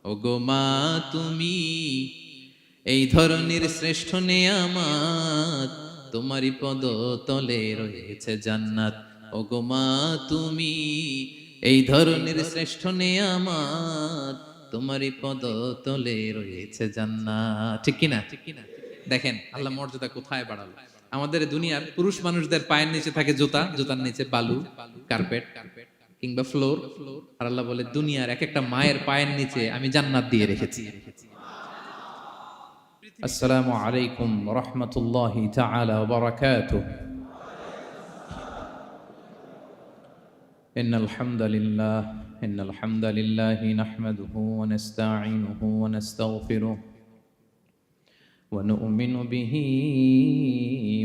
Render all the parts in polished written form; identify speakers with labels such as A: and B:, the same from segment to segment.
A: ওগো মা তুমি এই ধরনের শ্রেষ্ঠ নেয়ামত, তোমারই পদ তলে রয়েছে জান্নাত। ওগো মা তুমি এই ধরনের শ্রেষ্ঠ নেয়ামত, তোমারই পদ তলে রয়েছে জান্নাত। ঠিক কিনা? দেখেন আল্লাহ মর্যাদা কোথায় বাড়ালো। আমাদের দুনিয়ার পুরুষ মানুষদের পায়ের নিচে থাকে জুতা, জুতার নিচে বালু, কার্পেট কিংবা ফ্লোর। আর আল্লাহ বলে দুনিয়ার এক একটা মায়ের পায়ের নিচে আমি জান্নাত দিয়ে রেখেছি। আসসালামু আলাইকুম ওয়া রাহমাতুল্লাহি তাআলা ওয়া বারাকাতুহু। ইন্নাল হামদালিল্লাহি নাহমাদুহু ওয়া নাস্তাঈনুহু ওয়া নাস্তাগফিরুহু ওয়া নু'মিনু বিহি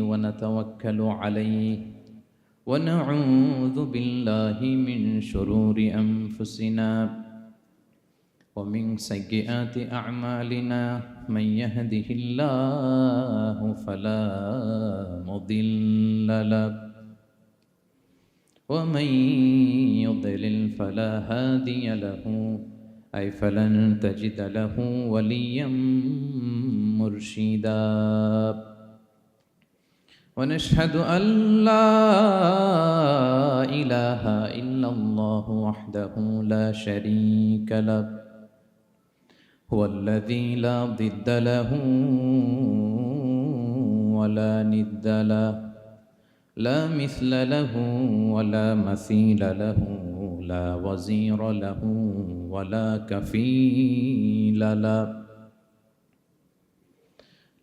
A: ওয়া নাতাওয়াক্কালু আলাইহি ওয়া নাউযু বিল্লাহি মিন শুরুরি আনফুসিনা ومن سيئات أعمالنا من يهده الله فلا مضل له ومن يضلل فلا هادي له أي فلن تجد له وليا مرشدا ونشهد أن لا إله إلا الله وحده لا شريك له هو الذي لا ضد له ولا ند له لا مثل له ولا مثيل له لا وزير له ولا كفيل له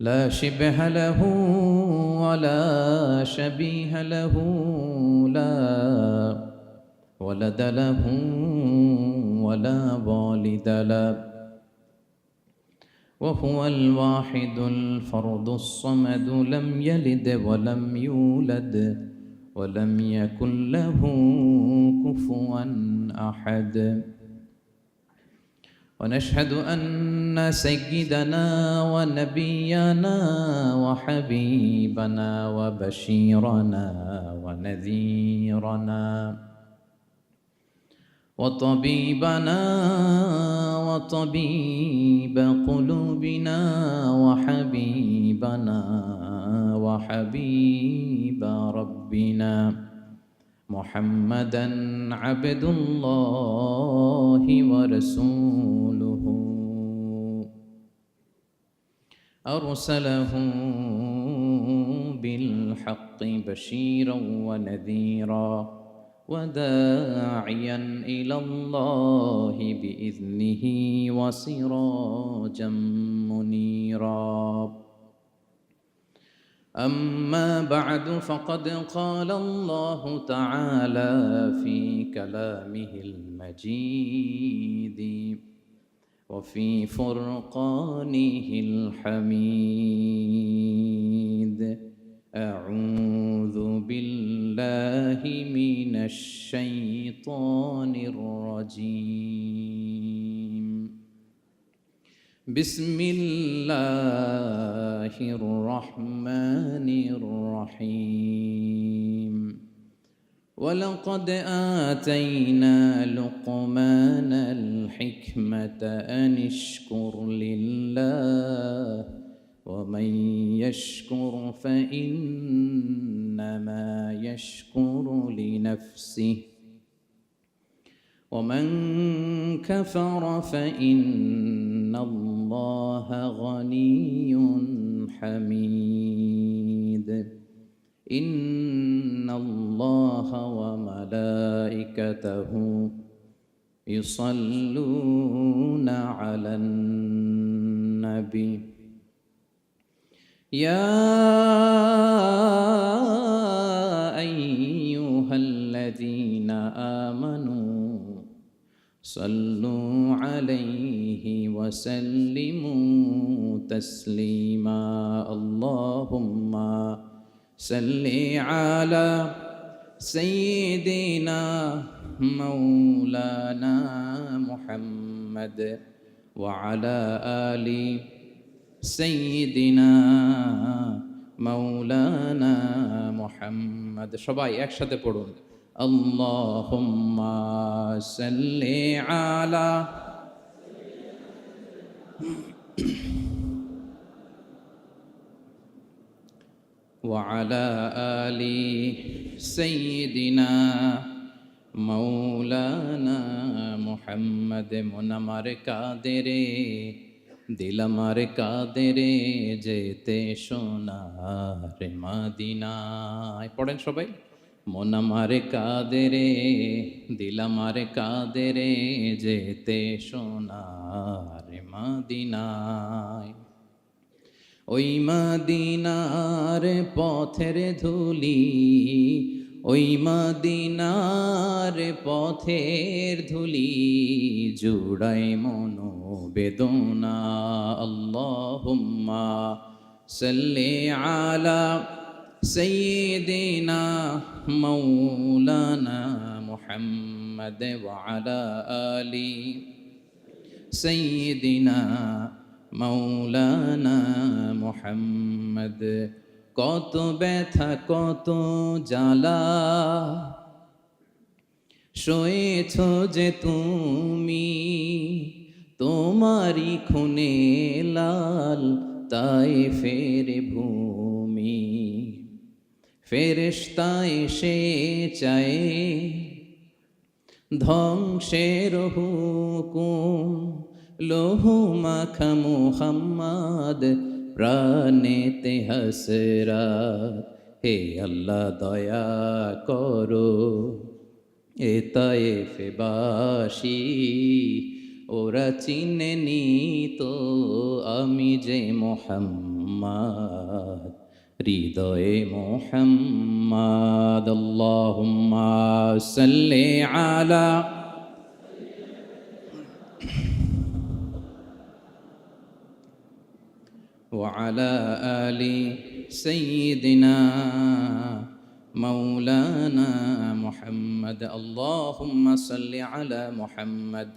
A: لا شبه له ولا شبيه له لا ولد له ولا والد له وهو الواحد الفرد الصمد لم يلد ولم يولد ولم يكن له كفوا أحد ونشهد أن سيدنا ونبينا وحبيبنا وبشيرنا ونذيرنا وطبيبنا وطبيب قلوبنا وحبيبنا وحبيب ربنا محمدا عبد الله ورسوله أرسله بالحق بشيرا ونذيرا وداعيا إلى الله بإذنه وسراجا منيرا أما بعد فقد قال الله تعالى في كلامه المجيد وفي فرقانه الحميد أعوذ بالله من الشيطان الرجيم بسم الله الرحمن الرحيم ولقد آتينا لقمان الحكمة أن اشكر لله ومن يشكر فإنما يشكر لنفسه ومن كفر فإن الله غني حميد إن الله وملائكته يصلون على النبي يا أيها الذين آمنوا صلوا عليه وسلموا تسليما اللهم صل على سيدنا مولانا محمد وعلى آل سيدنا مولانا محمد সবাই একসাথে পড়ুন اللهم صل على
B: وعلى آل سيدنا মৌলানা মুহাম্মদ মুনামার কাদেরে দিলামার কাদেরে যেতে সোনার মদিনায়। পড়েন সবাই। মোনামার কাদেরে দিলামার কাদেরে যেতে সোনার মদিনায়। ওই মদিনার পথের ধুলি, ওই মদিনার পথের ধুলি জুড়াই মনো বেদনা। আল্লাহুম্মা সাল্লি আলা সাইয়্যিদিনা মাওলানা মুহাম্মদ ওয়া আলা আলি সাইয়্যিদিনা মাওলানা মুহাম্মদ। কত ব্যথা কত জ্বালা সয়েছ যে তুমি, তোমারি খুনে লাল তায়েফের ভূমি। ফেরেশতা এসে চায় ধ্বংসের হুকুম, লোহু মাখা মুহাম্মদ প্রাণেতে হাসরাত। হে আল্লাহ দয়া করো এ তায়েফবাসী, ওরা চিনেনি তো আমি যে মুহাম্মদ, হৃদয়ে মুহাম্মদ। আল্লাহুম্মা সাল্লি আলা وعلى آل سيدنا مولانا محمد. اللهم صل على محمد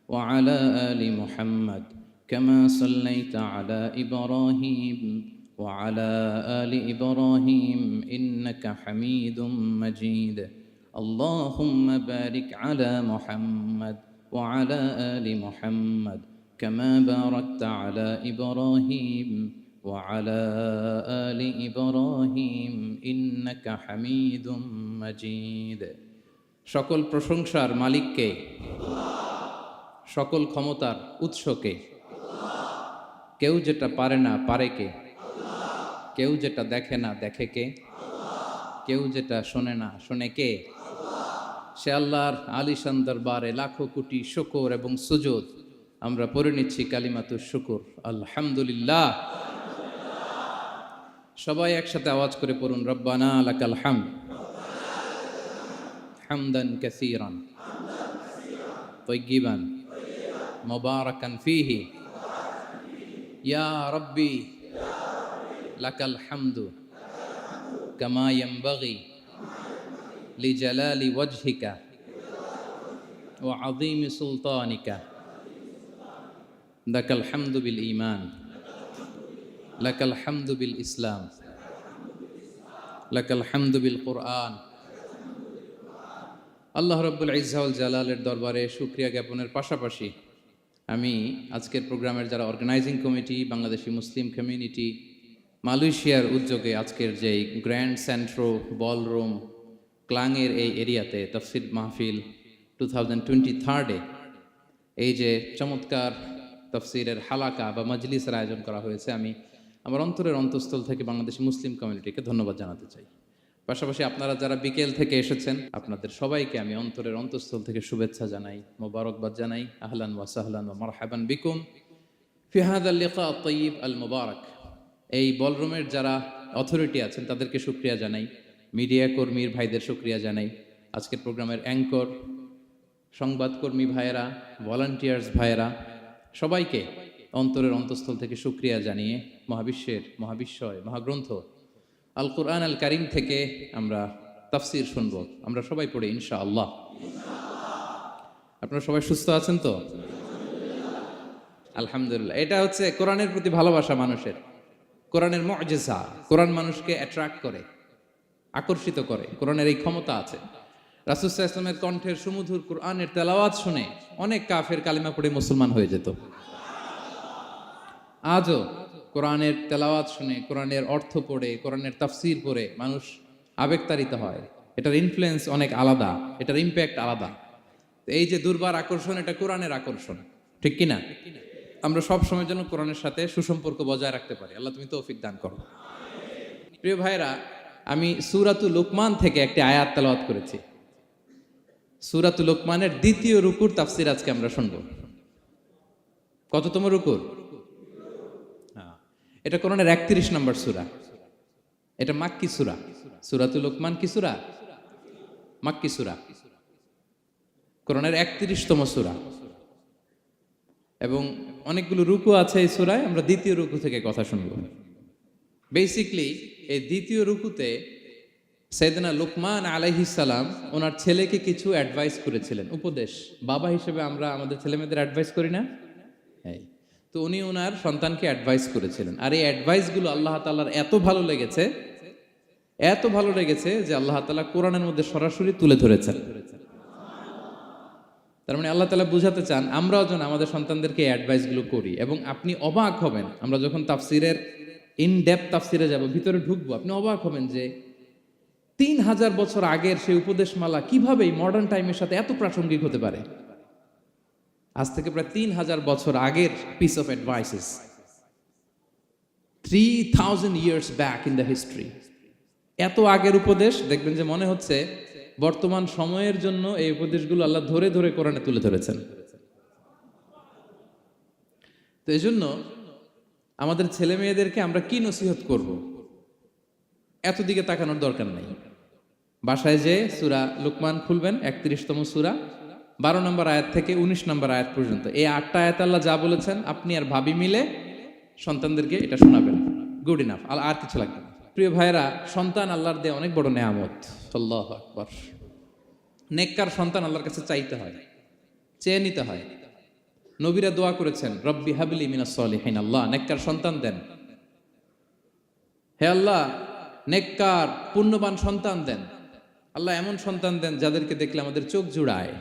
B: وعلى آل محمد كما صليت على إبراهيم وعلى آل إبراهيم إنك حميد مجيد. اللهم بارك على محمد وعلى آل محمد كما باركت على إبراهيم وعلى آل إبراهيم إنك حميد مجيد. সকল প্রশংসার মালিককে, সকল ক্ষমতার উৎসকে। কেউ যেটা পারে না পারে কে, কেউ যেটা দেখে না দেখে কে, কেউ যেটা শোনে না শোনে কে। সে আল্লাহর আলিশান দরবারে লাখো কোটি শুকর এবং সুজুদ আমরা পড়ে নিচ্ছি কালিমাতুশ শুকর, আলহামদুলিল্লাহ। সবাই একসাথে আওয়াজ করে পড়ুন, রব্বানা লাকাল হামদ হামদান কাসীরান তাইয়্যিবান মুবারাকান ফীহি ইয়া রাব্বি লাকাল হামদু কামা ইয়ানবাগি লিজালালি ওয়াজহিকা ওয়া আযীমি সুলতানিকা। লাকাল হামদু বিল ঈমান, লাকাল হামদু বিল ইসলাম, লাকাল হামদু বিল কুরআন। আল্লাহ রাব্বুল ইজ্জা ওয়াল জালালের দরবারে শুকরিয়া জ্ঞাপনের পাশাপাশি আমি আজকের প্রোগ্রামের যারা অর্গানাইজিং কমিটি, বাংলাদেশি মুসলিম কমিউনিটি, মালয়েশিয়ার উদ্যোগে আজকের যেই গ্র্যান্ড সেন্ট্রো বলরুম ক্লাংয়ের এই এরিয়াতে তাফসির মাহফিল 2023 এই যে চমৎকার তাফসিরের হালাকা বা মজলিসের আয়োজন করা হয়েছে, আমি আমার অন্তরের অন্তঃস্থল থেকে বাংলাদেশি মুসলিম কমিউনিটিকে ধন্যবাদ জানাতে চাই। পাশাপাশি আপনারা যারা বিকেল থেকে এসেছেন, আপনাদের সবাইকে আমি অন্তরের অন্তঃস্থল থেকে শুভেচ্ছা জানাই, মোবারকবাদ জানাই। আহলান ওয়া সাহলান ওয়া মারহাবান বিকুম ফি হাযাল লিকা আত-তাইয়্যিব আল মুবারক। এই বলরুমের যারা অথরিটি আছেন তাদেরকে শুকরিয়া জানাই, মিডিয়া কর্মীর ভাইদের শুকরিয়া জানাই, আজকের প্রোগ্রামের অ্যাঙ্কর, সংবাদকর্মী ভাইয়েরা, ভলান্টিয়ার্স ভাইয়েরা, সবাইকে অন্তরের অন্তঃস্থল থেকে শুকরিয়া জানিয়ে মহাবিশ্বয় মহাগ্রন্থ আল কুরআন আল কারীম থেকে আমরা তাফসির শুনবো। আমরা সবাই পড়ি ইনশাআল্লাহ। আপনারা সবাই সুস্থ আছেন তো? আলহামদুলিল্লাহ। এটা হচ্ছে কোরআনের প্রতি ভালোবাসা মানুষের, কোরআনের মুআজিজা। কোরআন মানুষকে অ্যাট্রাক্ট করে, আকর্ষিত করে। কোরআনের এই ক্ষমতা আছে। রাসূল সাল্লাল্লাহু আলাইহি ওয়াসাল্লামের কণ্ঠের সুমধুর কোরআনের তেলাওয়াত শুনে অনেক কাফের কালিমা পড়ে মুসলমান হয়ে যেত। আজও কোরআনের তেলাওয়াত শুনে, কোরআনের অর্থ পড়ে, কোরআনের তাফসির পড়ে মানুষ আবেগতাড়িত হয়। এটার ইনফ্লুয়েন্স অনেক আলাদা, এটার ইম্প্যাক্ট আলাদা। তো এই যে দুর্বার আকর্ষণ, এটা কোরআনের আকর্ষণ, ঠিক কিনা? আমরা সব সময়ের জন্য কোরআনের সাথে সুসম্পর্ক বজায় রাখতে পারি। আল্লাহ তুমি তৌফিক দান করো। প্রিয় ভাইরা, আমি সূরাতুল লুকমান থেকে একটি আয়াত তেলাওয়াত করেছি। সূরাতুল লুকমানের দ্বিতীয় রুকুর তাফসির আজকে আমরা শুনবো। কততম রুকুর? এটা কোরআনের 31 নম্বর সূরা। এটা মাক্কি সূরা। সূরাতুল লুকমান কি সূরা? মাক্কি সূরা। কোরআনের 31তম সূরা এবং অনেকগুলো রুকু আছে এই সূরায়। আমরা দ্বিতীয় রুকু থেকে কথা শুনব। বেসিকলি এই দ্বিতীয় রুকুতে সাইয়েদনা লুকমান আলাইহিস সালাম ওনার ছেলেকে কিছু অ্যাডভাইস করেছিলেন, উপদেশ। বাবা হিসেবে আমরা আমাদের ছেলেমেয়েদের অ্যাডভাইস করি না? তো উনি ওনার সন্তানকে অ্যাডভাইস করেছিলেন। আর এই অ্যাডভাইসগুলো আল্লাহ তাআলার এত ভালো লেগেছে যে আল্লাহ তাআলা কোরআনের মধ্যে সরাসরি তুলে ধরেছেন। তার মানে আল্লাহ তাআলা বুঝাতে চান আমরাও যেন আমাদের সন্তানদেরকে এই অ্যাডভাইসগুলো করি। এবং আপনি অবাক হবেন, আমরা যখন তাফসিরের ইন ডেপথ তাফসিরে যাব, ভিতরে ঢুকবো, আপনি অবাক হবেন যে 3000 বছর আগের সেই উপদেশমালা কিভাবে মডার্ন টাইমের সাথে এত প্রাসঙ্গিক হতে পারে। আজ থেকে প্রায় 3000 বছর আগের piece of advises, 3000 years back in the history. এত আগের উপদেশ, দেখবেন যে মনে হচ্ছে বর্তমান সময়ের জন্য এই উপদেশগুলো আল্লাহ ধরে ধরে কোরআনে তুলে ধরেছেন। তো এই জন্য আমাদের ছেলে মেয়েদেরকে আমরা কি নসিহত করব, এত দিকে তাকানোর দরকার নেই। বাসায় যে সূরা লুকমান খুলবেন, 31তম সূরা, 12 নম্বর আয়াত থেকে 19 নম্বর আয়াত পর্যন্ত। এই 8টা আয়াত আল্লাহ যা বলেছেন আপনি আর ভাবি মিলে সন্তানদেরকে এটা শোনাবেন। গুড ইনাফ, আর কিছু লাগবে না। প্রিয় ভাইরা, সন্তান আল্লাহর দেয়া অনেক বড় নেয়ামত। আল্লাহু আকবার। নেককার সন্তান আল্লাহর কাছে চাইতে হয়, চেয়ে নিতে হয়। নবীরা দোয়া করেছেন, রব্বি হাবলি মিনাস সলিহিন, আল্লাহ নেককার সন্তান দেন। হে আল্লাহ, নেককার পুণ্যবান সন্তান দেন। আল্লাহ এমন সন্তান দেন যাদেরকে দেখলে আমাদের চোখ জুড়ায়।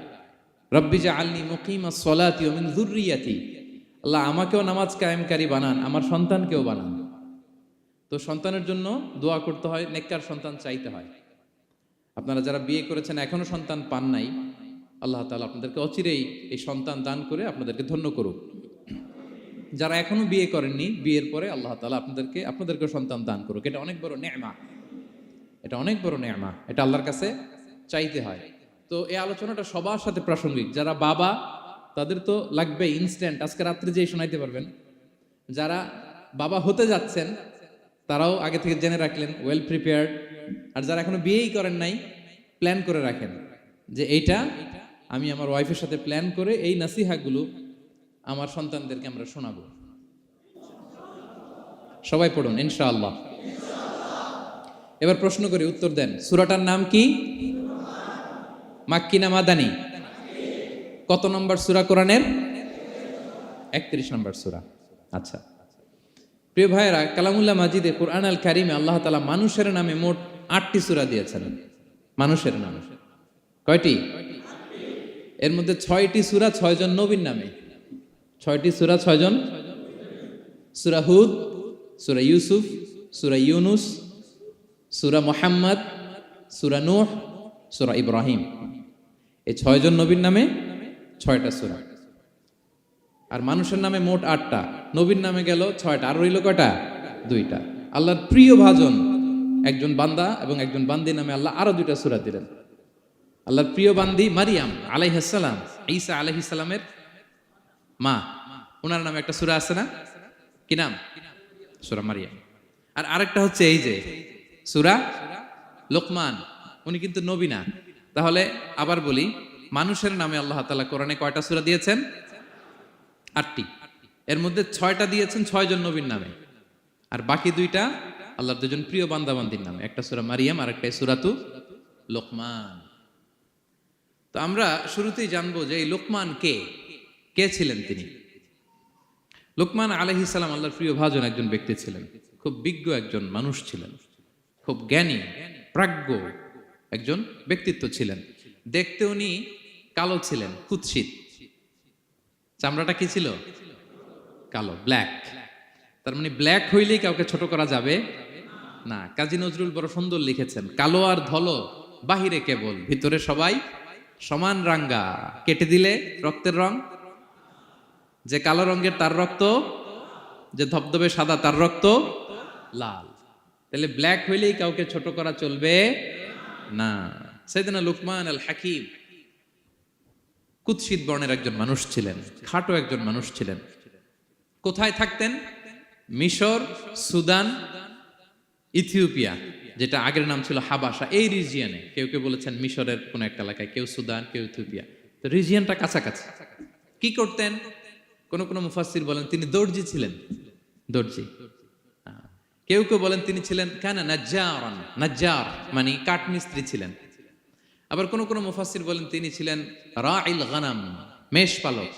B: রব্বি জাআলনি মুকিমাস সলাতি ওয়া মিন যুররিয়াতি, আল্লাহ আমাকেও নামাজ কায়েমকারী বানান, আমার সন্তানকেও বানান। তো সন্তানের জন্য দোয়া করতে হয়, নেককার সন্তান চাইতে হয়। আপনারা যারা বিয়ে করেছেন এখনো সন্তান পান নাই, আল্লাহ তাআলা আপনাদেরকে অচিরেই এই সন্তান দান করে আপনাদেরকে ধন্য করুক। যারা এখনো বিয়ে করেননি, বিয়ের পরে আল্লাহ তাআলা আপনাদেরকে সন্তান দান করুক। এটা অনেক বড় নেয়ামা, এটা অনেক বড় নেয়ামা, এটা আল্লাহর কাছে চাইতে হয়। তো এই আলোচনাটা সবার সাথে প্রাসঙ্গিক। যারা বাবা তাদের তো লাগবে ইনস্ট্যান্ট, আজকে রাত্রে যেই শোনাইতে পারবেন। যারা বাবা হতে যাচ্ছেন তারাও আগে থেকে জেনে রাখলেন, ওয়েল প্রিপেয়ার্ড। আর যারা এখনো বিয়েই করেন নাই, প্ল্যান করে রাখেন যে এইটা আমি আমার ওয়াইফের সাথে প্ল্যান করে এই নাসিহাগুলো আমার সন্তানদেরকে আমরা শোনাবো। সবাই পড়ুন ইনশাআল্লাহ। এবার প্রশ্ন করি, উত্তর দেন। সূরাটার নাম কি? মাক্কি না মাদানী? কত নম্বর সূরা কোরআনের? 31 নম্বর সূরা। আচ্ছা প্রিয় ভাইয়েরা, কালামুল্লাহ মাজিদে কুরআন আল কারিমে আল্লাহ তাআলা মানুষের নামে মোট 8টি সূরা দিয়েছেন। মানুষের নামে কয়টি? এর মধ্যে 6টি সূরা 6 জন নবীর নামে। 6টি সূরা 6 জন। সূরা হুদ, সূরা ইউসুফ, সূরা ইউনুস, সূরা মুহাম্মদ, সূরা নূহ, সূরা ইব্রাহিম। এই 6 জন নবীর নামে 6টা সূরা। আর মানুষের নামে মোট 8টা, নবীর নামে গেল 6টা, আর রইল কয়টা? 2টা। আল্লাহর প্রিয় ভাজন একজন বান্দা এবং একজন বান্দি নামে আল্লাহ আরো 2টা সূরা দিলেন। আল্লাহর প্রিয় বান্দি মারিয়াম আলাইহিস সালাম, ঈসা আলাইহিস সালামের মা, ওনার নামে একটা সূরা আছে না? কি নাম? সূরা মারিয়াম। আর আরেকটা হচ্ছে এই যে সূরা লুকমান, উনি কিন্তু নবী না। তাহলে আবার বলি, মানুষের নামে আল্লাহ তাআলা কোরআনে কয়টা সূরা দিয়েছেন? 8টি। এর মধ্যে 6টা দিয়েছেন 6 জন নবীর নামে, আর বাকি 2টা আল্লাহর 2জন প্রিয় বান্দাবান্দির নামে। একটা সূরা মারিয়াম আর একটা সূরাতু লুকমান। তো আমরা শুরুতেই জানবো যে এই লুকমান কে ছিলেন তিনি। লুকমান আলাইহিস সালাম আল্লাহর প্রিয় ভাজন একজন ব্যক্তি ছিলেন, খুব বিজ্ঞ একজন মানুষ ছিলেন, খুব জ্ঞানী প্রাজ্ঞ একজন ব্যক্তিত্ব ছিলেন। দেখতে উনি কালো ছিলেন, কুৎসিত। চামড়াটা কি ছিল? কালো, ব্ল্যাক। তার মানে ব্ল্যাক হইলেই কাউকে ছোট করা যাবে না। কাজী নজরুল বড় সুন্দর লিখেছেন, কালো আর ধলো বাহিরে কেবল, ভিতরে সবাই সমান রাঙ্গা, কেটে দিলে রক্তের রং। যে কালো রঙের তার রক্ত, যে ধবধবে সাদা তার রক্ত লাল। তাহলে ব্ল্যাক হইলেই কাউকে ছোট করা চলবে না। সাইয়েদনা লুকমান আল হাকিম কুৎসিত বর্ণের একজন মানুষ ছিলেন, খাটো একজন মানুষ ছিলেন। কোথায় থাকতেন? মিশর, সুদান, ইথিওপিয়া, যেটা আগের নাম ছিল হাবাসা, এই রিজিয়নে। কেউ কেউ বলেছেন মিশরের কোন একটা এলাকায়, কেউ সুদান, কেউ ইথিওপিয়া। তো রিজিয়নটা কাছাকাছি। কি করতেন? কোন কোন মুফাসসির বলেন তিনি দর্জি ছিলেন, দর্জি। কেউ কেউ বলেন তিনি ছিলেন কানা নাজ্জারান, নাজ্জার মানে কাঠমিস্ত্রি ছিলেন। আবার কোন কোন মুফাসসির বলেন তিনি ছিলেন রাইল গানাম, মেষ পালক।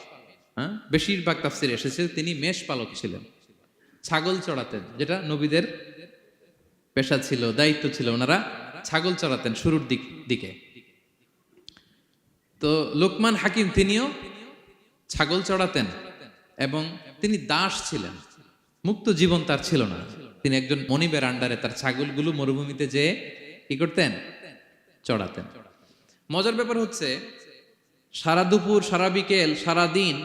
B: বেশিরভাগ তাফসিরে এসেছে তিনি মেষ পালক ছিলেন, ছাগল চড়াতেন, যেটা নবীদের পেশা ছিল, দায়িত্ব ছিল। ওনারা ছাগল চড়াতেন শুরুর দিকে। তো লোকমান হাকিম তিনিও ছাগল চড়াতেন এবং তিনি দাস ছিলেন, মুক্ত জীবন তার ছিল না। তিনি একজন মনিবের আন্ডারে তার ছাগলগুলো মরুভূমিতে যেয়ে কি করতেন? চড়াতেন। মজার ব্যাপার হচ্ছে, সারা দুপুর, সারা বিকেল, সারা দিন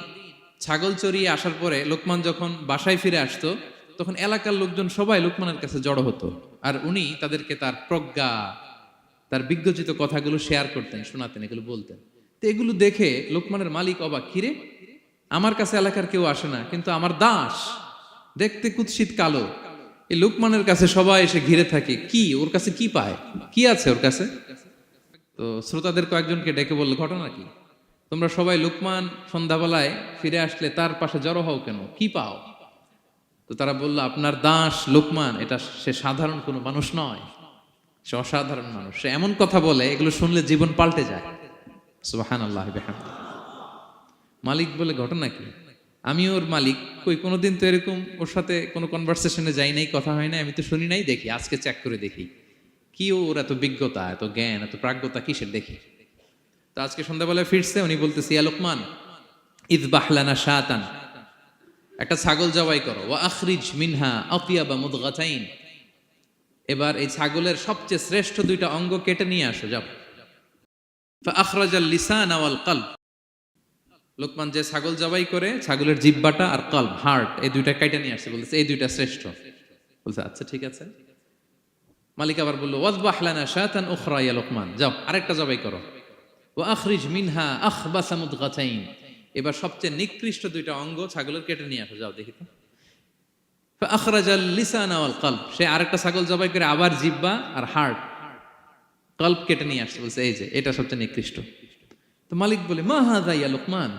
B: ছাগল চড়িয়ে আসার পরে লোকমান যখন বাসায় ফিরে আসতো, তখন এলাকার লোকজন সবাই লোকমানের কাছে জড়ো হতো, আর উনি তাদেরকে তার প্রজ্ঞা, তার বিজ্ঞচিত কথাগুলো শেয়ার করতেন, শোনাতেন, এগুলো বলতেন। তো এগুলো দেখে লোকমানের মালিক অবাক, কিরে আমার কাছে এলাকার কেউ আসে না, কিন্তু আমার দাস দেখতে কুৎসিত কালো, এই লোকমানের কাছে সবাই এসে ঘিরে থাকে, কি ওর কাছে কি পায়, কি আছে ওর কাছে? তো শ্রোতাদের কয়েকজনকে ডেকে বলল, ঘটনা কি? তোমরা সবাই লোকমান সন্ধ্যাবেলায় ফিরে আসলে তার পাশে জড়ো হও কেন, কি পাও? তো তারা বলল, আপনার দাস লোকমান, এটা সে সাধারণ কোনো মানুষ নয়, সে অসাধারণ মানুষ। সে এমন কথা বলে, এগুলো শুনলে জীবন পাল্টে যায়। সুবহানাল্লাহ বিহামদিহি। মালিক বলে, ঘটনা কি? আমি ওর মালিক, কই কোনোদিন তো এরকম ওর সাথে কোনো কনভারসেশনে যাই নাই, কথা হয় না, আমি তো শুনি নাই, দেখি আজকে চেক করে দেখি কি ওর এত বিজ্ঞতা, এত জ্ঞান, এত প্রাজ্ঞতা কিসের, দেখি। তো আজকে সন্ধ্যাবেলায় ফিরছে, উনি বলতেছে, ইয়া লোকমান ইযবাহ লানা শাতান, একটা ছাগল জবাই করো, ওয়া আখরিজ মিনহা আতিয়াবা মুদগাতাইন, এবার এই ছাগলের সবচেয়ে শ্রেষ্ঠ দুইটা অঙ্গ কেটে নিয়ে আসো, যাও। ফাআখরাজাল লিসান ওয়াল কলব, লোকমান যে ছাগল জবাই করে ছাগলের জিহ্বাটা আর কলব, হার্ট, এই দুইটা কেটে নিয়ে আসছে, বলতেছে এই দুইটা শ্রেষ্ঠ। বলছে আচ্ছা ঠিক আছে। মালিক আবার বলল, ওয়াযবাহ লানা শাতান উখরা ইয়া লোকমান, যাও আরেকটা জবাই করো। ওয়া আখরিজ মিনহা আখবাসা মুদগাতাইন, এবার সবচেয়ে নিকৃষ্ট দুইটা অঙ্গ ছাগলের কেটে নিয়ে আসো, যাও দেখি তো। ফাআখরাজাল লিসান ওয়াল কলব, সে আরেকটা ছাগল জবাই করে আবার জিহ্বা আর হার্ট, কলব কেটে নিয়ে আসছে, বলছে এই যে এটা সবচেয়ে নিকৃষ্ট। তো মালিক বলে, মা হাযা ইয়া লোকমান,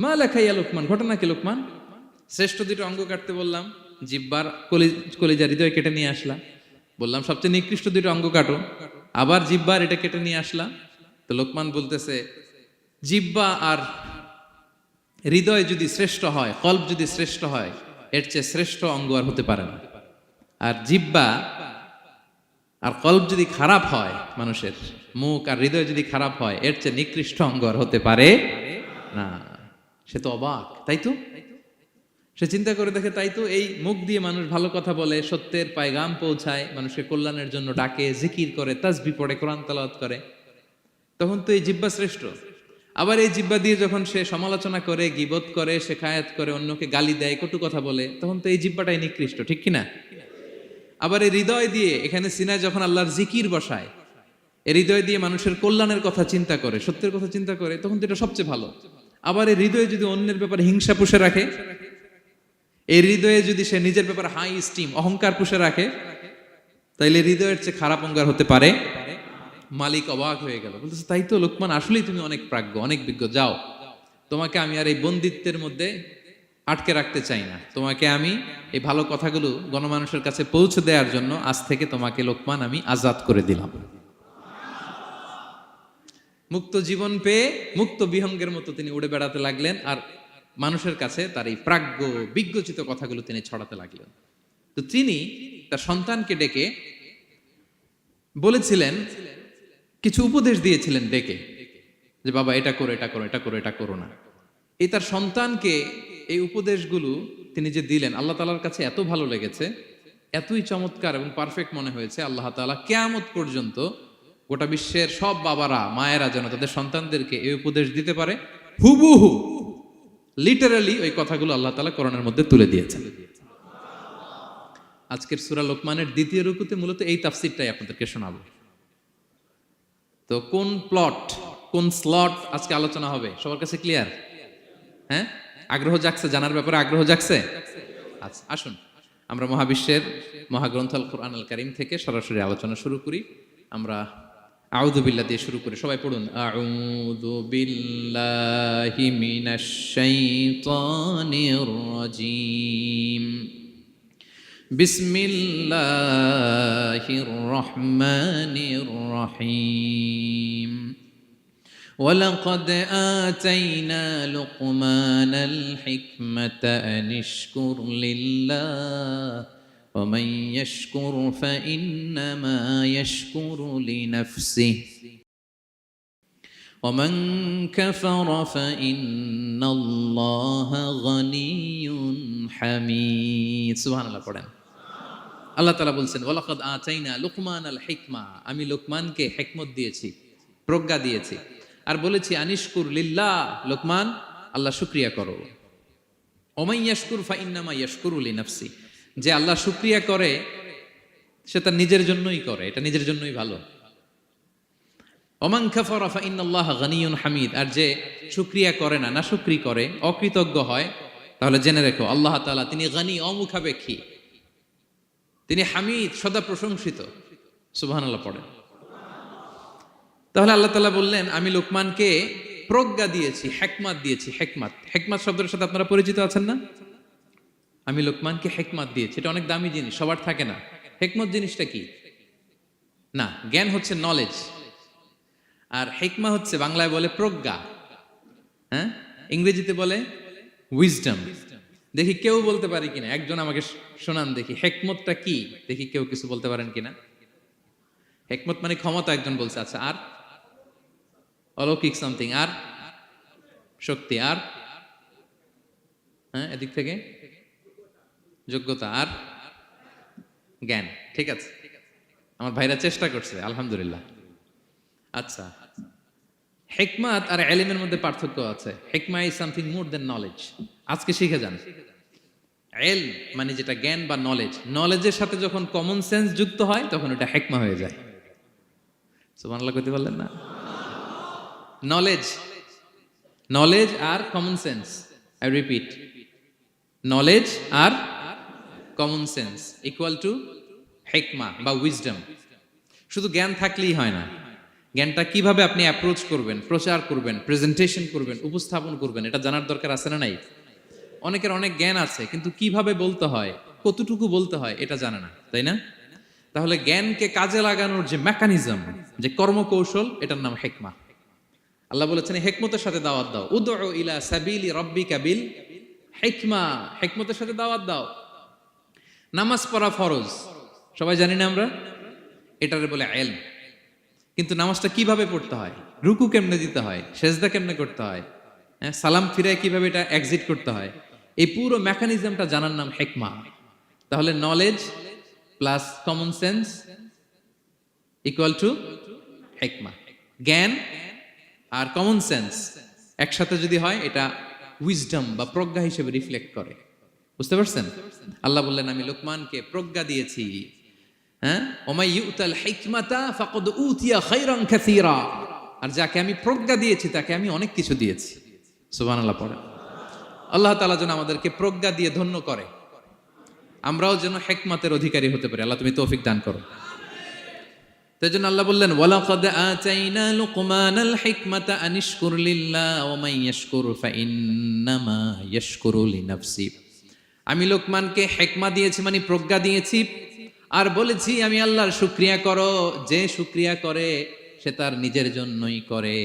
B: মা লাকা ইয়া লোকমান, ঘটনা কি লোকমান? শ্রেষ্ঠ দুটো অঙ্গ কাটতে বললাম, জিহ্বার কলিজা হৃদয় কেটে নিয়ে আসলাম, বললাম সবচেয়ে নিকৃষ্ট দুটো অঙ্গ কাটো, আবার জিহ্বার এটা কেটে নিয়ে আসলাম। তো লোকমান বলতেছে, জিহ্বা আর হৃদয় যদি শ্রেষ্ঠ হয়, কলব যদি শ্রেষ্ঠ হয়, এর চেয়ে শ্রেষ্ঠ অঙ্গ আর হতে পারে না। আর জিহ্বা আর কলব যদি খারাপ হয়, মানুষের মুখ আর হৃদয় যদি খারাপ হয়, এর চেয়ে নিকৃষ্ট অঙ্গ আর হতে পারে না। সে তো অবাক, তাই তো? সে চিন্তা করে দেখে, তাই তো, এই মুখ দিয়ে মানুষ ভালো কথা বলে, সত্যের পায়গাম পৌঁছায়, মানুষের কল্যাণের জন্য ডাকে, জিকির করে, তাসবিহ পড়ে, কোরআন তেলাওয়াত করে, তখন তো এই জিহ্বা শ্রেষ্ঠ। আবার এই জিহ্বা দিয়ে যখন সে সমালোচনা করে, গীবত করে, শেখায়াত করে, অন্যকে গালি দেয়, কটু কথা বলে, তখন তো এই জিহ্বাটাই নিকৃষ্ট, ঠিক কিনা? আবার এই হৃদয় দিয়ে, এখানে সিনায় যখন আল্লাহর জিকির বসায়, এই হৃদয় দিয়ে মানুষের কল্যাণের কথা চিন্তা করে, সত্যের কথা চিন্তা করে, তখন তো এটা সবচেয়ে ভালো। আবার এই হৃদয়ে যদি অন্যের ব্যাপারে হিংসা পুষে রাখে, এই হৃদয়ে যদি সে নিজের ব্যাপারে হাই স্টিম, অহংকার পুষে রাখে, তাইলে হৃদয়ের চেয়ে খারাপ অঙ্গার হতে পারে। মালিক অবাক হয়ে গেল, বলতেছে, তাই তো লোকমান, আসলেই তুমি অনেক প্রাজ্ঞ, অনেক বিজ্ঞ, যাও, তোমাকে আমি আর এই বন্দিত্বের মধ্যে আটকে রাখতে চাই না, তোমাকে আমি এই ভালো কথাগুলো গণমানুষের কাছে পৌঁছে দেওয়ার জন্য আজ থেকে তোমাকে লোকমান আমি আজাদ করে দিলাম। মুক্ত জীবন পেয়ে মুক্ত বিহঙ্গের মতো তিনি উড়ে বেড়াতে লাগলেন, আর মানুষের কাছে তার এই প্রাজ্ঞ বিজ্ঞচিত কথাগুলো তিনি ছড়াতে লাগলেন। তো তিনি তার সন্তানকে ডেকে বলেছিলেন, কিছু উপদেশ দিয়েছিলেন ডেকে, যে বাবা এটা করো, এটা করো, এটা করো, এটা করো না। এই তার সন্তানকে এই উপদেশগুলো তিনি যে দিলেন আল্লাহ তাআলার কাছে এত ভালো লেগেছে, এতই চমৎকার এবং পারফেক্ট মনে হয়েছে, আল্লাহ তাআলা কিয়ামত পর্যন্ত গোটা বিশ্বের সব বাবারা মায়েরা যেন তাদের সন্তানদেরকে এই উপদেশ দিতে পারে, হুবহু লিটারালি ওই কথাগুলো আল্লাহ তাআলা কোরআনের মধ্যে তুলে দিয়েছেন। আজকের সূরা লোকমানের দ্বিতীয় রুকুতে মূলত এই তাফসীরটাই আপনাদেরকে শোনাবো। তো কোন প্লট, কোন স্লট আজকে আলোচনা হবে সবার কাছে ক্লিয়ার? হ্যাঁ, আগ্রহ জাগছে, জানার ব্যাপারে আগ্রহ জাগছে? আচ্ছা, আসুন আমরা মহাবিশ্বের মহাগ্রন্থ আল কোরআন আল কারীম থেকে সরাসরি আলোচনা শুরু করি। আমরা আউযু বিল্লাহ দিয়ে শুরু করি, সবাই পড়ুন আউযু বিল্লাহি মিনাশ শাইতানির রাজীম। বিসমিল্লাহির রহমানির রহিম। ولقد آتينا لقمان الحكمة أن اشكر لله ومن يشكر فإنما يشكر لنفسه ومن كفر فإن الله غني حميد سبحان الله পড়েন। আল্লাহ তাআলা বলছেন ওয়ালাকাদ আতাইনা লুকমানাল হিকমা, আমি লোকমানকে হিকমত দিয়েছি, প্রজ্ঞা দিয়েছি, আর বলেছি আনিশকুর লিল্লাহ, লোকমান আল্লাহ শুকরিয়া করো। ওমাই ইয়াশকুর ফাইন্নামা ইয়াশকুরু লিনাফসি, যে আল্লাহ শুকরিয়া করে সে তার নিজের জন্যই করে, এটা নিজের জন্যই ভালো। ওমান কাফারা ফাইন্নাল্লাহা গানিয়ুন হামিদ, আর যে শুকরিয়া করে না, নাশুকরি করে, অকৃতজ্ঞ হয়, তাহলে জেনে রেখো আল্লাহ তাআলা তিনি গানি, অমুখাপেক্ষী, তিনি হামিদ, সদা প্রশংসিত। সুবহানাল্লাহ পড়েন। তাহলে আল্লাহ তাআলা বললেন আমি লোকমানকে প্রজ্ঞা দিয়েছি, হিকমত দিয়েছি। হিকমত, হিকমত শব্দের সাথে আপনারা পরিচিত আছেন না? আমি লোকমানকে হিকমত দিয়েছি, এটা অনেক দামি জিনিস, সবার থাকে না। হিকমত জিনিসটা কি? না, জ্ঞান হচ্ছে নলেজ, আর হিকমা হচ্ছে বাংলায় বলে প্রজ্ঞা, হ্যাঁ, ইংরেজিতে বলে উইজডম। দেখি কেউ বলতে পারে কিনা, একজন আমাকে শোনান দেখি হিকমতটা কি, দেখি কেউ কিছু বলতে পারেন কিনা। হিকমত মানে ক্ষমতা, একজন বলছে। আচ্ছা, আর অলৌকিক সামথিং, আর শক্তি, আর হ্যাঁ এদিক থেকে যোগ্যতা, আর জ্ঞান। ঠিক আছে, আমার ভাইরা চেষ্টা করছে, আলহামদুলিল্লাহ। আচ্ছা, হিকমত আর ইলমের মধ্যে পার্থক্য আছে। হিকমা is something more than knowledge. আজকে শিখে যান, ইলম মানে যেটা জ্ঞান বা নলেজ, নলেজের সাথে যখন কমন সেন্স যুক্ত হয় তখন ওটা হিকমা হয়ে যায়। সুবহানাল্লাহ কইতে পারলেন না? নলেজ, নলেজ আর common sense, I repeat, knowledge আর কমন সেন্স ইকুয়াল টু হিকমা বা উইজডম। শুধু জ্ঞান থাকলেই হয় না, জ্ঞানটা কিভাবে আপনি অ্যাপ্রোচ করবেন, প্রচার করবেন, প্রেজেন্টেশন করবেন, উপস্থাপন করবেন, এটা জানার দরকার আছে না নাই? অনেকের অনেক জ্ঞান আছে কিন্তু কিভাবে বলতে হয়, কতটুকু বলতে হয় এটা জানে না, তাই না? তাহলে জ্ঞানকে কাজে লাগানোর যে মেকানিজম, যে কর্মকৌশল, এটার নাম হিকমা। আল্লাহ বলেছেন হিকমতের সাথে দাওয়াত দাও, উদউ ইলা সাবিলি রাব্বিকা বিল হিকমা, হিকমতের সাথে দাওয়াত দাও। নামাজ পড়া ফরজ, সবাই জানি না আমরা, এটারে বলে ইলম। কিন্তু নামাজটা কিভাবে পড়তে হয়, রুকু কেমনে দিতে হয়, সেজদা কেমনে করতে হয়, সালাম ফিরে কিভাবে এটা এক্সিট করতে হয়, এই পুরো মেকানিজমটা জানার নাম হিকমা। তাহলে knowledge plus common sense equal to হিকমা। জ্ঞান আর কমন সেন্স একসাথে যদি হয় এটা উইজডম বা প্রজ্ঞা হিসেবে রিফ্লেক্ট করে। বুঝতে পারছেন? আল্লাহ বললেন আমি লোকমানকে প্রজ্ঞা দিয়েছি। হ্যাঁ, ওমাই ইউতাল হিকমাতা ফাকাদ উতিয়া খায়রান কাসীরা, আর যাকে আমি প্রজ্ঞা দিয়েছি তাকে আমি অনেক কিছু দিয়েছি। সুবহানাল্লাহ পড়ে। আল্লাহ তাআলা যেন আমাদেরকে প্রজ্ঞা দিয়ে ধন্য করে, আমরাও যেন হিকমতের অধিকারী হতে পারি। আল্লাহ তুমি তৌফিক দান করো। তাই জন্য আল্লাহ বললেন ওয়ালাকাদ আতাইনা লুকমানাল হিকমাতা আনিশকুর লিল্লাহ ওয়া মান ইয়াশকুর ফাইন্নামা ইয়াশকুরু লিনাফসি। আমি লোকমানকে হিকমা দিয়েছি মানে প্রজ্ঞা দিয়েছি, আর বলেছি আমি আল্লাহর শুকরিয়া করো। যে শুকরিয়া করে সে তার নিজের জন্যই করে,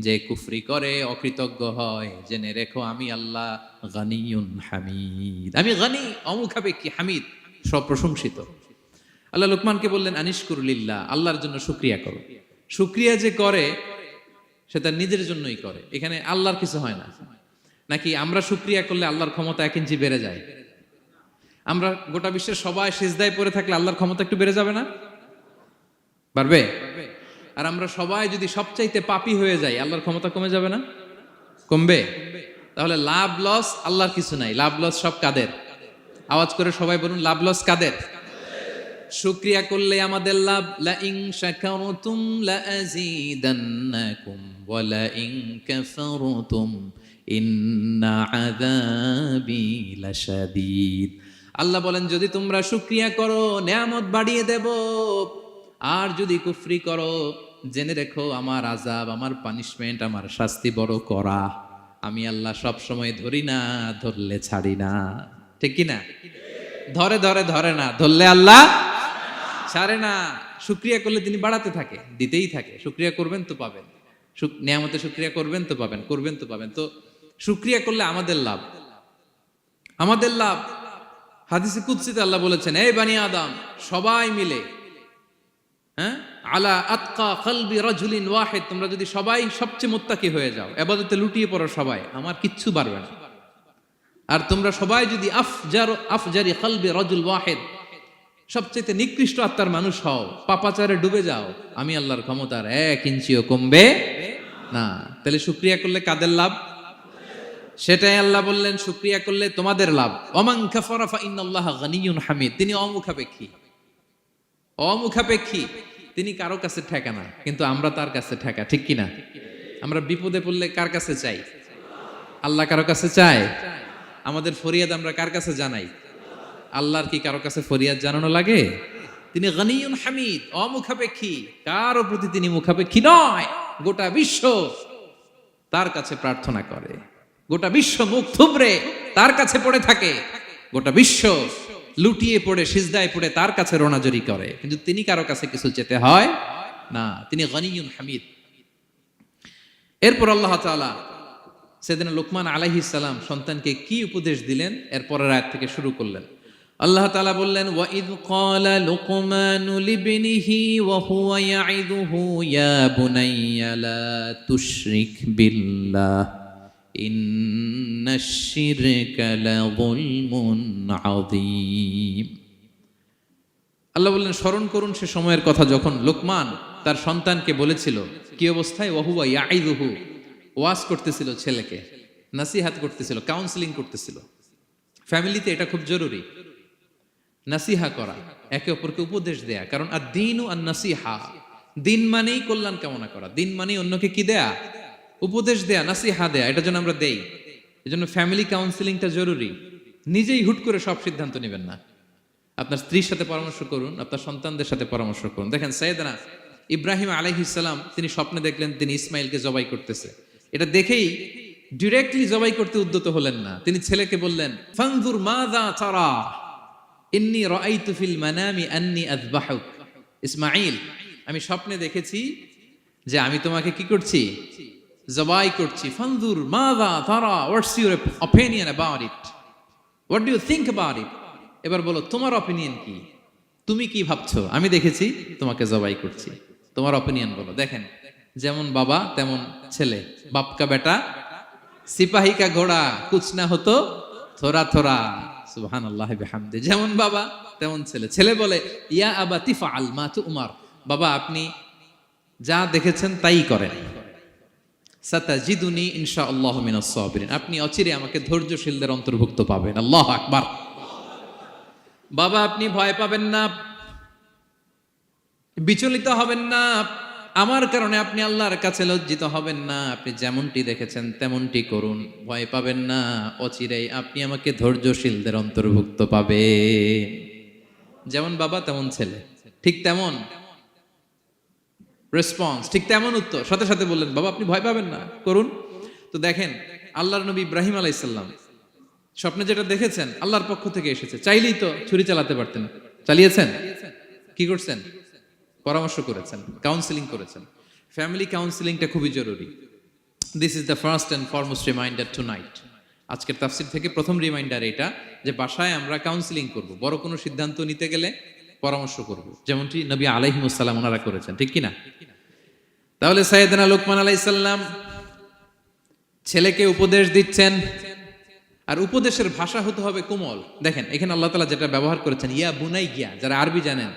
B: যে কুফরি করে, অকৃতজ্ঞ হয়, জেনে রেখো আমি আল্লাহ গানিয়ুন হামিদ, আমি গানি, অমুখাপেক্ষী, হামিদ, সপ্রশংসিত। আল্লাহ লোকমানকে বললেন আনিশকুর লিল্লাহ, আল্লাহর জন্য শুকরিয়া করো। শুকরিয়া যে করে সে তার নিজের জন্যই করে, এখানে আল্লাহর কিছু হয় না। নাকি আমরা শুকরিয়া করলে আল্লাহর ক্ষমতা 1 ইঞ্চি বেড়ে যায়? আমরা গোটা বিশ্বের সবাই সিজদায় পড়ে থাকলে আল্লাহর ক্ষমতা একটু বেড়ে যাবে না? পারবে? আর আমরা সবাই যদি সবচাইতে পাপী হয়ে যাই, আল্লাহর ক্ষমতা কমে যাবে না? কমবে? তাহলে লাভ লস আল্লাহর কিছু নাই, লাভ লস সব কাদের? আওয়াজ করে সবাই বলুন, লাভ লস কাদের? শুকরিয়া করলে আমাদের লাভ। লা ইন শাকারতুম লা আযীদান্নাকুম ওয়া লা ইন কাফারতুম ইন্না আযাবি লাশাদীদ। আল্লাহ বলেন, যদি তোমরা শুকরিয়া করো নেয়ামত বাড়িয়ে দেব, আর যদি কুফরি করো জেনে রেখো আমার আযাব, আমার পানিশমেন্ট, আমার শাস্তি বড় করা। আমি আল্লাহ সব সময় ধরি না, ধরলে ছাড়ি না। ঠিক কি না? ধরে ধরে ধরে না, ধরলে আল্লাহ ছাড়ে না। শুকরিয়া করলে তিনি বাড়াতে থাকে, দিতেই থাকে। শুকরিয়া করবেন তো পাবেন, নিয়ামতে শুকরিয়া করবেন তো পাবেন, করবেন তো পাবেন। তো শুকরিয়া করলে আমাদের লাভ, আমাদের লাভ। হাদিসে কুদসিতে আল্লাহ বলেছেন, এই বানি আদম সবাই মিলে, হ্যাঁ, আলা আতকা কলবি রাজুলিন ওয়াহিদ, তোমরা যদি সবাই সবচেয়ে মুত্তাকি হয়ে যাও, ইবাদতে লুটিয়ে পড়ো সবাই, আমার কিচ্ছু পারবে না। আর তোমরা সবাই যদি আফজারি কলবি রাজুল ওয়াহিদ, সবচেয়ে নিকৃষ্ট আত্মার মানুষ হও, পাপাচারে ডুবে যাও, আমি আল্লাহর ক্ষমতার 1 ইঞ্চিও কমবে না। তাহলে শুকরিয়া করলে কাদের লাভ? সেটাই আল্লাহ বললেন, শুকরিয়া করলে তোমাদের লাভ। ওমান কাফারা ফা ইন্নাল্লাহা গানিয়্যুন হামিদ। তিনি অমুখাপেক্ষী, অমুখাপেক্ষী, তিনি কারো কাছে ঠেকা না, কিন্তু আমরা তার কাছে ঠেকা। ঠিক কিনা? আমরা বিপদে পড়লে কার কাছে চাই? আল্লাহ কারো কাছে চায়? আমাদের ফরিয়াদ আমরা কার কাছে জানাই? আল্লাহর কি কারো কাছে ফরিয়াদ জানানো লাগে? তিনি গানিয়্যুন হামিদ, অমুখাপেক্ষী, কারো প্রতি তিনি মুখাপেক্ষী নয়। গোটা বিশ্ব তার কাছে প্রার্থনা করে, গোটা বিশ্ব মুখ থুবড়ে তার কাছে পড়ে থাকে, গোটা বিশ্ব লুটিয়ে পড়ে সিজদায় পড়ে তার কাছে রোনাজরি করে, কিন্তু তিনি কারো কাছে কিছু চেতে হয় না। তিনি গানিয়্যুন হামিদ। এরপর আল্লাহ তাআলা সাইয়েদনা লুকমান আলাইহিস সালাম সন্তানকে কি উপদেশ দিলেন এর পরের আয়াত থেকে শুরু করলেন। আল্লাহ তাআলা বললেন, ওয়া ইয ক্বালা লুকমানু লিবনিহি ওয়া হুয়া ইয়াইযুহু ইয়া বুনাইয়া লা তুশরিক বিল্লাহ ইন্নাশ শিরকা লাযুলমুন আযীম। আল্লাহ বললেন, স্মরণ করুন সে সময়ের কথা যখন লোকমান তার সন্তানকে বলেছিল, কি অবস্থায়? ওয়া হুয়া ইয়াইযুহু, ওয়াজ করতেছিল, ছেলেকে নাসিহাত করতেছিল, কাউন্সেলিং করতেছিল। ফ্যামিলিতে এটা খুব জরুরি, নাসিহা করা, একে অপরকে উপদেশ দেয়া। কারণ আদ-দীনু আন-নাসিহা, দিন মানেই কল্যাণ কামনা করা, দিন মানেই অন্যকে কি দেয়া? উপদেশ দেয়া, নাসিহা দেয়া। এটা যেন আমরা দেই। এজন্য ফ্যামিলি কাউন্সেলিংটা জরুরি। নিজেই হুট করে সব সিদ্ধান্ত নেবেন না। আপনার স্ত্রীর সাথে পরামর্শ করুন, আপনার সন্তানদের সাথে পরামর্শ করুন। দেখেন সাইয়েদনা ইব্রাহিম আলাইহিস সালাম, তিনি স্বপ্নে দেখলেন তিনি ইসমাইলকে জবাই করতেছে। এটা দেখেই ডিরেক্টলি জবাই করতে উদ্যত হলেন না। তিনি ছেলেকে বললেন, ফানজুর মাযা তারা ইন্নী রাআইতু ফিল মানামি আন্নী আযবাহুক। ইসমাইল, আমি স্বপ্নে দেখেছি যে আমি তোমাকে কি করছি? জবাই করছি। ফানজুর মাযা তারা, what's your opinion about it, what do you think about it. এবার বলো তোমার অপিনিয়ন কি, তুমি কি ভাবছো? আমি দেখেছি তোমাকে জবাই করছি, তোমার অপিনিয়ন বলো। দেখেন, যেমন বাবা তেমন ছেলে, বাপ কা বেটা সিপাহী কা ঘোড়া, কুছ না হতো থোড়া থোড়া। সুবহানাল্লাহ বিহামদি। যেমন বাবা তেমন ছেলে। ছেলে বলে, ইয়া আবাতি ফাআল মা তুমার, বাবা আপনি যা দেখেছেন তাই করেন। সাতাজিদুনি ইনশাআল্লাহু মিনাস সাবিরিন, আপনি অচিরে আমাকে ধৈর্যশীলদের অন্তর্ভুক্ত পাবেন। আল্লাহু আকবার। বাবা আপনি ভয় পাবেন না, বিচলিত হবেন না, আমার কারণে আপনি আল্লাহর কাছে লজ্জিত হবেন না। আপনি যেমনটি দেখেছেন তেমনটি করুন, ভয় পাবেন না, অচিরেই আপনি আমাকে ধৈর্যশীলদের অন্তর্ভুক্ত পাবেন। যেমন বাবা তেমন ছেলে, ঠিক তেমন রেসপন্স, ঠিক তেমন উত্তর। সাথে সাথে বললেন, বাবা আপনি ভয় পাবেন না, করুন। তো দেখেন, আল্লাহর নবী ইব্রাহিম আলাইহিস সালাম স্বপ্নে যেটা দেখেছেন আল্লাহর পক্ষ থেকে এসেছে। চাইলেই তো ছুরি চালাতে পারতেন, চালিয়েছেন? কি করছেন? পরামর্শ করেছেন, কাউন্সেলিং করেছেন। ফ্যামিলি কাউন্সেলিংটা খুবই জরুরি। This is the first and foremost reminder tonight. আজকের তাফসির থেকে প্রথম রিমাইন্ডার এটা, যে বাসায় আমরা কাউন্সেলিং করব, বড় কোনো সিদ্ধান্ত নিতে গেলে পরামর্শ করব, যেমনটি নবী আলাইহিস সালাম ওনারা করেছেন। ঠিক কিনা? তাহলে সাইয়েদনা লুকমান আলাইহিস সালাম ছেলেকে উপদেশ দিচ্ছেন, আর উপদেশের ভাষা হতে হবে কোমল। দেখেন এখানে আল্লাহ তাআলা যেটা ব্যবহার করেছেন ইয়া বুনাইয়া, যারা আরবি জানেন,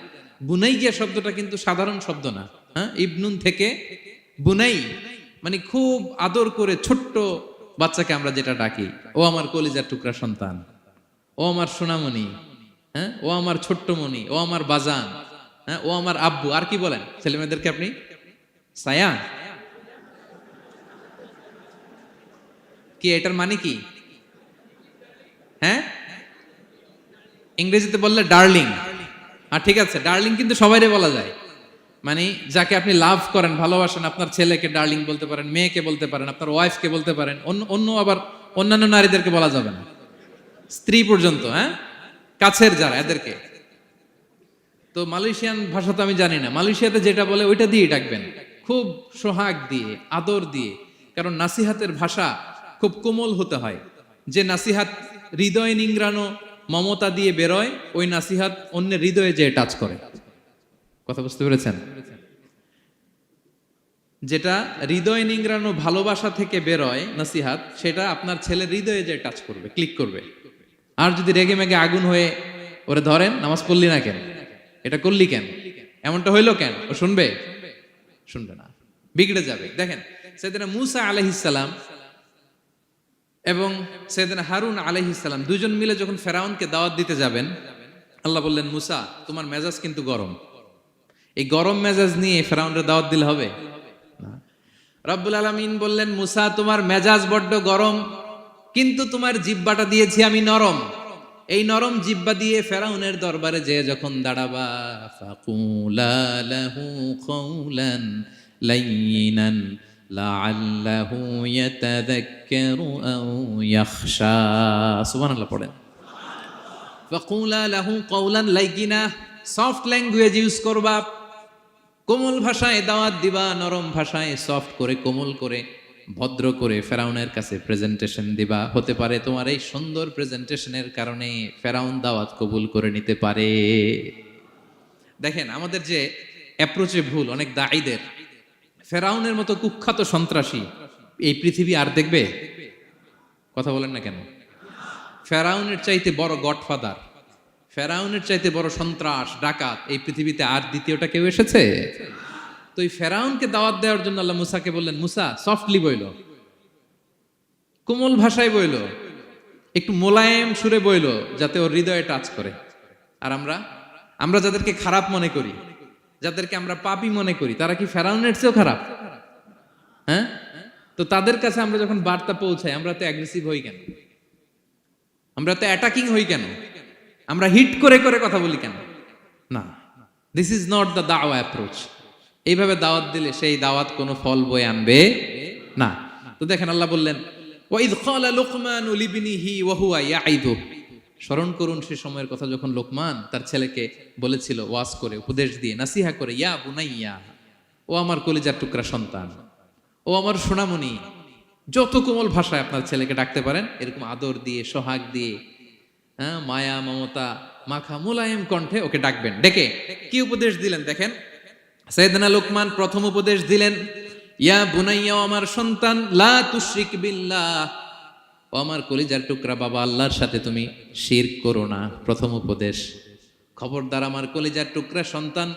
B: বুনাইয়া শব্দটা কিন্তু সাধারণ শব্দ না। হ্যাঁ, ইবনুন থেকে বুনাই মানে খুব আদর করে ছোট্ট বাচ্চাকে আমরা যেটা ডাকি, ও আমার কলিজার টুকরা সন্তান, ও আমার সোনামণি, হ্যাঁ, ও আমার ছোট্ট মণি, ও আমার বাজান, হ্যাঁ, ও আমার আব্বু। আর কি বলেন ছেলে মেয়েদেরকে আপনি? সায়া। কি এটার মানে কি? হ্যাঁ, ইংরেজিতে বললে ডার্লিং। আর ঠিক আছে, ডার্লিং কিন্তু সবাইরে বলা যায়। মানে যাকে আপনি লাভ করেন, ভালোবাসেন, আপনার ছেলেকে ডার্লিং বলতে পারেন, মেয়েকে বলতে পারেন, আপনার ওয়াইফকে বলতে পারেন, অন্য আবার অন্যান্য নারীদেরকে বলা যাবে না, স্ত্রী পর্যন্ত, হ্যাঁ, কাছের যারা এদেরকে। তো মালয়েশিয়ান ভাষা তো আমি জানি না, মালয়েশিয়াতে যেটা বলে ওইটা দিয়ে ডাকবেন, খুব সোহাগ দিয়ে, আদর দিয়ে। কারণ নাসিহাতের ভাষা খুব কোমল হতে হয়। যে নাসিহাত হৃদয় নিংড়ানো মমতা দিয়ে বেরোয়, ওই নাসিহাত অন্যের হৃদয়ে যে টাচ করে। কথা বুঝতে পেরেছেন? যেটা হৃদয় নিংড়ানো ভালোবাসা থেকে বেরোয় নাসিহাত, সেটা আপনার ছেলের হৃদয়ে যে টাচ করবে, ক্লিক করবে। আর যদি রেগে মেগে আগুন হয়ে ওরে ধরেন, নামাজ পড়লি না কেন, এটা করলি কেন, এমনটা হইলো কেন, ও শুনবে? শুনবে না, বিগড়ে যাবে। দেখেন সাইয়েদনা মূসা আলাইহিস সালাম এবং সাইয়েদনা হারুন আলাইহিস সালাম দুজন মিলে যখন ফেরাউনকে দাওয়াত দিতে যাবেন, আল্লাহ বললেন, মূসা তোমার মেজাজ কিন্তু গরম, এই গরম মেজাজ নিয়ে ফেরাউনের দাওয়াত দিলে হবে না। রব্বুল আলামিন বললেন, মূসা তোমার মেজাজ বড্ড গরম, কিন্তু তোমার জিহ্বাটা দিয়েছি আমি নরম। এই নরম জিহ্বা দিয়ে ফেরাউনের দরবারে যে যখন দাঁড়াবা, ফাকুলা লাহু কাওলান লাইয়িনান লাআল্লাহু ইয়াতাযাক্কারু আও ইয়াখশা। সুবহানাল্লাহ পড়েন। ফাকুলা লাহু কাওলান লাইয়িনা, সফট ল্যাঙ্গুয়েজ ইউজ করবা, কোমল ভাষায় দাওয়াত দিবা, নরম ভাষায় সফট করে, কোমল করে, ভদ্র করে ফেরাউনের কাছে প্রেজেন্টেশন দিবা। হতে পারে তোমার এই সুন্দর প্রেজেন্টেশনের কারণে ফেরাউন দাওয়াত কবুল করে নিতে পারে। দেখেন আমাদের যে অ্যাপ্রোচে ভুল অনেক দায়ীদের। ফেরাউনের মতো কুখ্যাত সন্ত্রাসী এই পৃথিবী আর দেখবে? কথা বলেন না কেন? ফেরাউনের চাইতে বড় গডফাদার, ফেরাউনের চাইতে বড় সন্ত্রাস ডাকাত এই পৃথিবীতে আর দ্বিতীয়টা কেউ এসেছে? তো এই ফেরাউনকে দাওয়াত দেওয়ার জন্য আল্লাহ মুসাকে বললেন, মুসা সফটলি বইল, কোমল ভাষায় বইল, একটু মোলায়েম সুরে বইল, যাতে ওর হৃদয়ে টাচ করে। আর আমরা যাদেরকে খারাপ মনে করি, যাদেরকে আমরা পাপী মনে করি, তারা কি ফেরাউনের চেয়েও খারাপ? হ্যাঁ, তো তাদের কাছে আমরা যখন বার্তা পৌঁছাই, আমরা তো অ্যাগ্রেসিভ হই কেন? আমরা তো অ্যাটাকিং হই কেন? আমরা হিট করে করে কথা বলি কেন? না, দিস ইজ নট দ্য দাওয়া অ্যাপ্রোচ। এইভাবে দাওয়াত দিলে সেই দাওয়াত কোনো ফল বয়ে আনবে না। তো দেখেন আল্লাহ বললেন, ওয়াইদ ক্বালা লুকমানু লিবনিহি ওয়া হুয়া ইয়াইদুহু, স্মরণ করুন সে সময়ের কথা যখন লোকমান তার ছেলেকে বলেছিল, ওয়াজ করে, উপদেশ দিয়ে, নাসিহা করে, ইয়া বুনাইয়া, ও আমার কলিজার টুকরা সন্তান, ও আমার সোনামণি। যত কোমল ভাষায় আপনার ছেলেকে ডাকতে পারেন, এরকম আদর দিয়ে, সোহাগ দিয়ে, হ্যাঁ, মায়া মমতা মাখা মোলায়েম কণ্ঠে ওকে ডাকবেন। ডেকে কি উপদেশ দিলেন দেখেন। সাইয়েদনা লোকমান প্রথম উপদেশ দিলেন, ইয়া বুনাইয়া, ও আমার সন্তান, লা তুশরিক বিল্লাহ, ও আমার কলিজার টুকরা বাবা, আল্লাহর সাথে তুমি শিরক করো না। প্রথম উপদেশ, খবরদার আমার কলিজার টুকরা সন্তান,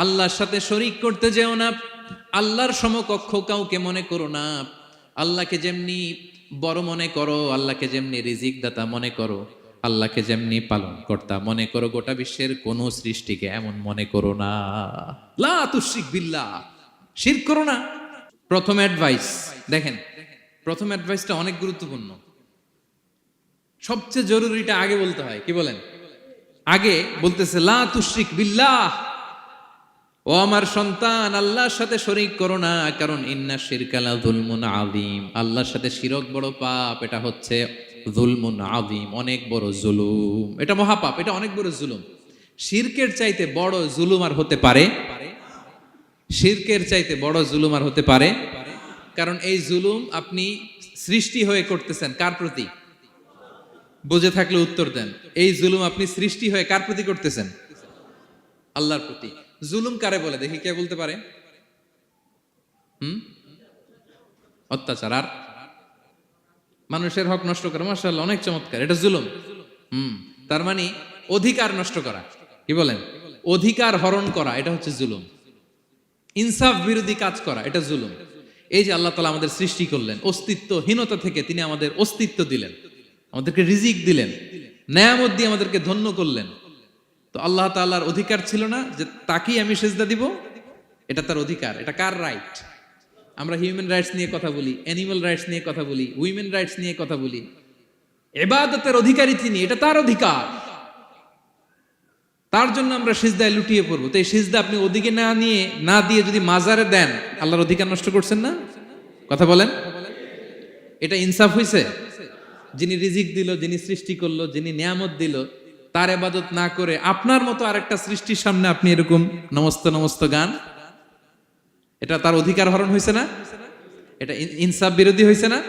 B: আল্লাহর সাথে শরীক করতে যেও না, আল্লাহর সমকক্ষ কাউকে মনে করো না। আল্লাহকে যেমনি বড় মনে করো, আল্লাহকে যেমনি রিজিক দাতা মনে করো, আল্লাহকে যেমনি পালন কর্তা মনে করো, গোটা বিশ্বের কোন সৃষ্টিকে এমন মনে করো না। লা তুশরিক বিল্লাহ, শিরক করো না। প্রথম অ্যাডভাইস দেখেন, প্রথম অ্যাডভাইসটা অনেক গুরুত্বপূর্ণ। সবচেয়ে জরুরিটা আগে বলতে হয়। কি বলেন? আগে বলতেছে লা তুশরিক বিল্লাহ, ও আমার সন্তান, আল্লাহর সাথে শরীক করো না, কারণ ইন্না শিরকা লা যুলমুন আযীম, আল্লাহর সাথে শিরক বড় পাপ, এটা হচ্ছে যুলমুন আযীম, অনেক বড় জুলুম, এটা মহাপাপ, এটা অনেক বড় জুলুম। শিরকের চাইতে বড় জুলুম আর হতে পারে? শিরকের চাইতে বড় জুলুম আর হতে পারে? কারণ এই জুলুম আপনি সৃষ্টি হয়ে করতেছেন কার প্রতি? বুঝে থাকলে উত্তর দেন। এই জুলুম আপনি সৃষ্টি হয়ে কার প্রতি করতেছেন? আল্লাহর প্রতি। জুলুম কারে বলে দেখি, কে বলতে পারে? অত্যাচার। আর মানুষের হক নষ্ট করা, মাশাআল্লাহ, অনেক চমৎকার, এটা জুলুম। তার মানে অধিকার নষ্ট করা, কি বলেন, অধিকার হরণ করা, এটা হচ্ছে জুলুম। ইনসাফ বিরোধী কাজ করা, এটা জুলুম। এই যে আল্লাহ তাআলা আমাদের সৃষ্টি করলেন, অস্তিত্বহীনতা থেকে তিনি আমাদের অস্তিত্ব দিলেন, আমাদেরকে রিজিক দিলেন, নেয়ামত দিয়ে আমাদেরকে ধন্য করলেন। তো আল্লাহ তাআলার অধিকার ছিল না যে তাকেই আমি সেজদা দিব? এটা তার অধিকার। এটা কার রাইট? আমরা হিউম্যান রাইটস নিয়ে কথা বলি, অ্যানিমাল রাইটস নিয়ে কথা বলি, উইমেন রাইটস নিয়ে কথা বলি। ইবাদতের অধিকারী তিনি, এটা তার অধিকার। তার জন্য আমরা সিজদায় লুটিয়ে পড়বো। তো এই সিজদা আপনি ওদিকে না দিয়ে যদি মাজারে দেন, আল্লাহর অধিকার নষ্ট করছেন না? কথা বলেন, এটা ইনসাফ হইছে? যিনি রিজিক দিল, যিনি সৃষ্টি করলো, যিনি নিয়ামত দিল, তার ইবাদত না করে আপনার মতো আরেকটা সৃষ্টির সামনে আপনি এরকম নমস্ত নমস্ত গান, এটা তার অধিকার হরণ হয়েছে না? এটা ইনসাফ বিরোধী হয়েছে না?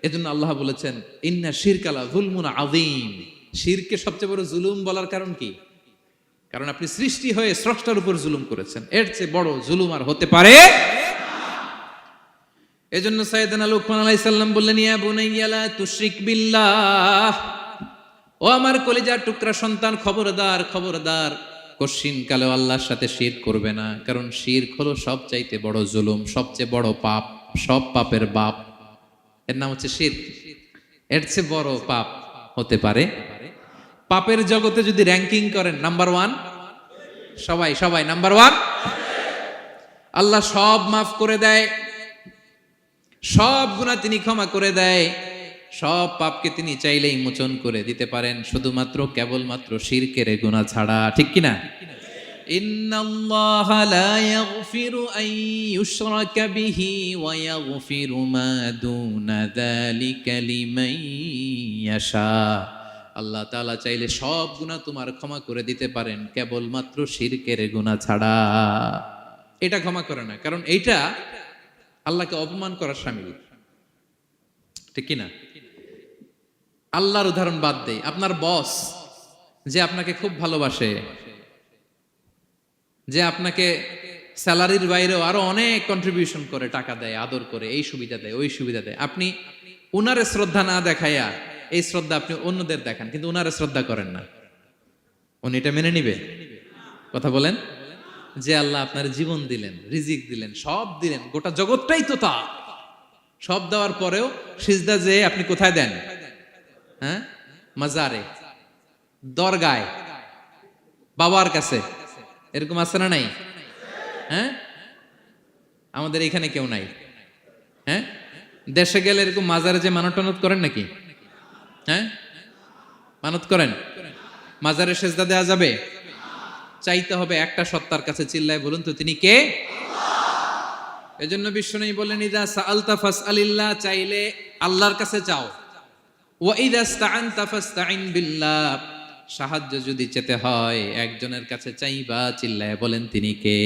B: এজন্য আল্লাহ বলেছেন ইন্না শিরকালা যুলমুন আযীম। শিরকে সবচেয়ে বড় জুলুম বলার কারণ কি? কারণ আপনি সৃষ্টি হয়ে স্রষ্টার উপর জুলুম করেছেন। এর চেয়ে বড় জুলুম আর হতে পারে? এজন্য সাইয়েদনা লুকমান আলাইহিস সালাম বললেন, ইয়া বুনাইয়া লা তুশরিক বিল্লাহ, ও আমার কলিজার টুকরা সন্তান, খবরদার খবরদার, কশিন কালে আল্লাহর সাথে শিরক করবে না। কারণ শিরক হলো সবচাইতে বড় জুলুম, সবচেয়ে বড় পাপ, সব পাপের বাপ, এর নাম হচ্ছে শিরক। এর চেয়ে বড় পাপ হতে পারে? পাপের জগতে যদি র্যাঙ্কিং করেন, নাম্বার 1 সবাই সবাই নাম্বার 1। আল্লাহ সব মাফ করে দেয়, সব গুনাহ তিনি ক্ষমা করে দেয়, সব পাপকে তিনি চাইলেই মোচন করে দিতে পারেন, শুধুমাত্র কেবলমাত্র শিরকের গুনাহ ছাড়া। ঠিক কিনা? ইন্নাল্লাহা লা ইয়াগফিরু আন ইউশরাকা বিহি ওয়া ইয়াগফিরু মা দুনা যালিকা লিমান ইয়াশা। আল্লাহ তাআলা চাইলে সব গুনাহ তোমার ক্ষমা করে দিতে পারেন, কেবলমাত্র শিরকের গুনাহ ছাড়া। এটা ক্ষমা করে না, কারণ এইটা আল্লাহকে অপমান করার শামিল। ঠিক কিনা? আল্লাহর উদাহরণ বাদ দেই, আপনার বস যে আপনাকে খুব ভালোবাসে, যে আপনাকে স্যালারির বাইরেও আরো অনেক কন্ট্রিবিউশন করে, টাকা দেয়, আদর করে, এই সুবিধা দেয়, ওই সুবিধা দেয়, আপনি উনারে শ্রদ্ধা না দেখাইয়া এই শ্রদ্ধা আপনি অন্যদের দেখান, কিন্তু উনারে শ্রদ্ধা করেন না, উনি এটা মেনে নিবে? কথা বলেন। যে আল্লাহ আপনার জীবন দিলেন, রিজিক দিলেন, সব দিলেন, গোটা জগৎটাই তো তার, সব দেওয়ার পরেও সিজদা যে আপনি কোথায় দেন? হ্যাঁ, মাজারে, দরগায়, বাবার কাছে। এরকম আছে না নাই? হ্যাঁ, আমাদের এখানে কেউ নাই। হ্যাঁ, দেশে গেলে এরকম মাজারে যে মানত টানত করেন নাকি? হ্যাঁ, মানত করেন? মাজারে সেজদা দেওয়া যাবে? চাইতে হবে একটা সত্তার কাছে। চিল্লায় বলুন তো, তিনি কে? এজন্য বিশ্বনবী বললেন, ইযা সাআলতা ফাসআলিল্লাহ, চাইলে আল্লাহর কাছে চাও। ওয়া ইযা ইসতাআনতা ফাসতাইন বিল্লাহ, সাহায্য যদি চেতে হয় একজনের কাছে চাইবা। চিল্লায় বলেন, তিনি কে?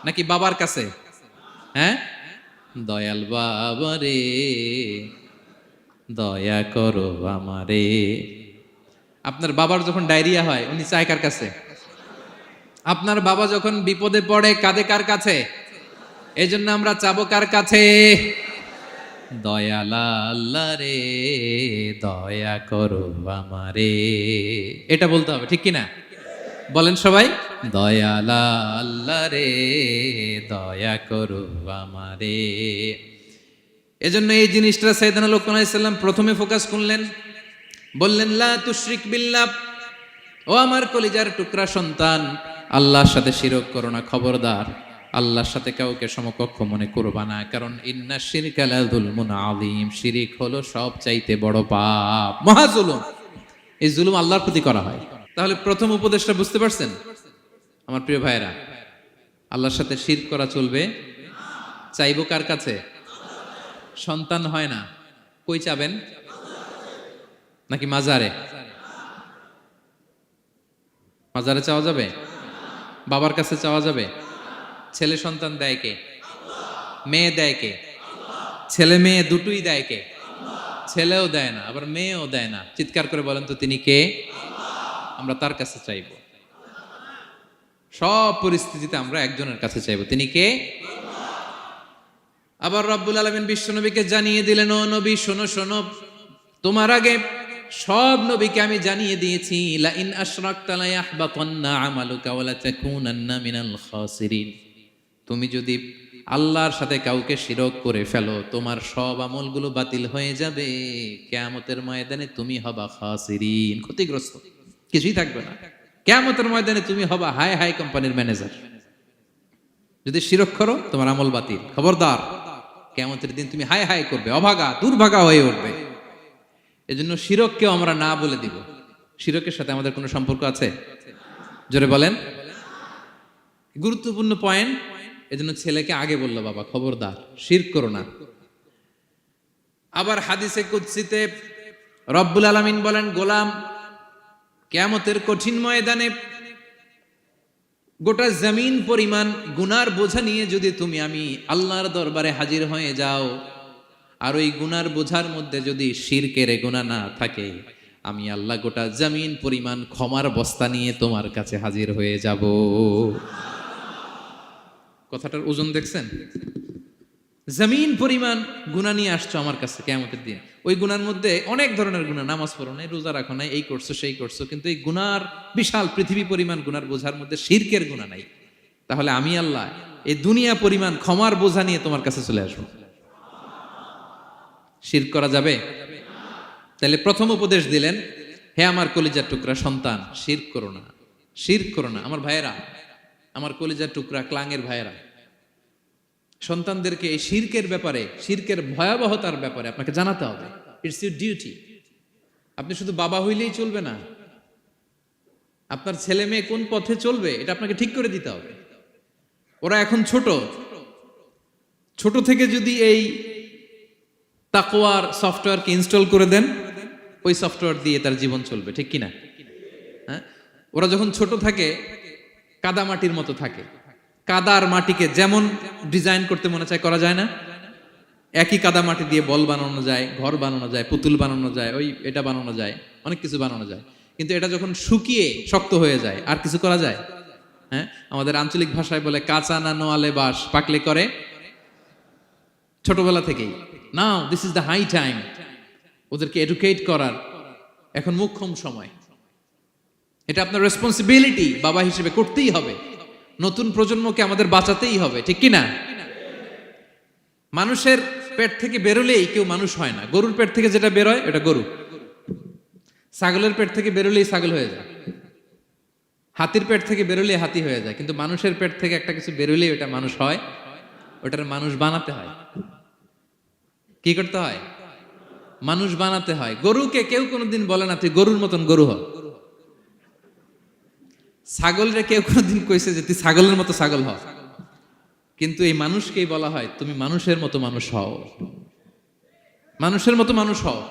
B: নাকি বাবার কাছে? হ্যাঁ, দয়াল বাবা রে দয়া করো আমারে। আপনার বাবার যখন ডায়রিয়া হয়, উনি চায় কার কাছে? আপনার বাবা যখন বিপদে পড়ে, কাঁদে কার কাছে? এই জন্য আমরা চাবো কার কাছে? দয়ালা আল্লাহ রে দয়া করো আমারে, এটা বলতে হবে। ঠিক কিনা? বলেন সবাই, দয়ালা আল্লাহ রে দয়া করো আমারে। এজন্য এই জিনিসটা সাইয়েদনা লুকমান আলাইহিস সালাম প্রথমে ফোকাস করলেন, বললেন লা তুশরিক বিল্লাহ, ও আমার কলিজার টুকরা সন্তান, আল্লাহর সাথে শিরক করো না, খবরদার, আল্লাহর সাথে কাউকে সমকক্ষ মনে করবা না। কারণ ইন্না শিরকা লা যুলমুন আযীম, শিরিক হলো সবচাইতে বড় পাপ, মহা জুলুম। এই জুলুম আল্লাহর প্রতি করা হয়। তাহলে প্রথম উপদেশটা বুঝতে পারছেন আমার প্রিয় ভাইরা? আল্লাহর সাথে শিরক করা চলবে। চাইবো কার কাছে? সন্তান হয় না, কই চাবেন? নাকি মাজারে? মাজারে চাওয়া যাবে? বাবার কাছে চাওয়া যাবে? ছেলে সন্তান দেয় কে? মেয়ে দেয় কে? ছেলে মেয়ে দুটোই দেয় কে? ছেলেও দেয় না, আবার মেয়েও দেয় না। চিৎকার করে বলেন তো, তিনি কে? আমরা তার কাছে চাইব। সব পরিস্থিতিতে আমরা একজনের কাছে চাইব। তিনি কে?
A: আবার রব্বুল আলামিন বিশ্বনবীকে জানিয়ে দিলেন, ও নবী শোনো শোনো, তোমার আগে সব নবীকে আমি জানিয়ে দিয়েছি, লা ইন আশরাকতা লা ইয়াহবাতান্না আমালুকা ওয়া লা তাকুনান্না মিনাল খাসিরিন। তুমি যদি আল্লাহর সাথে কাউকে শিরক করে ফেলো, তোমার সব আমলগুলো বাতিল হয়ে যাবে, কিয়ামতের ময়দানে তুমি হবা খাসিরিন, ক্ষতিগ্রস্ত, কিছুই থাকবে না। কিয়ামতের ময়দানে তুমি হবা হাই হাই কোম্পানির ম্যানেজার। যদি শিরক করো তোমার আমল বাতিল, খবরদার, কিয়ামতের দিন তুমি হাই হাই করবে, অভাগা দুর্ভাগা হয়ে উঠবে। এজন্য শিরককেও আমরা না বলে দিব। শিরকের সাথে আমাদের কোনো সম্পর্ক আছে? জোরে বলেন। গুরুত্বপূর্ণ পয়েন্ট, এজন্য ছেলেকে আগে বললো, বাবা খবরদার শিরক করো না। আবার হাদিসে কুদসিতে রব্বুল আলামিন বলেন, গোলাম কিয়ামতের কঠিন ময়দানে গোটা জমিন পরিমাণ গুনার বোঝা নিয়ে যদি তুমি আমি আল্লাহর দরবারে হাজির হয়ে যাও, আর ওই গুনার বোঝার মধ্যে যদি শিরকের গুনাহ না থাকে, আমি আল্লাহ গোটা জমিন পরিমাণ ক্ষমার বস্তা নিয়ে তোমার কাছে হাজির হয়ে যাব। কথাটার ওজন দেখছেন? জমিন পরিমাণ গুনাহ নিয়ে আসছো আমার কাছে কিয়ামতের দিন। ওই গুনার মধ্যে অনেক ধরনের গুনাহ, নামাজ পড়ো নাই, রোজা রাখো নাই, এই করছো সেই করছো, কিন্তু এই গুনার বিশাল পৃথিবী পরিমাণ গুনার বোঝার মধ্যে শিরকের গুনাহ নাই। তাহলে আমি আল্লাহ এই দুনিয়া পরিমাণ ক্ষমার বোঝা নিয়ে তোমার কাছে চলে আসবো। শিরক করা যাবে? তাহলে প্রথম উপদেশ দিলেন, হে আমার কলিজার টুকরা সন্তান, শিরক করো না, শিরক করো না। আমার ভাইয়েরা, আমার কলিজার টুকরা ক্লাঙের ভাইয়েরা, সন্তানদেরকে এই শিরকের ব্যাপারে, শিরকের ভয়াবহতার ব্যাপারে আপনাকে জানাতে হবে। It's your duty. আপনি শুধু বাবা হইলেই চলবে না, আপনার ছেলে মেয়ে কোন পথে চলবে এটা আপনাকে ঠিক করে দিতে হবে। ওরা এখন ছোট, ছোট থেকে যদি এই তাকওয়ার সফটওয়্যারকে ইনস্টল করে দেন, ওই সফটওয়্যার দিয়ে তার জীবন চলবে, ঠিক কিনা? হ্যাঁ, ওরা যখন ছোট থাকে কাদা মাটির মতো থাকে, কাদার মাটিকে যেমন ডিজাইন করতে মনে চায় করা যায় না? একই কাদা মাটি দিয়ে বল বানানো যায়, ঘর বানানো যায়, পুতুল বানানো যায়, ওই এটা বানানো যায়, অনেক কিছু বানানো যায়। কিন্তু এটা যখন শুকিয়ে শক্ত হয়ে যায়, আর কিছু করা যায়? হ্যাঁ, আমাদের আঞ্চলিক ভাষায় বলে কাঁচা না নোয়ালে বাস, পাকলে করে। ছোটবেলা থেকেই now this is the high time ওদেরকে এডুকেট করার, এখন মোক্ষম সময়। এটা আপনার রেসপন্সিবিলিটি, বাবা হিসেবে করতেই হবে। নতুন প্রজন্মকে আমাদের বাঁচাতেই হবে, ঠিক কিনা? মানুষের পেট থেকে বেরোলেই কেউ মানুষ হয় না। গরুর পেট থেকে যেটা বেরোয় ওটা গরু, ছাগলের পেট থেকে বেরোলেই ছাগল হয়ে যায়, হাতির পেট থেকে বেরোলেই হাতি হয়ে যায়। কিন্তু মানুষের পেট থেকে একটা কিছু বেরোলেই ওটা মানুষ হয়, ওটার মানুষ বানাতে হয়। কি করতে হয়? মানুষ বানাতে হয়। গরুকে কেউ কোনোদিন বলে না তুই গরুর মতন গরু হ। ছাগলরে কেউ কোনোদিন কইছে যে তুই ছাগলের মতো ছাগল হ। কিন্তু এই মানুষকেই বলা হয় তুমি মানুষের মতো মানুষ হও, মানুষের মতো মানুষ হও।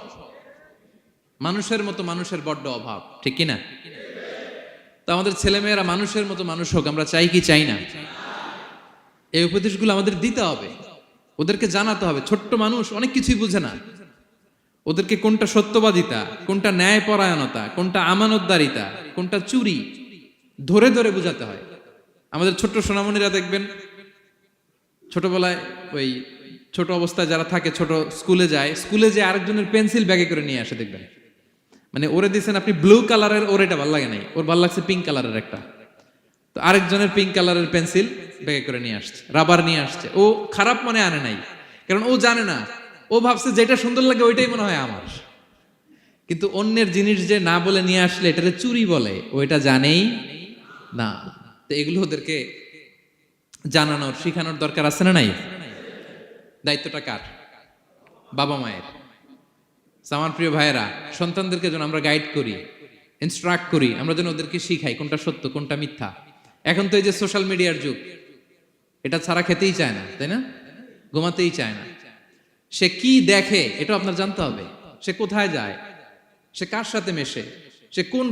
A: মানুষের মতো মানুষের বড্ড অভাব, ঠিক কিনা? তো আমাদের ছেলেমেয়েরা মানুষের মতো মানুষ হোক, আমরা চাই কি চাই না? এই উপদেশগুলো আমাদের দিতে হবে, ওদেরকে জানাতে হবে। ছোট্ট মানুষ অনেক কিছুই বুঝে না, ওদেরকে কোনটা সত্যবাদিতা, কোনটা ন্যায়পরায়ণতা, কোনটা আমানতদারিতা, কোনটা চুরি ধরে ধরে বোঝাতে হয়। আমাদের ছোট্ট সোনামণিরা দেখবেন ছোটবেলায় ওই ছোট অবস্থায় যারা থাকে, ছোট স্কুলে যায়, স্কুলে যে আরেকজনের পেন্সিল ব্যাগে করে নিয়ে আসে দেখবেন। মানে ওরে দিচ্ছেন আপনি ব্লু কালারের, ওর এটা ভালো লাগে নাই, ওর ভালো লাগছে পিঙ্ক কালারের একটা, তো আরেকজনের পিঙ্ক কালারের পেন্সিল ব্যাগে করে নিয়ে আসছে, রাবার নিয়ে আসছে। ও খারাপ মনে আনে নাই, কারণ ও জানে না, ও ভাবছে যেটা সুন্দর লাগে ওইটাই মনে হয় আমার। কিন্তু অন্যের জিনিস যে না বলে নিয়ে আসলে এটারে চুরি বলে, ওইটা জানেই না। তো এগুলো ওদেরকে জানানোর, শিখানোর দরকার আছে না নাই? দায়িত্বটা কার? বাবা মায়ের। আমার প্রিয় ভাইয়েরা, সন্তানদেরকে যেন আমরা গাইড করি, ইনস্ট্রাক্ট করি, আমরা যেন ওদেরকে শিখাই কোনটা সত্য কোনটা মিথ্যা। এখন তো এই যে সোশ্যাল মিডিয়ার যুগ, এটা ছাড়া খেতেই চায় না, তাই না? ঘুমাতেই চায় না। সে কি দেখে এটা আপনার জানতে হবে। সে কোথায় যায়, সে কার সাথে মেশে, সে কোন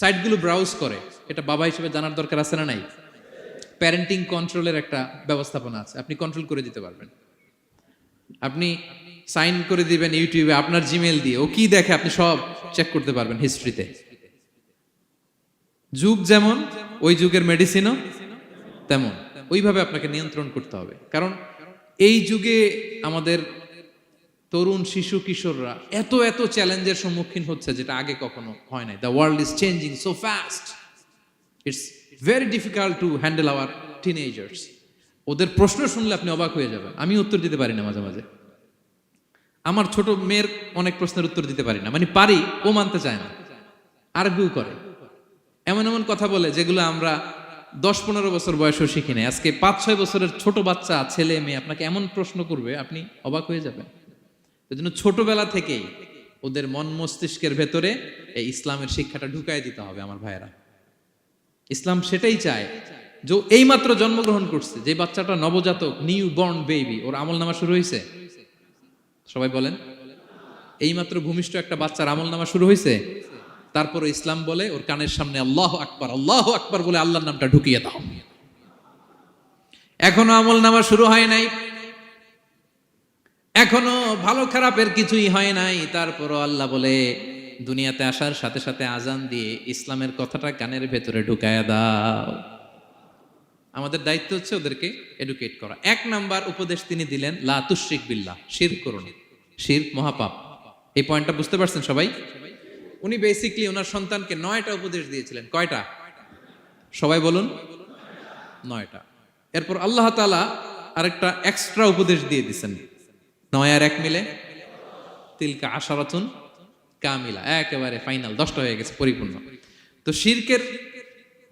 A: সাইটগুলো ব্রাউজ করে, এটা বাবা হিসেবে জানার দরকার আছে না নাই? প্যারেন্টিং কন্ট্রোলের একটা ব্যবস্থাপনা আছে, আপনি কন্ট্রোল করে দিতে পারবেন। আপনি সাইন করে দিবেন ইউটিউবে আপনার জিমেল দিয়ে, ও কি দেখে আপনি সব চেক করতে পারবেন হিস্ট্রিতে। যুগ যেমন, ওই যুগের মেডিসিনও তেমন। ওইভাবে আপনাকে নিয়ন্ত্রণ করতে হবে, কারণ
B: এই যুগে আমাদের তরুণ শিশু কিশোররা এত এত চ্যালেঞ্জের সম্মুখীন হচ্ছে যেটা আগে কখনো হয় নাই। The world is changing so fast, it's very difficult to handle our teenagers. ওদের প্রশ্ন শুনলে আপনি অবাক হয়ে যাবেন। আমি উত্তর দিতে পারি না মাঝে মাঝে। আমার ছোট মেয়ের অনেক প্রশ্নের উত্তর দিতে পারি না, মানে পারি, ও মানতে চায় না, আর্গুও করে, এমন এমন কথা বলে যেগুলো আমরা 10-15 বছর বয়সেও শিখি নাই। আজকে 5-6 বছরের ছোট বাচ্চা ছেলে মেয়ে আপনাকে এমন প্রশ্ন করবে আপনি অবাক হয়ে যাবেন। এই জন্য ছোটবেলা থেকেই ওদের মন মস্তিষ্কের ভেতরে এই ইসলামের শিক্ষাটা ঢুকাই দিতে হবে আমার ভাইয়েরা। ইসলাম সেটাই চায় যে এইমাত্র জন্মগ্রহণ করছে যে বাচ্চাটা, নবজাতক, নিউ বর্ন বেবি, ওর আমল নামা শুরু হয়েছে? সবাই বলেন, এইমাত্র ভূমিষ্ঠ একটা বাচ্চার আমল নামা শুরু হয়েছে? তারপরে ইসলাম বলে ওর কানের সামনে আল্লাহু আকবার বলে আল্লাহর নামটা ঢুকিয়ে দাও। এখনো আমল নামা শুরু হয় নাই, এখনো ভালো খারাপের কিছুই হয় নাই, তারপরও আল্লাহ বলে দুনিয়াতে আসার সাথে সাথে আজান দিয়ে ইসলামের কথাটা কানের ভেতরে ঢুকায়া দাও। আমাদের দায়িত্ব হচ্ছে ওদেরকে এডুকেট করা। 1 নাম্বার উপদেশ তিনি দিলেন, লা তুশরিক বিল্লাহ, শিরক করো না, শিরক মহাপাপ। এই পয়েন্টটা বুঝতে পারছেন সবাই? উনি বেসিক্যালি ওনার সন্তানকে 9টা উপদেশ দিয়েছিলেন। কয়টা? সবাই বলুন, 9টা। এরপর আল্লাহ তাআলা আরেকটা এক্সট্রা উপদেশ দিয়ে দিয়েছেন, 9 আর 1 মিলে তিলকা আশারাতুন কামিলা, একেবারে ফাইনাল, 10টা হয়ে গেছে, পরিপূর্ণ। তো শিরকের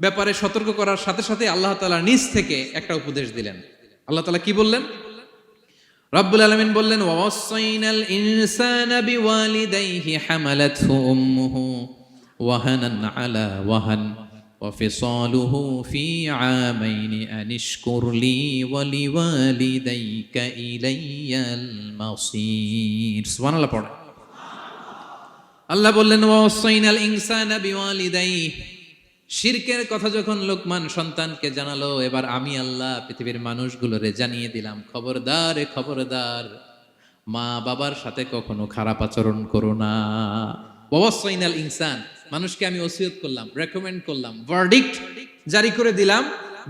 B: ব্যাপারে সতর্ক করার সাথে সাথে আল্লাহ তাআলা নিজ থেকে একটা উপদেশ দিলেন। আল্লাহ তাআলা কি বললেন? রব্বুল আলামিন বললেন, ওয়াসাইনাল ইনসানা বিওয়ালিদাইহি হামালাতহু উম্মুহু ওয়াহানান আলা ওয়াহান ওয়া ফিসালুহু ফি আমাইনি আনিশকুর লি ওয়া লিওয়ালিদাইকা ইলাইয়াল মাসির। সুবহানাল্লাহ পড়ে। আল্লাহ বললেন, ওয়াসাইনাল ইনসানা বিওয়ালিদাইহি, শিরকের কথা যখন লোকমান সন্তানকে জানালো, এবার আমি আল্লাহ পৃথিবীর মানুষগুলোরে জানিয়ে দিলাম, খবরদার খবরদার, মা বাবার সাথে কখনো খারাপ আচরণ করো না। ওয়াসাইনাল ইনসান, মানুষকে আমি ওসিয়ত করলাম, রেকমেন্ড করলাম, ভার্ডিক্ট জারি করে দিলাম,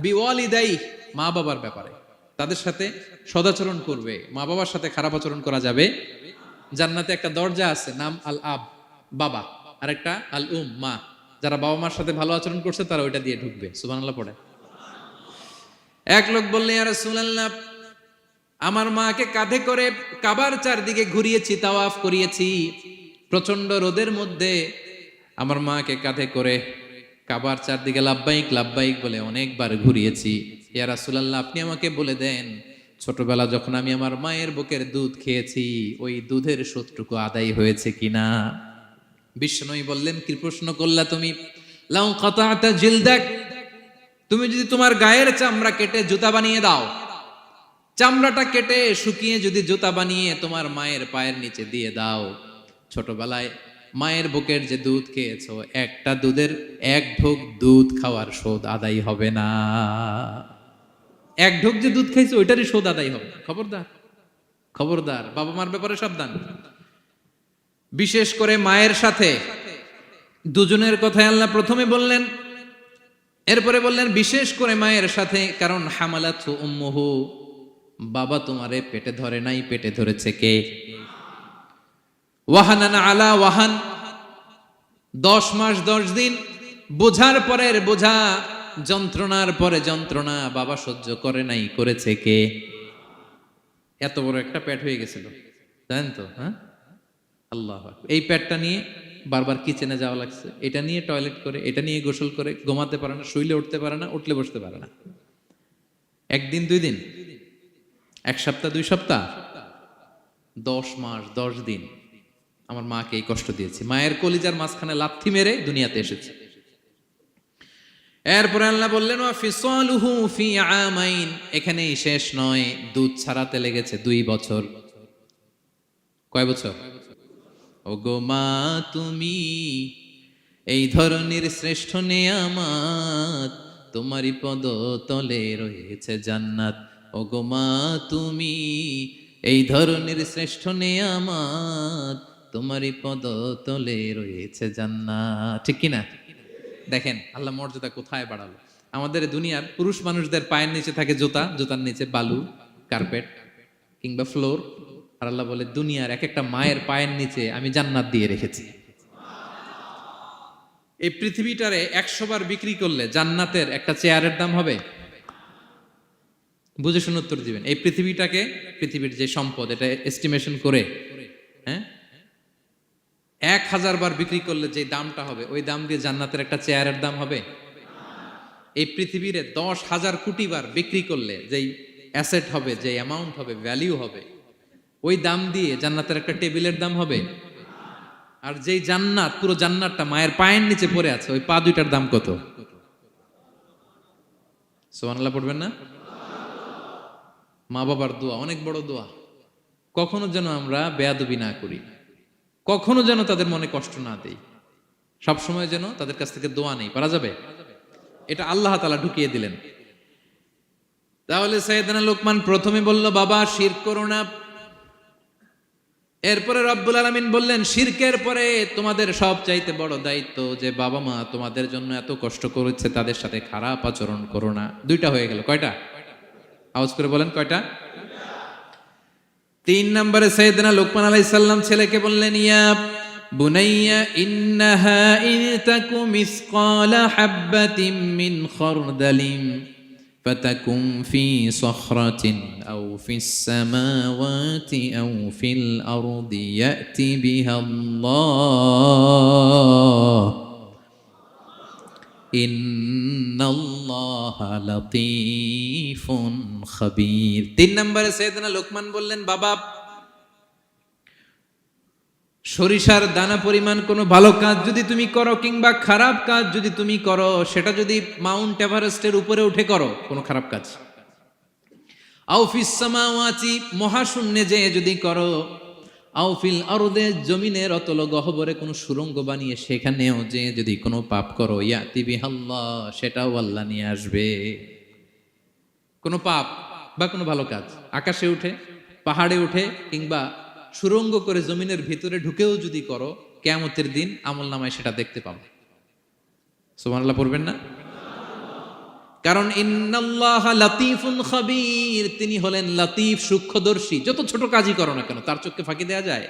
B: বিওয়ালিদাই, মা বাবার ব্যাপারে তাদের সাথে সদাচরণ করবে। মা বাবার সাথে খারাপ আচরণ করা যাবে। জান্নাতে একটা দরজা আছে, নাম আল আব, বাবা, আর একটা আল মা। যারা বাবা মার সাথে ভালো আচরণ করছে তারা ওইটা দিয়ে ঢুকবে। সুবহানাল্লাহ পড়ে। এক লোক বললেন, ইয়া রাসূলুল্লাহ, আমার মাকে কাঁধে করে কাবার চারদিকে ঘুরিয়েছি, তাওয়াফ করিয়েছি, প্রচন্ড রোদের মধ্যে আমার মাকে কাঁধে করে কাবার চারদিকে লাব্বাইক লাব্বাইক বলে অনেকবার ঘুরিয়েছি। ইয়া রাসূলুল্লাহ, আপনি আমাকে বলে দেন, ছোটবেলা যখন আমি আমার মায়ের বুকের দুধ খেয়েছি ওই দুধের শোধটুকু আদায় হয়েছে কিনা? বিষ্ণুই বললেন, কি প্রশ্ন করলা তুমি? লাউ কাতাতা জিলদাক, তুমি যদি তোমার গায়ের চামড়া কেটে জুতা বানিয়ে দাও, চামড়াটা কেটে শুকিয়ে যদি জুতা বানিয়ে তোমার মায়ের পায়ের নিচে দিয়ে দাও, ছোটবেলায় মায়ের বুকের যে দুধ খেয়েছো, একটা দুধের 1 ঢোক দুধ খাওয়ার শোধ আদায় হবে না। 1 ঢোক যে দুধ খাইছো ওইটারই শোধ আদায় হবে না। খবরদার খবরদার, বাবা মার ব্যাপারে সাবধান। বিশেষ করে মায়ের সাথে, দুজনের কথাই আল্লাহ প্রথমে বললেন, এরপরে বললেন বিশেষ করে মায়ের সাথে, কারণ হামালাতহু উম্মুহু, বাবা তোমারে পেটে ধরে নাই, পেটে ধরেছে কে? ওয়াহানান আলা ওয়াহান, 10 মাস 10 দিন বোঝার পরের বোঝা, যন্ত্রণার পরে যন্ত্রণা বাবা সহ্য করে নাই, করেছে কে? এত বড় একটা পেট হয়ে গেছিল, জানেন তো? হ্যাঁ, আল্লাহ। এই পেটটা নিয়ে বারবার কিচেনে যাওয়া লাগছে, এটা নিয়ে টয়লেট করে, এটা নিয়ে গোসল করে, ঘুমাতে পারে না, শুইলে উঠতে পারে না, উঠলে বসতে পারে না। 1 দিন 2 দিন, 1 সপ্তাহ 2 সপ্তাহ, 10 মাস 10 দিন আমার মাকে এই কষ্ট দিয়েছি। মায়ের কলিজার মাঝখানে লাথি মেরে দুনিয়াতে এসেছে। এরপরে আল্লাহ বললেন, ওয়া ফিসালুহু ফি আমাইন, এখানেই শেষ নয়, দুধ ছাড়াতে লেগেছে 2 বছর। কয় বছর? ওগো মা, তুমি এই ধরনের শ্রেষ্ঠ নেয়ামত, তোমারই পদ তলে রয়েছে জান্নাত। ওগো মা, তুমি এই ধরনের শ্রেষ্ঠ নেয়ামত, তোমারই পদ তলে রয়েছে জান্নাত। ঠিক কিনা? দেখেন আল্লাহ মর্যাদা কোথায় বাড়ালো। আমাদের দুনিয়ার পুরুষ মানুষদের পায়ের নিচে থাকে জুতা, জুতার নিচে বালু, কার্পেট, কিংবা ফ্লোর, আর আল্লাহ বলে দুনিয়ার এক একটা মায়ের পায়ের নিচে আমি জান্নাত দিয়ে রেখেছি। এই পৃথিবীটারে 100 বার বিক্রি করলে জান্নাতের একটা চেয়ারের দাম হবে? বুঝে শুনে উত্তর দিবেন। এই পৃথিবীটাকে, পৃথিবীর যে সম্পদ, এটা এস্টিমেশন করে, হ্যাঁ, 1000 বার বিক্রি করলে যে দামটা হবে, ওই দাম দিয়ে জান্নাতের একটা চেয়ারের দাম হবে? এই পৃথিবীরে 10,000 কোটি বার বিক্রি করলে যেই অ্যাসেট হবে, যে অ্যামাউন্ট হবে, ভ্যালিউ হবে, ওই দাম দিয়ে জান্নাতের একটা টেবিলের দাম হবে? আর যেই জান্নাত, পুরো জান্নাতটা মায়ের পায়ের নিচে পড়ে আছে, ওই পা দুইটার দাম কত? সুবহানাল্লাহ পড়বেন না? মা বাবার দোয়া অনেক বড় দোয়া। কখনো যেন আমরা বেয়াদবি না করি, কখনো যেন তাদের মনে কষ্ট না দেই, সবসময় যেন তাদের কাছ থেকে দোয়া নেই। পারা যাবে? এটা আল্লাহ তাআলা ঢুকিয়ে দিলেন। তাহলে সাইয়েদনা লোকমান প্রথমে বলল, বাবা শিরক করো না। এরপরে রব্বুল আলামিন বললেন, শিরকের পরে তোমাদের সব চাইতে বড় দায়িত্ব যে বাবা মা তোমাদের জন্য এত কষ্ট করেছে, তাদের সাথে খারাপ আচরণ করো না। দুইটা হয়ে গেল। কয়টা? আওয়াজ করে বলেন কয়টা? 3 নম্বরে সাইয়েদনা লোকমান আলাইহিস সালাম ছেলেকে বললেন, ইয়া বুনাইয়া ইন্নাহা ইন তাকু মিসকালা হাববাতিন মিন খারদালিন ফাতাকুম ফি সখরাতিন আও ফিস সামাওয়াতি আও ফিল আরদি ইয়াতি বিহাল্লাহ ইন্নাল্লাহা লাতীফুন খাবীর। 3 নম্বরে সাইয়েদনা লোকমান বললেন, বাবা সরিষার দানা পরিমাণ কোনো ভালো কাজ যদি তুমি করো কিংবা খারাপ কাজ যদি তুমি করো, সেটা যদি মাউন্ট এভারেস্টের উপরে উঠে করো, কোনো খারাপ কাজ, আও ফিস সামাওয়াতি মহাশূন্যে যে যদি করো, আও ফিল আরদে জমিনের অতল গহ্বরে কোনো সুড়ঙ্গ বানিয়ে সেখানেও যে যদি কোনো পাপ করো, ইয়াতি বিহাল্লাহ সেটাও আল্লাহ নিয়ে আসবে। কোনো পাপ বা কোনো ভালো কাজ আকাশে উঠে, পাহাড়ে উঠে কিংবা সুড়ঙ্গ করে জমিনের ভিতরে ঢুকেও যদি করো, কিয়ামতের দিন আমলনামায় সেটা দেখতে পাবে। সুবহানাল্লাহ পড়বেন না? কারণ ইন্নাল্লাহা লাতীফুন খাবীর, তিনি হলেন লাতীফ সূক্ষ্মদর্শী। যত ছোট কাজই করো না কেন তার চোখে ফাঁকি দেয়া যায়।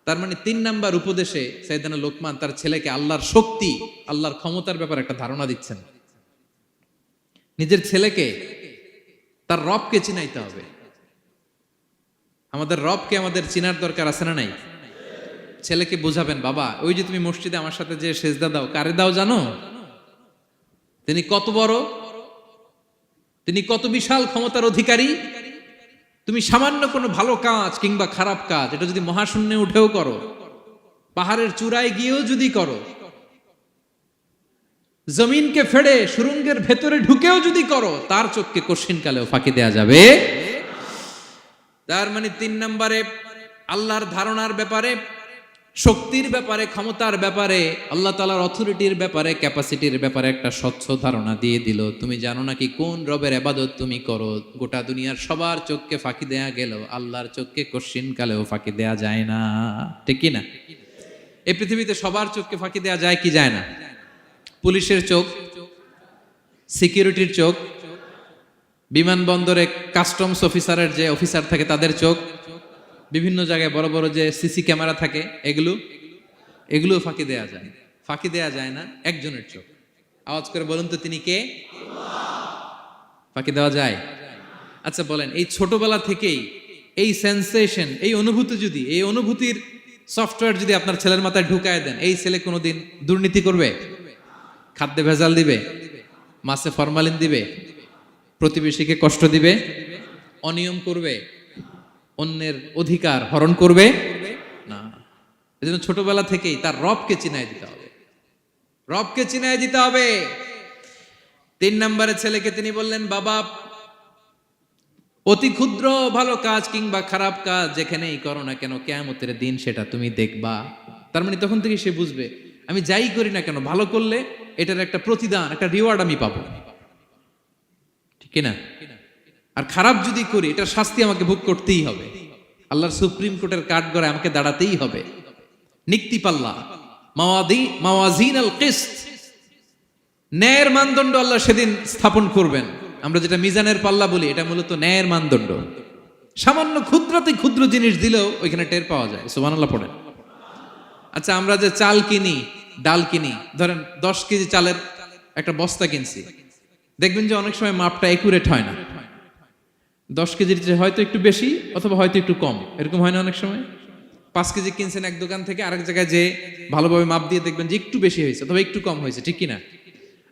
B: তার মানে 3 নাম্বার উপদেশে সাইয়েদনা লোকমান তার ছেলেকে আল্লাহর শক্তি, আল্লাহর ক্ষমতার ব্যাপারে একটা ধারণা দিচ্ছেন। নিজের ছেলেকে তার রবকে চিনাইতে হবে। আমাদের রবকে আমাদের চিনার দরকার আছে না নাই? ছেলেকে বোঝাবেন, বাবা ওই যে তুমি মসজিদে আমার সাথে যে সেজদা দাও, কারে দাও জানো? তিনি কত বড়, তিনি কত বিশাল ক্ষমতার অধিকারী। তুমি সামান্য কোনো ভালো কাজ কিংবা খারাপ কাজ, এটা যদি মহাশূন্যে উঠেও করো, পাহাড়ের চূড়ায় গিয়েও যদি করো, জমিনকে ফেড়ে সুড়ঙ্গের ভেতরে ঢুকেও যদি করো, তার চোখকে কশিনকালেও ফাঁকি দেয়া যাবে। তার মানে 3 নম্বরে আল্লাহর ধারণার ব্যাপারে, শক্তির ব্যাপারে, ক্ষমতার ব্যাপারে, আল্লাহ তাআলার অথরিটির ব্যাপারে, ক্যাপাসিটির ব্যাপারে একটা স্বচ্ছ ধারণা দিয়ে দিল। তুমি জানো নাকি কোন রবের ইবাদত তুমি করো? গোটা দুনিয়ার সবার চোখকে ফাঁকি দেয়া গেল, আল্লাহর চোখকে কশিনকালেও ফাঁকি দেয়া যায় না। ঠিক কি না? এই পৃথিবীতে সবার চোখকে ফাঁকি দেয়া যায় কি যায় না? পুলিশের চোখ, সিকিউরিটির চোখ, বিমানবন্দরে কাস্টমস অফিসারের যে অফিসার থাকে তাদের চোখ, বিভিন্ন জায়গায় বড় বড় যে সিসি ক্যামেরা থাকে, এগুলো ফাঁকি দেয়া যায়। ফাঁকি দেয়া যায় না একজনের চোখ। আওয়াজ করে বলুন তো তিনি কে? ফাঁকি দেওয়া যায়? আচ্ছা বলেন, এই ছোটবেলা থেকেই এই সেন্সেশন, এই অনুভূতি যদি, এই অনুভূতির সফটওয়্যার যদি আপনার ছেলের মাথায় ঢুকায় দেন, এই ছেলে কোনোদিন দুর্নীতি করবে? খাদ্যে ভেজাল দিবে? মাছে ফরমালিন দিবে? প্রতিবেশীকে কষ্ট দিবে? অনিয়ম করবে? অন্যের অধিকার হরণ করবে না। এজন্য ছোটবেলা থেকেই তার রবকে চিনায় দিতে হবে, রবকে চিনায় দিতে হবে। 3 নম্বরে ছেলেকে তিনি বললেন, বাবা অতি ক্ষুদ্র ভালো কাজ কিংবা খারাপ কাজ যেখানেই করো না কেন, কিয়ামতের দিন সেটা তুমি দেখবা। তার মানে তখন থেকে সে বুঝবে, আমি যাই করি না কেন, ভালো করলে এটার একটা প্রতিদান, একটা রিওয়ার্ড আমি পাবো, ঠিক না? আর খারাপ যদি করি, এটার শাস্তি আমাকে ভোগ করতেই হবে। আল্লাহর সুপ্রিম কোর্টের কাঠগড়ায় আমাকে দাঁড়াতেই হবে। নিক্তি পাল্লা, মাওয়াজিন আল কিসত, ন্যায়ের মানদণ্ড আল্লাহ সেদিন স্থাপন করবেন। আমরা যেটা মিজানের পাল্লা বলি, এটা মূলত ন্যায়ের মানদণ্ড। সামান্য ক্ষুদ্রাতি ক্ষুদ্র জিনিস দিলেও ওইখানে টের পাওয়া যায়। সুবহানাল্লাহ পড়েন। আচ্ছা, আমরা যে চাল কিনি, ডাল কিনি, ধরেন 10 কেজি চালের একটা বস্তা কিনছি, দেখবেন যে অনেক সময় মাপটা একুরেট হয় না। 10 কেজির চেয়ে হয়তো একটু বেশি অথবা হয়তো একটু কম, এরকম হয় না অনেক সময়? 5 কেজি কিনছেন এক দোকান থেকে, আরেক জায়গায় যে ভালোভাবে মাপ দিয়ে দেখবেন যে একটু বেশি হয়েছে অথবা একটু কম হয়েছে, ঠিক কিনা?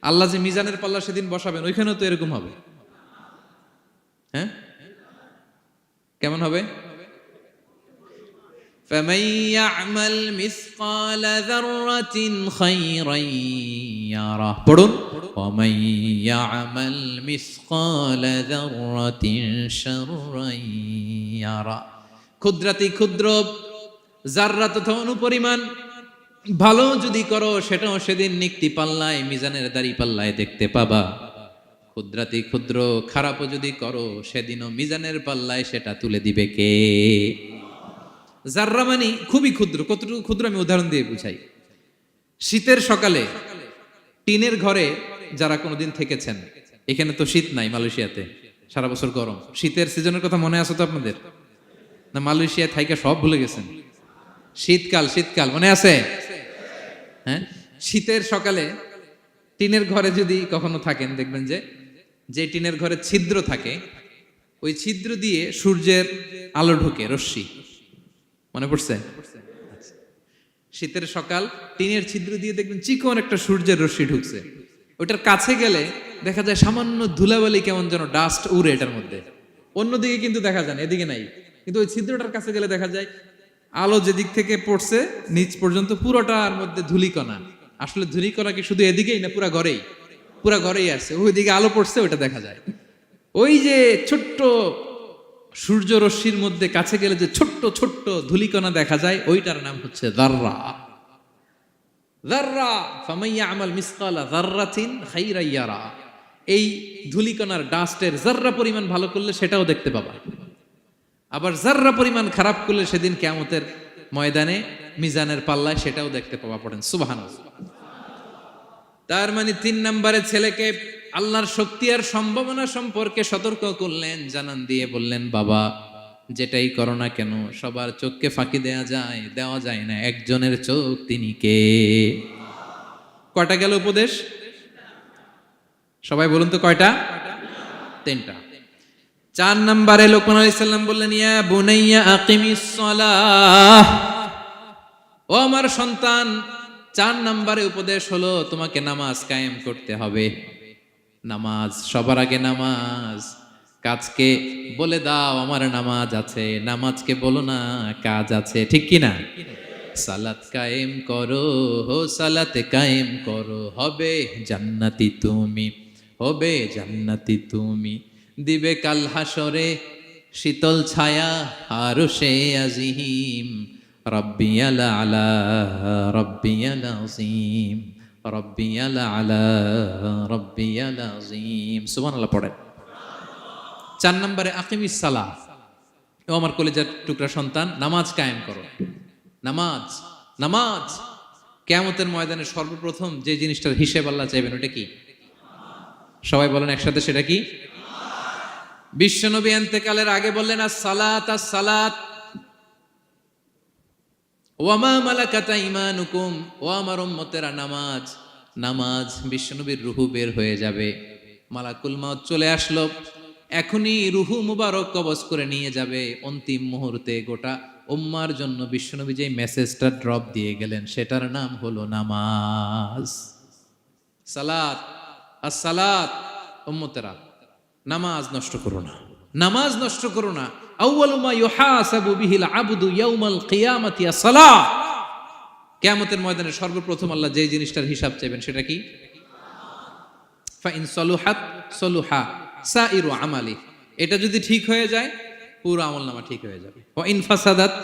B: আল্লাহ যে মিজানের পাল্লা সেদিন বসাবেন, ওইখানেও তো এরকম হবে। হ্যাঁ, কেমন হবে?
A: فمن يعمل مثقال ذرة خيرا يره পড়ুন, ومن يعمل مثقال ذرة شرا يره। ক্ষুদ্রাতি ক্ষুদ্র জাররা তথা অনুপরিমাণ ভালো যদি করো, সেটাও সেদিন নিক্তি পাল্লায়, মিজানের দাড়ি পাল্লায় দেখতে পাবা। ক্ষুদ্রাতি ক্ষুদ্র খারাপও যদি করো, সেদিনও মিজানের পাল্লায় সেটা তুলে দিবে কে? জাররা মানে খুবই ক্ষুদ্র। কতটুকু ক্ষুদ্র আমি উদাহরণ দিয়ে বুঝাই। শীতের সকালে টিনের ঘরে যারা কোনোদিন থেকেছেন, এখানে তো শীত নাই, মালয়েশিয়াতে সারা বছর গরম। শীতের সিজনের কথা মনে আছে তো আপনাদের? না মালয়েশিয়ায় থাইকা সব ভুলে গেছেন? শীতকাল শীতকাল মনে আছে? হ্যাঁ, শীতের সকালে টিনের ঘরে যদি কখনো থাকেন, দেখবেন যে যে টিনের ঘরে ছিদ্র থাকে, ওই ছিদ্র দিয়ে সূর্যের আলো ঢুকে, রশ্মি। মনে পড়ছে? শীতের সকাল, টিনের ছিদ্র দিয়ে দেখবেন চিকন একটা সূর্যের রশ্মি ঢুকছে। ওটার কাছে গেলে দেখা যায় সামান্য ধুলাবালি, কেমন যেন ডাস্ট উড়ে এটার মধ্যে। অন্যদিকে কিন্তু দেখা যায় না, এদিকে নাই, কিন্তু ওই ছিদ্রটার কাছে গেলে দেখা যায় আলো যেদিক থেকে পড়ছে নিচ পর্যন্ত পুরোটার মধ্যে ধুলিকণা। আসলে ধুলিকণা কি শুধু এদিকেই না, পুরা ঘরেই? পুরা ঘরেই আছে। ওইদিকে আলো পড়ছে, ওইটা দেখা যায়। ওই যে ছোট্ট সূর্য রশ্মির মধ্যে কাছে গেলে যে ছোট্ট ছোট্ট ধুলিকণা দেখা যায়, ওইটার নাম হচ্ছে যাররা। যাররা, ফামান ইয়ামাল মিসকালা যাররাতিন খাইরান ইয়ারা। এই ধুলিকণার ডাস্টের যাররা পরিমাণ ভালো করলে সেটাও দেখতে পাবা, আবার যাররা পরিমাণ খারাপ করলে সেদিন কিয়ামতের ময়দানে মিজানের পাল্লায় সেটাও দেখতে পাবা। পড়েন সুবহানাল্লাহ। তার মানে 3 নম্বরে ছেলেকে আল্লাহর শক্তি আর সম্ভাবনা সম্পর্কে সতর্ক করলেন, জানান দিয়ে বললেন, বাবা যেটাই করো না কেন, সবার চোখকে ফাঁকি দেওয়া যায় না, একজনের চোখ, তিনি কে? কয়টা গেল উপদেশ? সবাই বলুন তো কয়টা? 3টা। 4 নম্বরে লোকমান আলাইহিস সালাম বললেন, ইয়া বুনাইয়া আকিমিস সালাহ। ও আমার সন্তান, 4 নম্বরে উপদেশ হলো তোমাকে নামাজ কায়েম করতে হবে। নামাজ, সবার আগে নামাজ। কাজকে বলে দাও আমার নামাজ আছে, নামাজকে বলো না কাজ আছে, ঠিক কি না? সালাত কায়েম করো, সালাতে কায়েম করো, হবে জান্নাতি তুমি, হবে জান্নাতি তুমি। দিবে কাল হাসরে শীতল ছায়া আরশে আজিম, রব্বিয়াল আলা রব্বিয়াল আযীম, রব্বিয়াল আলা রব্বিয়াল আযীম। সুবহানাল্লাহ পড়েন। 4 নম্বরে আকিমিস সালাহ। ও আমার কলেজার টুকরা সন্তান, নামাজ কায়েম করো। নামাজ, নামাজ কিয়ামতের ময়দানে সর্বপ্রথম যে জিনিসটার হিসেব আল্লাহ চাইবেন, ওটা কি? সবাই বলেন একসাথে, সেটা কি? বিশ্বনবী ইন্তেকালের আগে বললেন, আস-সালাত আস-সালাত ওয়া মা মালাকাত আইমানুকুম। ও আমার উম্মতেরা, নামাজ, নামাজ। বিশ্বনবীর রূহ বের হয়ে যাবে, মালাকুল মাউত চলে আসলো, এখনই রূহ মুবারক কবজ করে নিয়ে যাবে। অন্তিম মুহূর্তে গোটা উম্মার জন্য বিশ্বনবী যে মেসেজটা ড্রপ দিয়ে গেলেন, সেটার নাম হলো নামাজ। সালাত আস-সালাত। উম্মতেরা, নামাজ নষ্ট করো না, নামাজ নষ্ট করো না। আউয়ালু মা ইউহাসাবু বিহিল আবদু ইয়াউমাল কিয়ামাতি আস-সালাহ। কিয়ামতের ময়দানে সর্বপ্রথম আল্লাহ যে জিনিসটার হিসাব চাইবেন, সেটা কি? ফাইন সলুহাত সলুহা সাইরু আমালি। এটা যদি ঠিক হয়ে যায়, পুরো আমলনামা ঠিক হয়ে যাবে। ওয়া ইন ফাসাদাত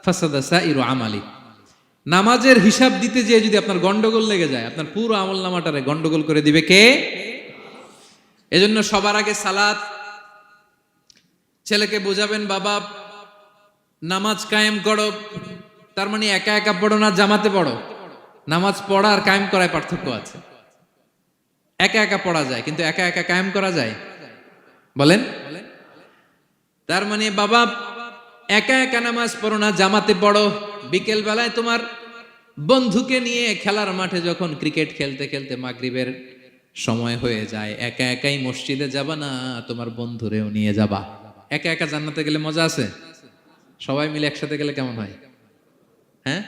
A: ফাসাদা সাইরু আমালি। নামাজের হিসাব দিতে যেয়ে যদি আপনার গন্ডগোল লেগে যায়, আপনার পুরো আমলনামাটারে গন্ডগোল করে দিবে কে? এজন্য সবার আগে সালাত। ছেলেকে বোঝাবেন, বাবা নামাজ কায়েম করো। তার মানে একা একা পড়ো না, জামাতে পড়ো। নামাজ পড়া আর কায়েম করায় পার্থক্য আছে। একা একা পড়া যায়, কিন্তু একা একা কায়েম করা যায়? বলেন। তার মানে বাবা একা একা নামাজ পড়ো না, জামাতে পড়ো। বিকেল বেলায় তোমার বন্ধুকে নিয়ে খেলার মাঠে যখন ক্রিকেট খেলতে খেলতে মাগরিবের সময় হয়ে যায়, একা একাই মসজিদে যাবা না, তোমার বন্ধুরেও নিয়ে যাবা। একা একা জান্নাতে গেলে মজা আছে, সবাই মিলে একসাথে গেলে কেমন হয়? হ্যাঁ,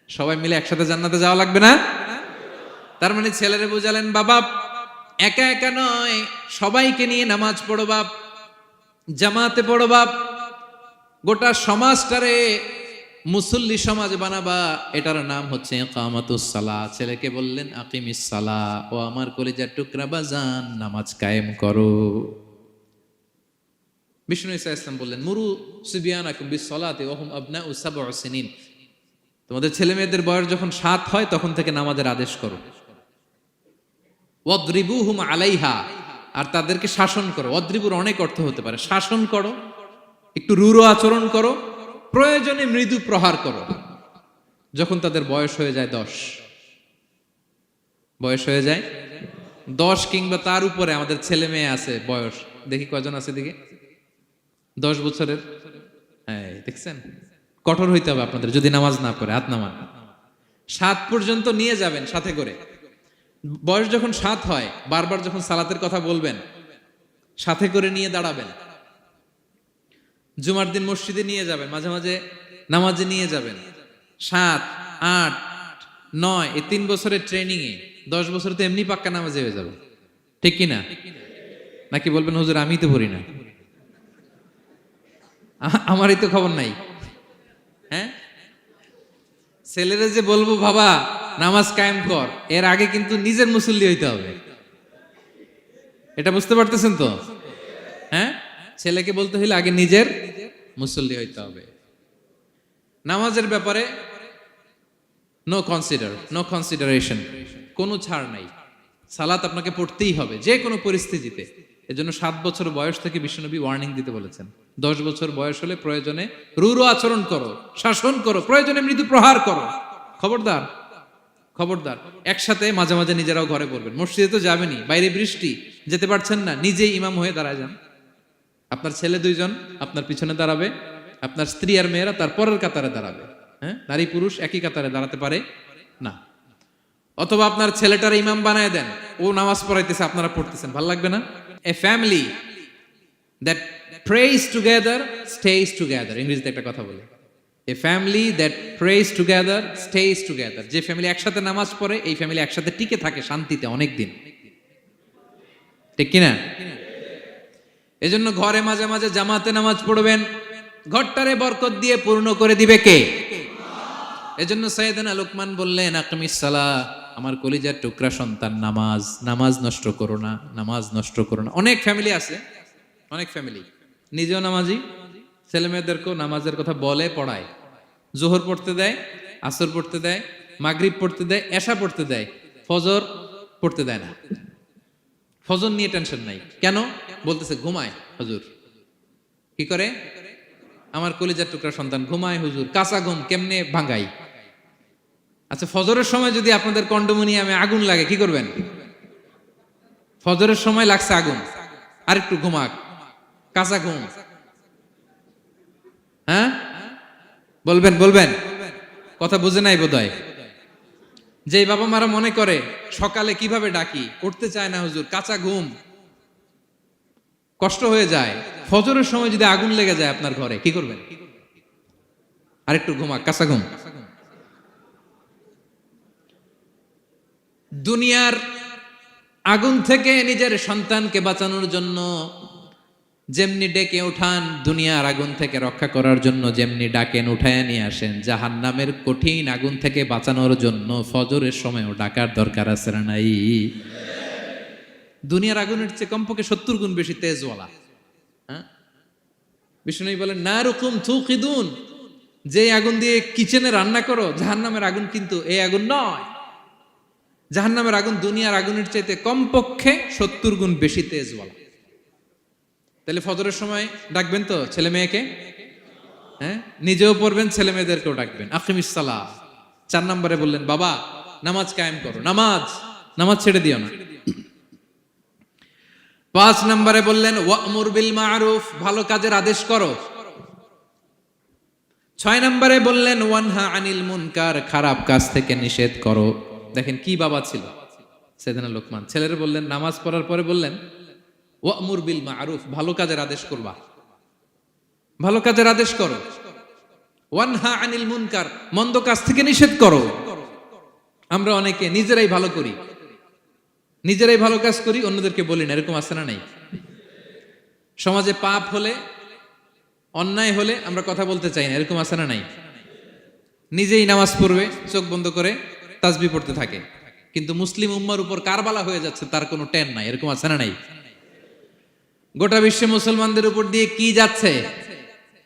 A: সবাই মিলে একসাথে জান্নাতে যাওয়া লাগবে না? তার মানে ছেলেরে বুঝালেন বাবা একা একা নয়, সবাইকে নিয়ে নামাজ পড়ো বাপ, জামাতে পড়ো বাপ, গোটা সমাজটারে মুসল্লি সমাজ বানাবা। এটার নাম হচ্ছে ইকামাতুস সালাহ। ছেলেকে বললেন আকিমিস সালাহ, ও আমার কলিজার টুকরা বাজান, নামাজ কায়েম করো। বিষ্ণু ঈসা ইসলাম বললেন মুরু সুবিয়ানাকুম বিসসালাতি ওয়া হুম আবনাউ সাবউ সিনিন, তোমাদের ছেলে মেয়েদের বয়স যখন 7 হয় তখন থেকে নামাজের আদেশ করো। ওয়াদরিবুহুম আলাইহা, আর তাদেরকে শাসন করো। ওয়াদরিবুর অনেক অর্থ হতে পারে, শাসন করো, একটু রূঢ় আচরণ করো, প্রয়োজনে মৃদু প্রহার করো। যখন তাদের বয়স হয়ে যায় 10, বয়স হয়ে যায় 10 কিংবা তার উপরে, আমাদের ছেলে মেয়ে আছে বয়স, দেখি কয়জন আছে দিকে 10 বছরের। হ্যাঁ দেখছেন, কঠোর হইতে হবে আপনাদের যদি নামাজ না পড়ে, হাত নামান। 7 পর্যন্ত নিয়ে যাবেন সাথে করে। বয়স যখন 7 হয়, বারবার যখন সালাতের কথা বলবেন, সাথে করে নিয়ে দাঁড়াবেন। জুমার দিন মসজিদে নিয়ে যাবেন, মাঝে মাঝে নামাজে নিয়ে যাবেন। 7, 8, 9 এই 3 বছরের ট্রেনিং এ 10 বছর তো এমনি পাক্কা নামাজে হয়ে যাবে, ঠিক কিনা? নাকি বলবেন হুজুর আমি তো পড়ি না, আমারই তো খবর নাই। হ্যাঁ, ছেলেরা যে বলবো বাবা নামাজ কায়েম কর, এর আগে কিন্তু নিজের মুসল্লি হইতে হবে। এটা বুঝতে পারতেছেন তো? হ্যাঁ, ছেলেকে বলতে হইলে আগে নিজের মুসল্লি হইতে হবে। নামাজের ব্যাপারে নো কনসিডারেশন, কোনো ছাড় নাই। সালাত আপনাকে পড়তেই হবে যে কোনো পরিস্থিতিতে। এজন্য 7 বছর বয়স থেকে বিশ্বনবী ওয়ার্নিং দিতে বলেছেন। 10 বছর বয়স হলে প্রয়োজনে রূঢ় আচরণ করো, শাসন করো, প্রয়োজনে মৃদু প্রহার করো। খবরদার, খবরদার। একসাথে মাঝে মাঝে নিজেরাও ঘরে পড়বেন। মসজিদে তো যাবেনই, বাইরে বৃষ্টি, যেতে পারছেন না, নিজেই ইমাম হয়ে দাঁড়ায় যান। আপনার ছেলে 2 জন আপনার পিছনে দাঁড়াবে, আপনার স্ত্রী আর মেয়েরা তার পরের কাতারে দাঁড়াবে। হ্যাঁ, নারী পুরুষ একই কাতারে দাঁড়াতে পারে না। অথবা আপনার ছেলেটার ইমাম বানায় দেন, ও নামাজ পড়াইতেছে, আপনারা পড়তেছেন, ভালো লাগবে না? A family that praise together stays together, ইংরেজিতে একটা কথা বলে, a family that praise together stays together. যে ফ্যামিলি একসাথে নামাজ পড়ে, এই ফ্যামিলি একসাথে টিকে থাকে শান্তিতে অনেক দিন, ঠিক কিনা? এজন্য ঘরে মাঝে মাঝে জামাতে নামাজ পড়বেন, ঘরটারে বরকত দিয়ে পূর্ণ করে দিবে কে? এজন্য সাইয়েদনা লোকমান বললেন আকিমিস সালাহ, আমার কলিজার টুকরা সন্তান, নামাজ, নামাজ নষ্ট করো না, নামাজ নষ্ট করো না। অনেক ফ্যামিলি আছে, অনেক ফ্যামিলি নিজেও নামাজি, ছেলে মেয়েদেরকেও নামাজের কথা বলে, পড়ায়। জোহর পড়তে দেয়, আসর পড়তে দেয়, মাগরিব পড়তে দেয়, এশা পড়তে দেয়, ফজর পড়তে দেয় না। ফজর নিয়ে টেনশন নাই, কেন? বলতেছে ঘুমায় হুজুর। কি করে? আমার কলিজার টুকরা সন্তান ঘুমায় হুজুর। কাঁচা ঘুম কেমনে ভাঙাই? আচ্ছা, ফজরের সময় যদি আপনাদের কন্ডোমিনিয়ামে আগুন লাগে কি করবেন? ফজরের সময় লাগছে আগুন, আরেকটু ঘুমাক, কাঁচা ঘুম। হ্যাঁ বলবেন, বলবেন, কথা বুঝে নাই বোধহয়। যে বাবা মারা মনে করে সকালে কিভাবে ডাকি, উঠতে চায় না হুজুর, কাঁচা ঘুম, কষ্ট হয়ে যায়। ফজরের সময় যদি আগুন লেগে যায় আপনার ঘরে কি করবেন? আরেকটু ঘুমাক, কাঁচা ঘুম। দুনিয়ার আগুন থেকে নিজের সন্তানকে বাঁচানোর জন্য যেমনি ডেকে উঠান, দুনিয়ার আগুন থেকে রক্ষা করার জন্য যেমনি ডাকেন, উঠায় নিয়ে আসেন, জাহান্নামের কঠিন আগুন থেকে বাঁচানোর জন্য ফজরের সময়ও ডাকার দরকার আছে না নাই? দুনিয়ার আগুনের চেয়ে কমপক্ষে 70 গুণ বেশি তেজওয়ালা। হ্যাঁ, বিষ্ণু বলেন নারুকুম তুকিদুন, যে আগুন দিয়ে কিচেনে রান্না করো, জাহান্নামের আগুন কিন্তু এই আগুন নয়। জাহান্নামের আগুন দুনিয়ার আগুনের চাইতে কমপক্ষে 70 গুণ বেশি তেজওয়ালা। তাহলে ফজরের সময় ডাকবেন তো ছেলে মেয়েকে? হ্যাঁ, নিজেও পড়বেন, ছেলে মেয়েদেরকেও ডাকবেন। আকিমিস সালাহ। 4 নম্বরে বললেন বাবা নামাজ কায়েম করো, নামাজ, নামাজ ছেড়ে দিও না।
B: 5 নম্বরে বললেন ওয়া'মুর বিল মা'রুফ, ভালো কাজের আদেশ করো। 6 নম্বরে বললেন ওয়ানহা আনিল মুনকার, খারাপ কাজ থেকে নিষেধ করো। দেখেন কি বাবা ছিল সাইয়েদনা লোকমান। ছেলেরা বললেন, নামাজ পড়ার পরে বললেন ওয়া'মুর বিল মা'রুফ, ভালো কাজের আদেশ করবা, ভালো কাজের আদেশ করো। ওয়ানহা আনিল মুনকার, মন্দ কাজ থেকে নিষেধ করো। আমরা অনেকে নিজেরাই ভালো করি, নিজেরাই ভালো কাজ করি, অন্যদেরকে বলি না, এরকম আছে না নাই? সমাজে পাপ হলে, অন্যায় হলে আমরা কথা বলতে চাই না, এরকম আছে না নাই? নিজেই নামাজ পড়বে, চোখ বন্ধ করে তাসবিহ পড়তে থাকে, কিন্তু মুসলিম উম্মার উপর কারবালা হয়ে যাচ্ছে, তার কোনো টেন নাই, এরকম আছে না নাই? গোটা বিশ্বে মুসলমানদের উপর দিয়ে কি যাচ্ছে,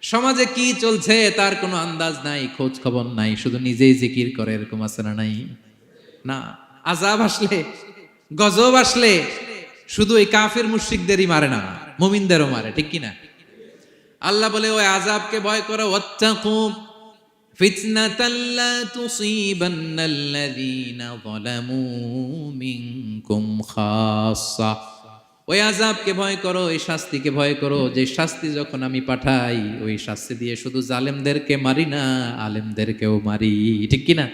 B: সমাজে কি চলছে তার কোনো আন্দাজ নাই, খোঁজ খবর নাই, শুধু নিজেই জিকির করে, এরকম আছে না নাই? না, আযাব আসলে, গজব আসলে শুধু এই কাফের মুশরিকদেরই মারে না, মুমিনদেরও মারে, ঠিক কি না? আল্লাহ বলে ওই আযাবকে ভয় করো, ওয়াত্তাকু ফিতনাতাল লা তুসিবান্নাল্লাযীনা যালামু মিনকুম খাসসা। ওই আযাবকে ভয় করো, এই শাস্তিকে ভয় করো, যে শাস্তি যখন আমি পাঠাই ওই শাস্তি দিয়ে শুধু জালেমদেরকে মারি না, আলেমদেরকেও মারি, ঠিক কি না?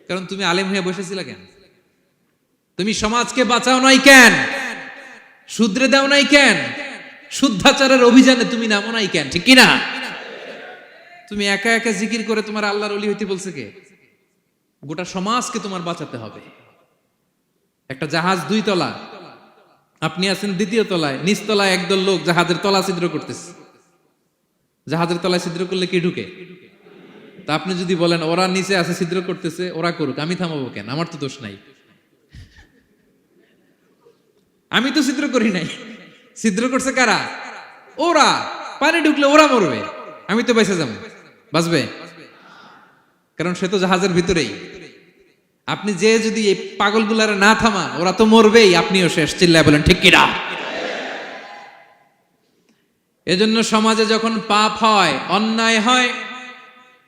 B: কারণ তুমি আলেম হয়ে বসেছিলে কেন? তুমি সমাজকে বাঁচাও নাই কেন? শুধরে দাও নাই কেন? শুদ্ধাচারের অভিযানে তুমি নামো নাই কেন? ঠিক কি না? তুমি একা একা জিকির করে তোমার আল্লাহর ওলি হইতে বলছে কে? গোটা সমাজকে তোমার বাঁচাতে হবে। একটা জাহাজ 2 তলা, আপনি আছেন 2য় তলায়, নিচ তলায় একদল লোক জাহাজের তলা ছিদ্র করতেছে। জাহাজের তলায় ছিদ্র করলে কি ঢুকে? তা আপনি যদি বলেন ওরা নিচে আছে ছিদ্র করতেছে, ওরা করুক, আমি থামাবো কেন? আমার তো দোষ নাই, আমি তো ছিদ্র করি নাই। ছিদ্র করছে কারা? ওরা। পানি ঢুকলে ওরা মরবে, আমি তো বেঁচে যাবো। বাঁচবে? কারণ সে তো জাহাজের ভিতরেই। আপনি যে যদি এই পাগলগুলার না থামান, ওরা তো মরবেই, আপনিও শেষ। চিল্লায় বলেন ঠিক কিনা? এজন্য সমাজে যখন পাপ হয়, অন্যায় হয়,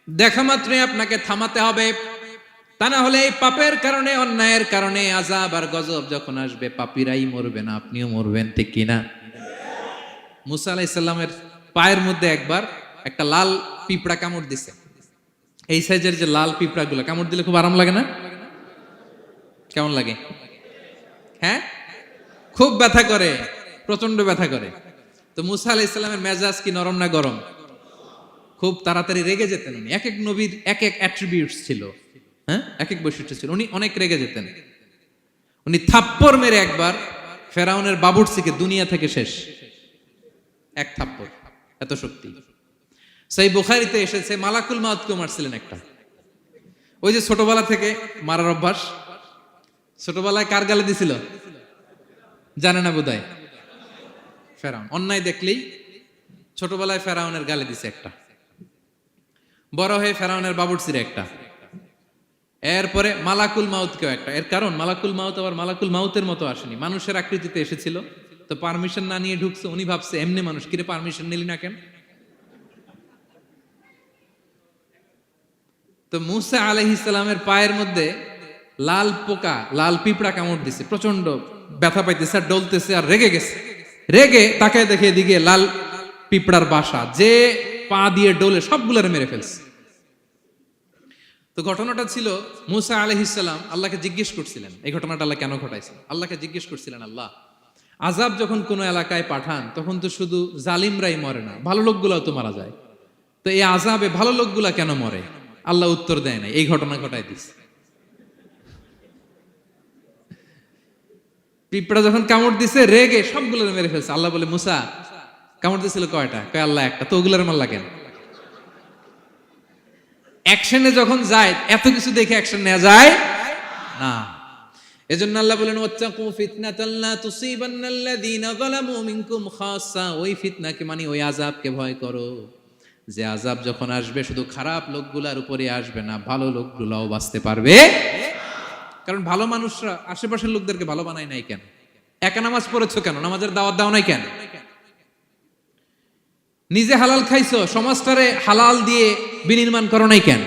B: দেখা মাত্রই আপনাকে থামাতে হবে। তা না হলে এই পাপের কারণে, অন্যায়ের কারণে আযাব আর গজব যখন আসবে, পাপীরাই মরবে না, আপনিও মরবেন, ঠিক কিনা? মুসা আলাইহিস সালামের পায়ের মধ্যে একবার একটা লাল পিঁপড়া কামড় দিছে। এই সাইজের যে লাল পিঁপড়াগুলো কামড় দিলে খুব আরাম লাগে না? কেমন লাগে? হ্যাঁ, খুব ব্যথা করে, প্রচন্ড ব্যথা করে। তো মুসা আলাইহিস সালামের মেজাজ কি নরম না গরম? খুব তাড়াতাড়ি রেগে যেতেন উনি। এক এক নবীর এক এক অ্যাট্রিবিউটস ছিল, হ্যাঁ, এক এক বৈশিষ্ট্য ছিল। উনি অনেক রেগে যেতেন। উনি থাপ্পড় মেরে একবার ফেরাউনের বাবুর্চিকে দুনিয়া থেকে শেষ, এক থাপ্পড়, এত শক্তি। সেই বুখারীতে এসেছে মালাকুল মাউতকে মারছিলেন একটা। ওই যে ছোটবেলা থেকে মারার অভ্যাস, ছোটবেলায় কার গালে দিছিল জানে না বোধহয়? ফেরাউন। অন্যায় দেখলেই ছোটবেলায় ফেরাউনের গালে দিছে একটা, বড় হয়ে ফেরাউনের বাবুর্চির একটা, এরপরে মালাকুল মাউতকেও একটা। এর কারণ মালাকুল মাউত আবার মালাকুল মাউতের মতো আসেনি, মানুষের আকৃতিতে এসেছিল। তো পারমিশন না নিয়ে ঢুকছে। উনি ভাবছে এমনি মানুষ, কিরে পারমিশন নিলি না কেন? তো মুসা আলাইহিস সালামের পায়ের মধ্যে লাল পোকা, লাল পিঁপড়া কামড় দিছে, প্রচন্ড ব্যথা পাইতেছে আর ডলতেছে আর রেগে গেছে। রেগে তাকায় দেখে এদিকে লাল পিঁপড়ার বাসা, যে পা দিয়ে ডলে সবগুলোরে মেরে ফেলছে। তো ঘটনাটা ছিল মুসা আলাইহিস সালাম আল্লাহকে জিজ্ঞেস করছিলেন, এই ঘটনাটা আল্লাহ কেন ঘটাইছেন? আল্লাহকে জিজ্ঞেস করছিলেন, আল্লাহ আযাব যখন কোনো এলাকায় পাঠান তখন তো শুধু জালিমরাই মরে না, ভালো লোকগুলাও তো মারা যায়, তো এই আযাবে ভালো লোকগুলা কেন মরে? আল্লাহ উত্তর দেয় না, এই ঘটনা ঘটাই দিছে। পিঁপড়া যখন কামড় দিছে রেগে সবগুলোর মেরে ফেলছে। আল্লাহ বলে, মুসা কামড় দিছিল কয়টা? কয় আল্লাহ একটা। তো ওগুলোর মারলা কেন? অ্যাকশনে যখন যায়, এত কিছু দেখে অ্যাকশন নেওয়া যায় না। এজন্য আল্লাহ বলেন ওয়াত্তাকু ফিতনাতাল লা তুসিবান্নাল্লাযীনা যালামু মিনকুম খাসসা। ওই ফিতনাকে মানে ওই আযাবকে ভয় করো, যে আযাব যখন আসবে শুধু খারাপ লোকগুলার উপরে আসবে না, ভালো লোকগুলাও বাঁচতে পারবে। কারণ ভালো মানুষরা আশেপাশের লোকদেরকে ভালো বানায় নাই কেন? একা নামাজ পড়েছো কেন? নামাজের দাওয়াত দাও নাই কেন? নিজে হালাল খাইছো, সমাজটারে হালাল দিয়ে বিনির্মাণ করো নাই কেন?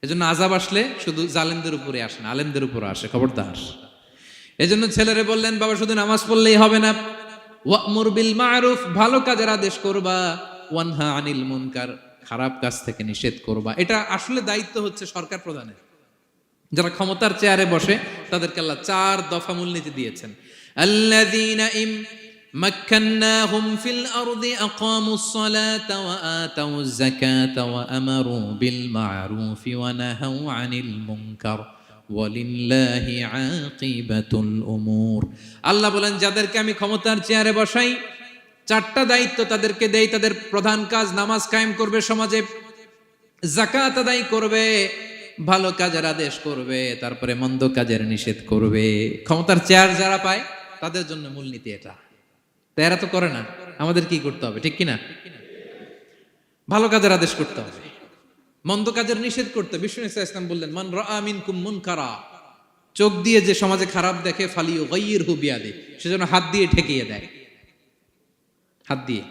B: এজন্য আযাব আসলে শুধু জালেমদের উপরে আসে না, আলেমদের উপরে আসে। খবরদার। এজন্য ছেলেরে বললেন, বাবা শুধু নামাজ পড়লেই হবে না, ওয়া'মুর বিল মা'রুফ, ভালো কাজের আদেশ করবা, ওয়ানহা আনিল মুনকার, খারাপ কাজ থেকে নিষেধ করবা। এটা আসলে দায়িত্ব হচ্ছে সরকার প্রধানের। যারা ক্ষমতার চেয়ারে বসে তাদেরকে আল্লাহ 4 দফা মূলনীতি দিয়েছেন। আল্লাযীনা মাক্কান্নাহুম ফিল আরদি আকামুস সালাতা ওয়া আতাউয যাকাতা ওয়া আমারু বিল মা'রুফি ওয়া নাহাউ আনিল মুনকার ওয়ালিল্লাহি আকিবাতুল উমুর। আল্লাহ বলেন, যাদেরকে আমি ক্ষমতার চেয়ারে বসাই 4টা দায়িত্ব তাদেরকে দেই। তাদের প্রধান কাজ নামাজ কায়েম করবে, সমাজে যাকাত আদায় করবে, ভালো কাজের আদেশ করবে, তারপরে মন্দ কাজের নিষেধ করবে। ক্ষমতার চেয়ার যারা পায় তাদের জন্য মূলনীতি এটা। তো এরা তো করে না, আমাদের কি করতে হবে, ঠিক কিনা? ভালো কাজের আদেশ করতে হবে, মন্দ কাজের নিষেধ করতে। বিষ্ণু ইসলাম বললেন, মান রাআ মিনকুম মুনকারা, চোখ দিয়ে যে সমাজে খারাপ দেখে, ফালিয়ুগাইয়িরহু বিয়াদি, সেজন্য হাত দিয়ে ঠেকিয়ে দেয়। হাত দিয়ে,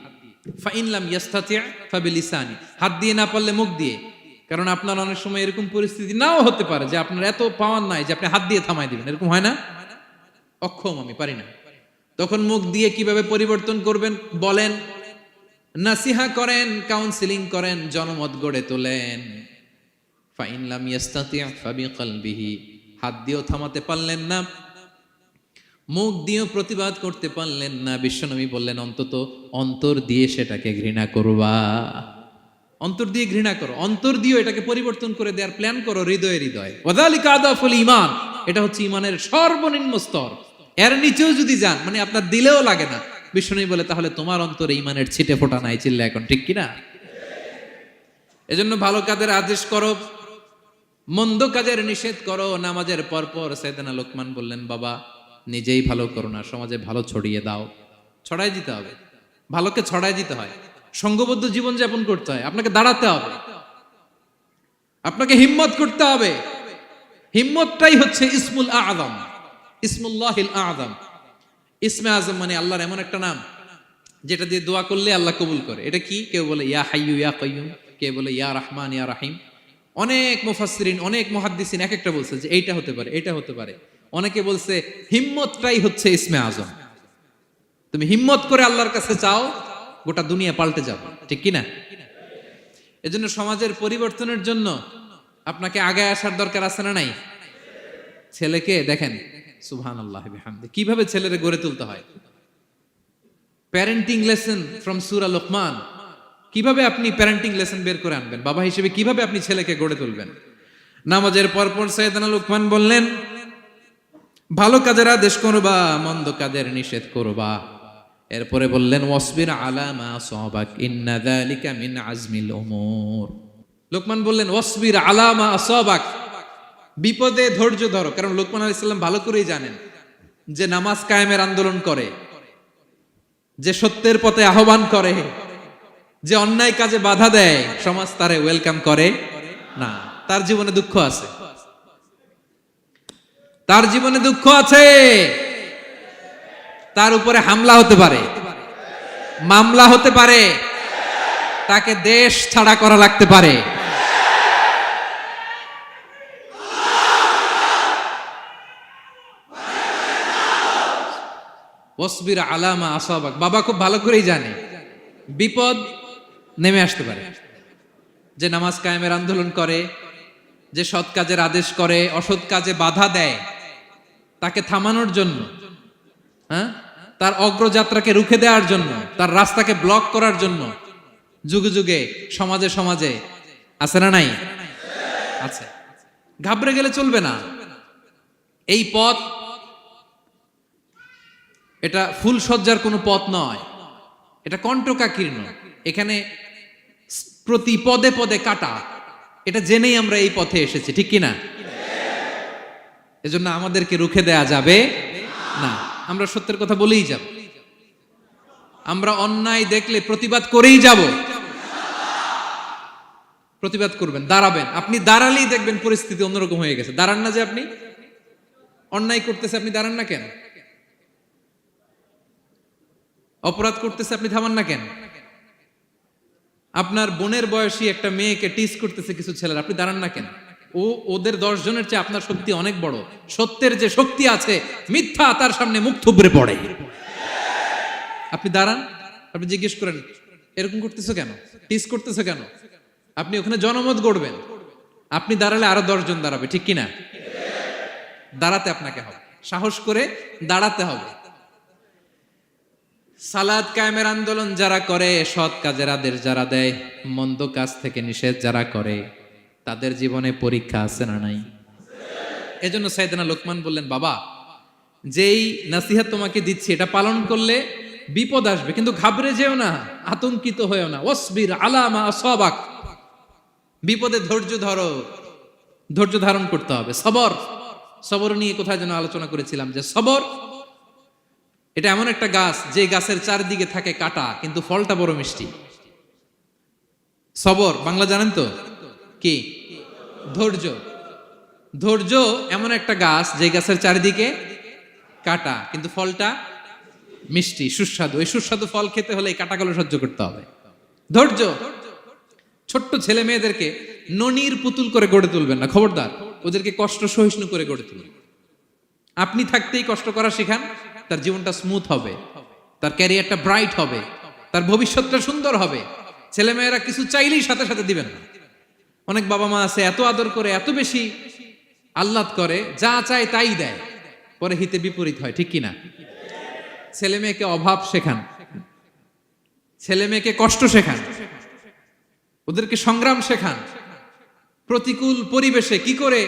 B: ফাইন লাম ইয়াস্তাতি' ফাবিলিসানি, হাত দিয়ে না পারলে মুখ দিয়ে। কারণ আপনার অনেক সময় এরকম পরিস্থিতি নাও হতে পারে যে আপনার এত পাওয়ার নাই যে আপনি হাত দিয়ে থামাই দিবেন, এরকম হয় না? অক্ষম, আমি পারি না। তখন মুখ দিয়ে কিভাবে পরিবর্তন করবেন বলেন, নাসিহা করেন, কাউন্সিলিং করেন, জনমত গড়ে তোলেন। ফাইন লাম ইয়াস্তাতি' ফাবিকলবিহি, হাত দিয়েও থামাতে পারলেন না, মুখ দিয়েও প্রতিবাদ করতে পারলেন না, বিশ্বনবী বললেন অন্তত অন্তর দিয়ে সেটাকে ঘৃণা করবা। অন্তর দিয়ে ঘৃণা করো, অন্তর দিয়ে এটাকে পরিবর্তন করে দেওয়ার প্ল্যান করো, হৃদয়ে হৃদয়ে। ওয়াযালিকা আদাফুল ঈমান, এটা হচ্ছে ঈমানের সর্বনিম্ন স্তর। এর নিচেও যদি যান, মানে আপনার দিলেও লাগে না, বিশ্বনবী বলে তাহলে তোমার অন্তরে ঈমানের ছিটে ফোঁটা নাই। চিল্লা এখন, ঠিক কিনা? এজন্য ভালো কাজের আদেশ করো, মন্দ কাজের নিষেধ করো। নামাজের পরপর সাইয়েদনা লোকমান বললেন, বাবা নিজেই ভালো করো না, সমাজে ভালো ছড়িয়ে দাও। ছড়াই দিতে হবে, ভালোকে ছড়াই দিতে হয়। সংঘবদ্ধ জীবন যাপন করতে হয়, আপনাকে দাঁড়াতে হবে, আপনাকে হিম্মত করতে হবে। হিম্মতটাই হচ্ছে ইসমুল আযম, ইসমুল্লাহিল আযম। ইসমে আযম মানে আল্লাহর এমন একটা নাম যেটা দিয়ে দোয়া করলে আল্লাহ কবুল করে। এটা কি? কেউ বলে ইয়া হাইয়ু ইয়া কাইয়ুম, কেউ বলে ইয়া রহমান ইয়া রাহিম। অনেক মুফাসসিরিন, অনেক মুহাদ্দিসিন এক একটা বলছে যে এইটা হতে পারে, এটা হতে পারে। অনেকে বলছে হিম্মতটাই হচ্ছে ইসমে আযম। তুমি হিম্মত করে আল্লাহর কাছে চাও, গোটা দুনিয়া পাল্টে যাবে, ঠিক কিনা? এজন্য সমাজের পরিবর্তনের জন্য আপনাকে আগে আসার দরকার আছে না নাই? ছেলেকে দেখেন, সুবহানাল্লাহ বিহামদি, কিভাবে ছেলেরে গড়ে তুলতে হয়। প্যারেন্টিং লেসন ফ্রম সূরা লোকমান। কিভাবে আপনি প্যারেন্টিং লেসন বের করে আনবেন, বাবা হিসেবে কিভাবে আপনি ছেলেকে গড়ে তুলবেন। নামাজের পরপর সাইয়েদনা লোকমান বললেন, ভালো কাজের আদেশ করবা, মন্দ কাজের নিষেধ করবা। এরপরে বললেন, ওয়াসবির আলা মা আসাবাক ইন্না যালিকা মিন আজমিল উমুর। লোকমান বললেন, ওয়াসবির আলা মা আসাবাক, বিপদে ধৈর্য ধরো। কারণ লোকমান আলাইহিস সালাম ভালো করেই জানেন যে নামাজ কায়েমের আন্দোলন করে, যে সত্যের পথে আহ্বান করে, যে অন্যায় কাজে বাধা দেয়, সমাজ তারে ওয়েলকাম করে না। তার জীবনে দুঃখ আছে, তার জীবনে দুঃখ আছে, তার উপরে হামলা হতে পারে, মামলা হতে পারে, তাকে দেশ ছাড়া করা লাগতে পারে। ওয়াসবির আলা মা আসাবাক, বাবা খুব ভালো করেই জানে বিপদ নেমে আসতে পারে। যে নামাজ কায়েমের আন্দোলন করে, যে সৎ কাজের আদেশ করে, অসৎ কাজে বাধা দেয়, তাকে থামানোর জন্য, হ্যাঁ, তার অগ্রযাত্রাকে রুখে দেওয়ার জন্য, তার রাস্তাকে ব্লক করার জন্য যুগে যুগে সমাজে সমাজে আছে না নাই? আছে। ঘাবড়ে গেলে চলবে না। এই পথ, এটা ফুল সজ্জার কোনো পথ নয়, এটা কণ্টকাকীর্ণ। এখানে প্রতি পদে পদে কাটা। এটা জেনেই আমরা এই পথে এসেছি, ঠিক কিনা? এজন্য আমাদেরকে রুখে দেয়া যাবে না। আমরা সত্যের কথা বলেই যাব, আমরা অন্যায় দেখলে প্রতিবাদ করেই যাব। প্রতিবাদ করবেন, দাঁড়াবেন। আপনি দাঁড়ালেই দেখবেন পরিস্থিতি অন্যরকম হয়ে গেছে। দাঁড়ান না যে আপনি, অন্যায় করতেছে আপনি দাঁড়ান না কেন? অপরাধ করতেছে আপনি থামান না কেন? আপনার বোনের বয়সী একটা মেয়েকে টিস করতেছে কিছু ছেলেরা, আপনি দাঁড়ান না কেন? ওদের 10 জনের চেয়ে আপনার শক্তি অনেক বড়। সত্যের যে শক্তি আছে, মিথ্যা তার সামনে মুখ থুবড়ে পড়ে। আপনি দাঁড়ান, আপনি জিজ্ঞেস করেন এরকম করতেছো কেন, টিস করতেছো কেন? আপনি ওখানে জনমত গড়বেন, আপনি দাঁড়ালে আরো 10 জন দাঁড়াবে, ঠিক কিনা? দাঁড়াতে আপনাকে হবে, সাহস করে দাঁড়াতে হবে। সালাত কায়েমের আন্দোলন যারা করে, সৎ কাজের আদেশ যারা দেয়, মন্দ কাজ থেকে নিষেধ যারা করে, তাদের জীবনে পরীক্ষা আছে না নাই? এজন্য সাইয়েদনা লোকমান বললেন, বাবা যেই নাসিহত তোমাকে দিচ্ছি এটা পালন করলে বিপদ আসবে, কিন্তু ঘাবড়ে যেও না, আতঙ্কিত হয়েও না। ওয়াসবির আলা মা আসাবাক, বিপদে ধৈর্য ধরো, ধৈর্য ধারণ করতে হবে। সবর, সবর নিয়ে কোথায় যেন আলোচনা করেছিলাম যে সবর এটা এমন একটা গাছ যে গাছের চারদিকে থাকে কাটা, কিন্তু ফলটা বড় মিষ্টি। সবর বাংলা জানেন তো কি? ধৈর্য। ধৈর্য এমন একটা গাছ যে গাছের চারিদিকে কাটা, কিন্তু ফলটা মিষ্টি, সুস্বাদু। এই সুস্বাদু ফল খেতে হলে এই কাটাগুলো সহ্য করতে হবে। ধৈর্য। ছোট্ট ছেলে মেয়েদেরকে ননির পুতুল করে গড়ে তুলবেন না, খবরদার। ওদেরকে কষ্ট সহিষ্ণু করে গড়ে তুলবেন। আপনি থাকতেই কষ্ট করা শেখান, তার জীবনটা স্মুথ হবে, তার ক্যারিয়ারটা ব্রাইট হবে, তার ভবিষ্যৎটা সুন্দর হবে। ছেলেমেয়েরা কিছু চাইলেই সাথে সাথে দিবেন না। অনেক বাবা মা আছে এত আদর করে, এত বেশি আহ্লাদ করে, যা চায় তাই দেয়, পরে হিতে বিপরীত হয়, ঠিক কিনা? ছেলে মেয়েকে অভাব শেখান, ছেলে মেয়েকে কষ্ট শেখান, ওদেরকে সংগ্রাম শেখান, প্রতিকূল পরিবেশে কি করে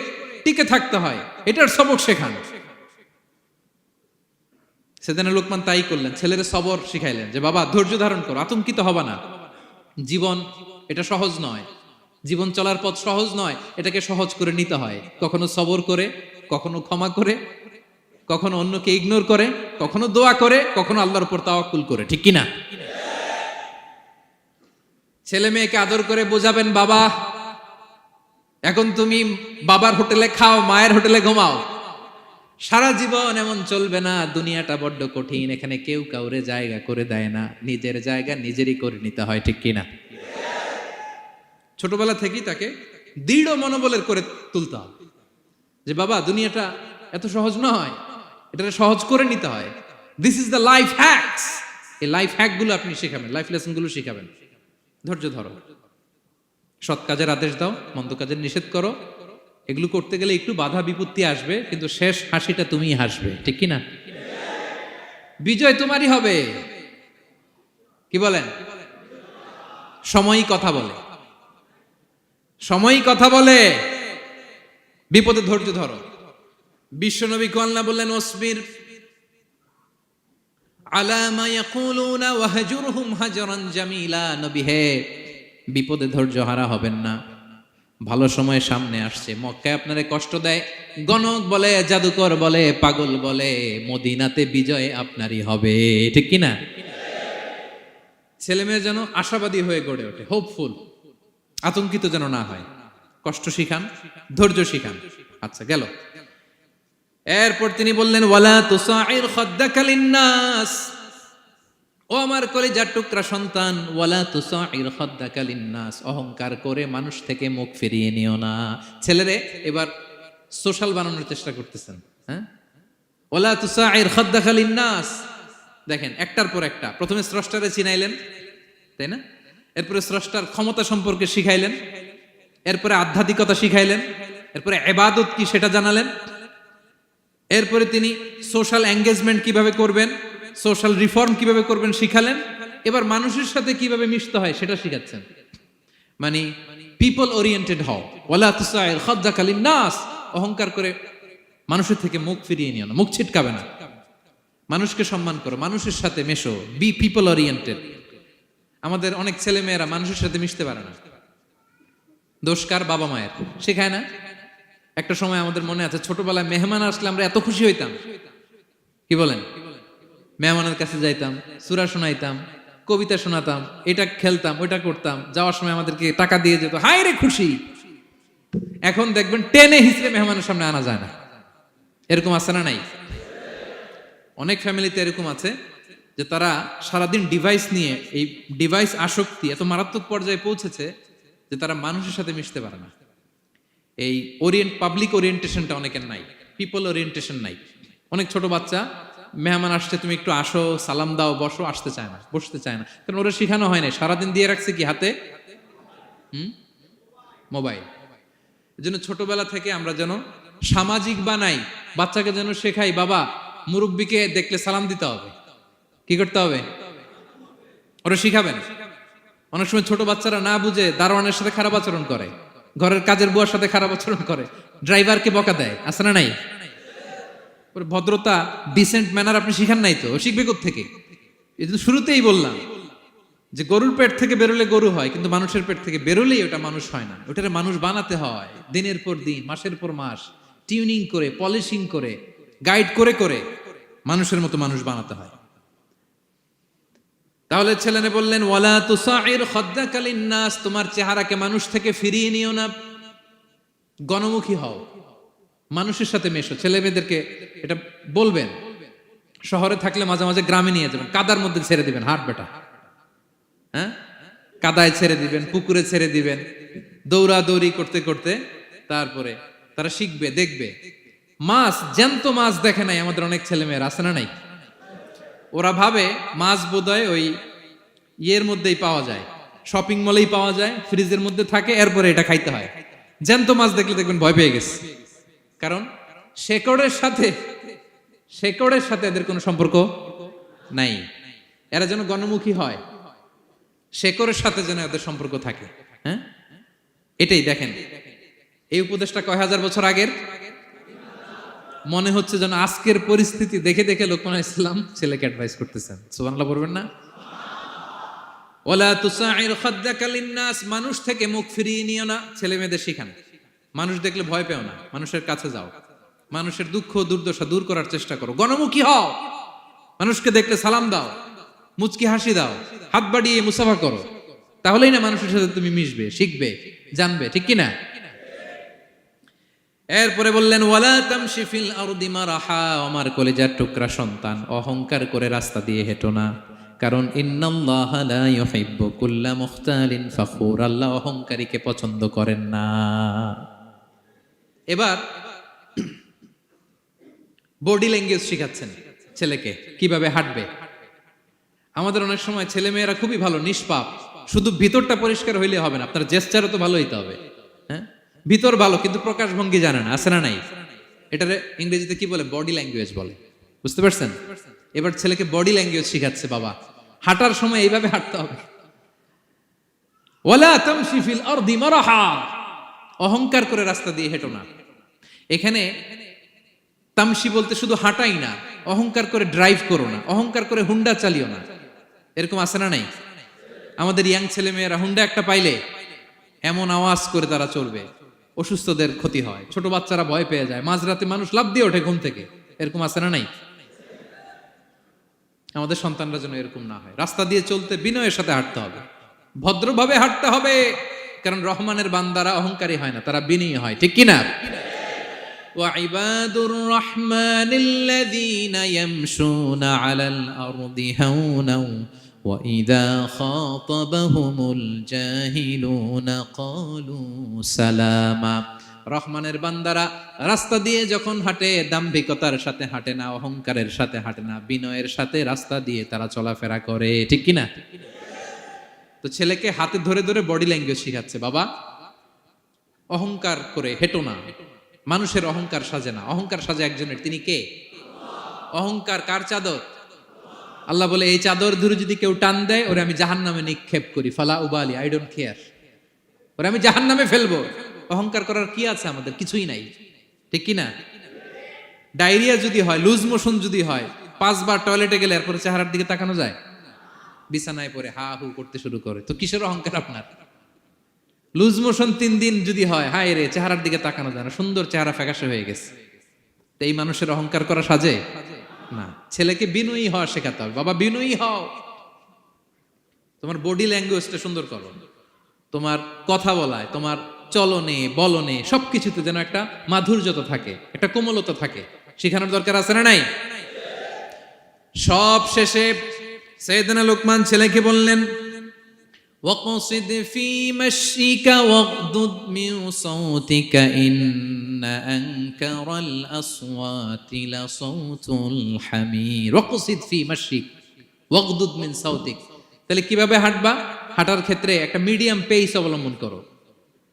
B: টিকে থাকতে হয় এটার সবক শেখান। সেদিন লোকমান তাই করলেন, ছেলের সবর শিখাইলেন যে বাবা ধৈর্য ধারণ করো, আতঙ্কিত হবা না। জীবন এটা সহজ নয়, জীবন চলার পথ সহজ নয়, এটাকে সহজ করে নিতে হয়। কখনো সবর করে, কখনো ক্ষমা করে, কখনো অন্যকে ইগনোর করে, কখনো দোয়া করে, কখনো আল্লাহর উপর তাওয়াক্কুল করে, ঠিক কিনা? ছেলে মেয়েকে আদর করে বোঝাবেন, বাবা এখন তুমি বাবার হোটেলে খাও, মায়ের হোটেলে ঘুমাও। সারা জীবন এমন চলবে না, দুনিয়াটা বড্ড কঠিন, এখানে কেউ কাউরে জায়গা করে দেয় না, নিজের জায়গা নিজেরই করে নিতে হয়, ঠিক কিনা? ছোটবেলা থেকেই তাকে দৃঢ় মনোবলের করে তুলতে হবে যে বাবা দুনিয়াটা এত সহজ নয়, এটা সহজ করে নিতে হয়। This is the life hacks. এই লাইফ হ্যাক গুলো আপনি শেখাবেন, লাইফ লেসন গুলো শিখাবেন। ধৈর্য ধরো, সৎ কাজের আদেশ দাও, মন্দ কাজের নিষেধ করো। এগুলো করতে গেলে একটু বাধা বিপত্তি আসবে, কিন্তু শেষ হাসিটা তুমিই হাসবে, ঠিক কিনা? বিজয় তোমারই হবে। কি বলেন? সময়ই কথা বলে, সময়ই কথা বলে। বিপদে ধৈর্য ধরো। বিশ্বনবী আল্লাহ বললেন, ওয়াসবির আলা মা ইয়াকুলুনা ওয়াহজুরহুম হাজরান জামিলা। নবী হে, বিপদে ধৈর্য হারা হবেন না। ভালো সময় সামনে আসছে, মক্কায় আপনারে কষ্ট দেয়, গণক বলে, জাদুকর বলে, পাগল বলে, মদিনাতে বিজয় আপনারই হবে, ঠিক কিনা? ছেলে মেয়ে যেন আশাবাদী হয়ে গড়ে ওঠে, হোপফুল, আতঙ্কিত যেন না হয়। কষ্ট শিখান, ধৈর্য শিখান। আচ্ছা গেল। এরপর তিনি বললেন, ওয়ালা তুসাইর খাদ্দাকা লিন্নাস। ও আমার কলিজার টুকরা সন্তান, ওয়ালা তুসাইর খাদ্দাকা লিন্নাস, অহংকার করে মানুষ থেকে মুখ ফিরিয়ে নিও না। ছেলেরে এবার সোশ্যাল বানানোর চেষ্টা করতেছেন, হ্যাঁ? ওয়ালা তুসাইর খাদ্দাকা লিন্নাস। দেখেন একটার পর একটা, প্রথমে স্রষ্টারে চিনাইলেন, তাই না? এরপরে স্রষ্টার ক্ষমতা সম্পর্কে শিখাইলেন, এরপরে আধ্যাত্মিকতা শিখাইলেন, এরপরে ইবাদত কি সেটা জানালেন, এরপরে তিনি সোশ্যাল এঙ্গেজমেন্ট কিভাবে করবেন, সোশ্যাল রিফর্ম কিভাবে করবেন শিখালেন। এবার মানুষের সাথে কিভাবে মিশতে হয় সেটা শিখাচ্ছেন। মানে পিপল ওরিয়েন্টেড হও। ওয়ালা তুসাইর খাদ্দাকা লিন্নাস, অহংকার করে মানুষের থেকে মুখ ফিরিয়ে নিও না, মুখ ছিটকাবে না। মানুষকে সম্মান করো, মানুষের সাথে মেশো, বি পিপল ওরিয়েন্টেড। আমাদের অনেক ছেলে মেয়েরা মানুষের সাথে মিশতে পারে না। দোষ কার? বাবা মায়ের, শেখায় না। একটা সময় আমাদের মনে আছে, ছোটবেলায় মেহমান আসলে আমরা এত খুশি হইতাম, কি বলেন? মেহমানের কাছে যাইতাম, সূরা শোনাইতাম, কবিতা শোনাতাম, এটা খেলতাম, ওইটা করতাম, যাওয়ার সময় আমাদেরকে টাকা দিয়ে যেত, হায় রে খুশি। এখন দেখবেন টেনে হিসেবে মেহমানের সামনে আনা যায় না। এরকম আছে না নাই? অনেক ফ্যামিলিতে এরকম আছে যে তারা সারাদিন ডিভাইস নিয়ে, এই ডিভাইস আসক্তি এত মারাত্মক পর্যায়ে পৌঁছেছে যে তারা মানুষের সাথে মিশতে পারে না। এই পাবলিক ওরিয়েন্টেশনটা অনেকের নাই, পিপল ওরিয়েন্টেশন নাই। অনেক ছোট বাচ্চা, মেহমান আসছে, তুমি একটু আসো, সালাম দাও, বসো, আসতে চায় না, বসতে চায় না, কারণ ওরা শিখানো হয় না। সারাদিন দিয়ে রাখছে কি হাতে? মোবাইল। এই জন্য ছোটবেলা থেকে আমরা যেন সামাজিক বানাই, বাচ্চাকে যেন শেখাই, বাবা মুরব্বীকে দেখলে সালাম দিতে হবে। কি করতে হবে? ওরা শিখাবেন। অনেক সময় ছোট বাচ্চারা না বুঝে দারোয়ানের সাথে খারাপ আচরণ করে, ঘরের কাজের বুয়ার সাথে খারাপ আচরণ করে, ড্রাইভারকে বকা দেয়, আছে না নাই? ভদ্রতা, ডিসেন্ট ম্যানার আপনি শিখান নাই, তো শিখবে কোত্থেকে? এই জন্য শুরুতেই বললাম যে গরুর পেট থেকে বেরোলে গরু হয়, কিন্তু মানুষের পেট থেকে বেরোলেই ওটা মানুষ হয় না। ওটারে মানুষ বানাতে হয় দিনের পর দিন, মাসের পর মাস, টিউনিং করে, পলিশিং করে, গাইড করে করে মানুষের মতো মানুষ বানাতে হয়। তাহলে ছেলেনে বললেন, ওয়ালা তুসাইর খাদ্দাকা লিন্নাস, তোমার চেহারাকে মানুষ থেকে ফিরিয়ে নিও না, গণমুখী হও, মানুষের সাথে মেশো। ছেলে মেয়েদেরকে এটা বলবেন। শহরে থাকলে মাঝে মাঝে গ্রামে নিয়ে যাবেন, কাদার মধ্যে ছেড়ে দিবেন, হাট বেটা, হ্যাঁ, কাদায় ছেড়ে দিবেন, পুকুরে ছেড়ে দিবেন, দৌড়াদৌড়ি করতে করতে তারপরে তারা শিখবে, দেখবে। মাছ, জ্যান্ত মাছ দেখে নাই আমাদের অনেক ছেলে মেয়েরা, আছে না নাই? ওরা ভাবে মাছ বোধহয় ওই ইয়ের মধ্যেই পাওয়া যায়, শপিং মলেই পাওয়া যায়, ফ্রিজের মধ্যে থাকে, এরপরে এটা খাইতে হয়। জ্যান্ত মাছ দেখলে দেখবেন ভয় পেয়ে গেছে, কারণ শেকড়ের সাথে এদের কোনো সম্পর্ক নাই। এরা যেন গণমুখী হয়, শেকড়ের সাথে যেন এদের সম্পর্ক থাকে। হ্যাঁ, এটাই দেখেন, এই উপদেশটা কয় হাজার বছর আগের। মনে হচ্ছে যেন আজকের পরিস্থিতি দেখে দেখে লোকমান ইসলাম ছেলেকে অ্যাডভাইস করতেছেন। সুবহানাল্লাহ পড়বেন না? ওয়ালা তুসাইর খাদ্দাকা লিন্নাস, মানুষ থেকে মুখ ফিরিয়ে নিও না, ছেলে মেয়েদের শিখান। মানুষ দেখলে ভয় পেও না, মানুষের কাছে যাও, মানুষের দুঃখ দুর্দশা দূর করার চেষ্টা করো, গণমুখী হও, মানুষকে দেখলে সালাম দাও, মুচকি হাসি দাও, হাত বাড়িয়ে মুসাফা করো, তাহলেই না মানুষের সাথে তুমি মিশবে, শিখবে, জানবে, ঠিক কি না? এরপরে বললেন, ওয়ালা তামশি ফিল আরদি মারাহা, আমার কলিজার টুকরা সন্তান, অহংকার করে রাস্তা দিয়ে হেঁটো না, কারণ ইন্নাল্লাহা লা ইউহিব্বু কুল্লা মুখতালিন ফাখুর, আল্লাহ অহংকারীকে পছন্দ করেন না। এবার বডি ল্যাঙ্গুয়েজ শিখাচ্ছেন ছেলেকে, কিভাবে হাঁটবে। আমাদের অনেক সময় ছেলে মেয়েরা খুবই ভালো, নিষ্পাপ, শুধু ভিতরটা পরিষ্কার হইলে হবে না, আপনার জেস্টারও তো ভালো হইতে হবে। হ্যাঁ, ভিতর ভালো কিন্তু প্রকাশ ভঙ্গি জানে না, আছে না নাই? এটারে ইংরেজিতে কি বলে? বডি ল্যাঙ্গুয়েজ বলে। বুঝতে পারছেন? এবার ছেলেকে বডি ল্যাঙ্গুয়েজ শিখাচ্ছে বাবা, হাঁটার সময় এইভাবে হাঁটতে হবে। ওয়ালা তামশি ফিল আরদি মারাহা, অহংকার করে রাস্তা দিয়ে হেঁটো না। এখানে তামশি বলতে শুধু হাঁটাই না, অহংকার করে ড্রাইভ করো না, অহংকার করে হুন্ডা চালিও না। এরকম আছে না নাই? আমাদের ইয়াং ছেলে মেয়েরা হুন্ডা একটা পাইলে এমন আওয়াজ করে তারা চলবে, অসুস্থদের ক্ষতি হয়, ছোট বাচ্চারা ভয় পেয়ে যায়, মাঝরাতে মানুষ লাফ দিয়ে ওঠে ঘুম থেকে। এরকম আছে না নাই? আমাদের সন্তানরা যেন এরকম না হয়। রাস্তা দিয়ে চলতে বিনয়ের সাথে হাঁটতে হবে, ভদ্রভাবে হাঁটতে হবে, কারণ রহমানের বান্দারা অহংকারী হয় না, তারা বিনয়ী হয়, ঠিক কিনা? وعباد الرحمن الذين يمشون على الأرض هونا وإذا خاطبهم الجاهلون قالوا سلاما, রহমানের বান্দারা রাস্তা দিয়ে যখন হাঁটে দাম্ভিকতার সাথে হাঁটে না, অহংকারের সাথে হাঁটে না, বিনয়ের সাথে রাস্তা দিয়ে তারা চলাফেরা করে, ঠিক কিনা? তো ছেলেকে হাতে ধরে ধরে বডি ল্যাঙ্গুয়েজ শিখাচ্ছে, বাবা অহংকার করে হেঁটো না, মানুষের অহংকার সাজে না, অহংকার সাজে একজনের, তিনি কে? অহংকার কার চাদর? আল্লাহ বলে, এই চাদর ধরে যদি কেউ টান দেয় ওরে আমি জাহান্নামে নিক্ষেপ করি, ফালা উবালি, আই ডোন্ট কেয়ার, ওরে আমি জাহান্নামে ফেলবো। অহংকার করার কি আছে আমাদের? কিছুই নাই, ঠিক কি না? ডায়রিয়া যদি হয়, লুজ মোশন যদি হয়, 5 বার টয়লেটে গেলে এরপরে চেহারার দিকে তাকানো যায়? বিছানায় পড়ে হা হু করতে শুরু করে, তো কিসের অহংকার আপনার? লুজ মোশন 3 দিন যদি হয়, হায় রে, চেহারার দিকে তাকানো যায় না, সুন্দর চেহারা ফ্যাকাশে হয়ে গেছে, তো এই মানুষের অহংকার করা সাজে না। ছেলেকে বিনয়ী হওয়া শেখাতে হবে, বাবা বিনয়ী হও, তোমার বডি ল্যাঙ্গুয়েজটা সুন্দর করো, তোমার কথা বলায়, তোমার চলনে বলনে সবকিছুতে যেন একটা মাধুর্যতা থাকে, একটা কোমলতা থাকে, শেখানোর দরকার আছে না নাই? সব শেষে সাইয়েদনা লোকমান ছেলেকে বললেন,
A: وَاقْصِدْ فِي مَشْيِكَ وَاغْضُضْ مِنْ صَوْتِكَ إِنَّ أَنْكَرَ الْأَصْوَاتِ لَصَوْتُ الْحَمِيرِ وَاقْصِدْ فِي مَشْيِكَ وَاغْضُضْ مِنْ صَوْتِكَ। তাহলে কিভাবে হাঁটবা? হাঁটার ক্ষেত্রে একটা মিডিয়াম পেস অবলম্বন করো,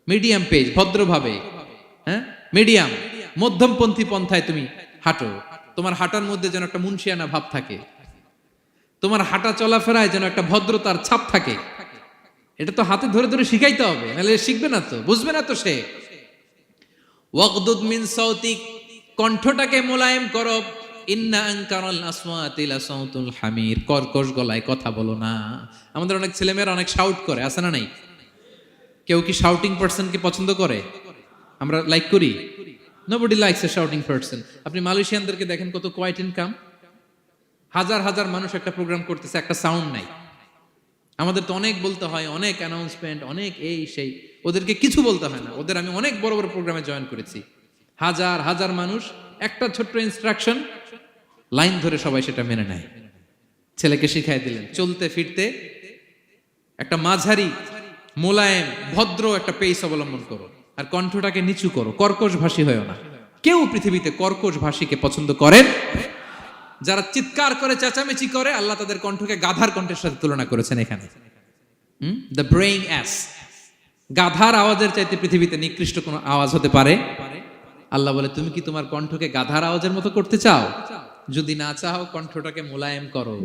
A: মিডিয়াম পেস, ভদ্রভাবে, হ্যাঁ, মিডিয়াম মধ্যমপন্থী পন্থায় তুমি হাঁটো। তোমার হাঁটার মধ্যে যেন একটা মুনশিয়ানা ভাব থাকে, তোমার হাঁটা চলাফেরায় যেন একটা ভদ্রতার ছাপ থাকে। এটা তো হাতে ধরে ধরে শিখাইতে হবে, নাহলে শিখবে না তো, বুঝবে না তো সে। ওয়াগদুদ মিন সাউতিক, কণ্ঠটাকে মোলায়েম করো। ইন্না আনকারাল আসওয়াতি লাসাউতুল হামির, কর্কশ গলায় কথা বলো না। আমাদের অনেক ছেলেমেয়েরা অনেক শাউট করে, আছে না নাই? কেউ কি শাউটিং পারসনকে পছন্দ করে? আমরা লাইক করি? Nobody likes a shouting person. আপনি মালয়েশিয়ানদেরকে দেখেন কত কোয়াইট এন্ড কাম, হাজার হাজার মানুষ একটা প্রোগ্রাম করতেছে, একটা সাউন্ড নাই। আমাদের তো অনেক বলতে হয়, অনেক অ্যানাউন্সমেন্ট, অনেক এই সেই, ওদেরকে কিছু বলতে হয় না। ওদের আমি অনেক বড় বড় প্রোগ্রামে জয়েন করেছি, হাজার হাজার মানুষ, একটা ছোট্ট ইনস্ট্রাকশন, লাইন ধরে সবাই সেটা মেনে নেয়। ছেলেকে শিখাই দিলেন চলতে ফিরতে একটা মাঝারি মোলায়েম ভদ্র একটা পেস অবলম্বন করো, আর কণ্ঠটাকে নিচু করো, কর্কশ ভাষী হয়েও না। কেউ পৃথিবীতে কর্কশ ভাষীকে পছন্দ করেন? যারা চিৎকার করে চেঁচামেচি করে, আল্লাহ তাদের কণ্ঠকে গাধার কণ্ঠের সাথে তুলনা করেছেন এখানে। দ্য ব্রেইং অ্যাস, গাধার আওয়াজের চাইতে পৃথিবীতে নিকৃষ্ট কোনো আওয়াজ হতে পারে? আল্লাহ বলে, তুমি কি তোমার কণ্ঠকে গাধার আওয়াজের মতো করতে চাও? যদি না চাও, কণ্ঠটাকে মোলায়েম করো,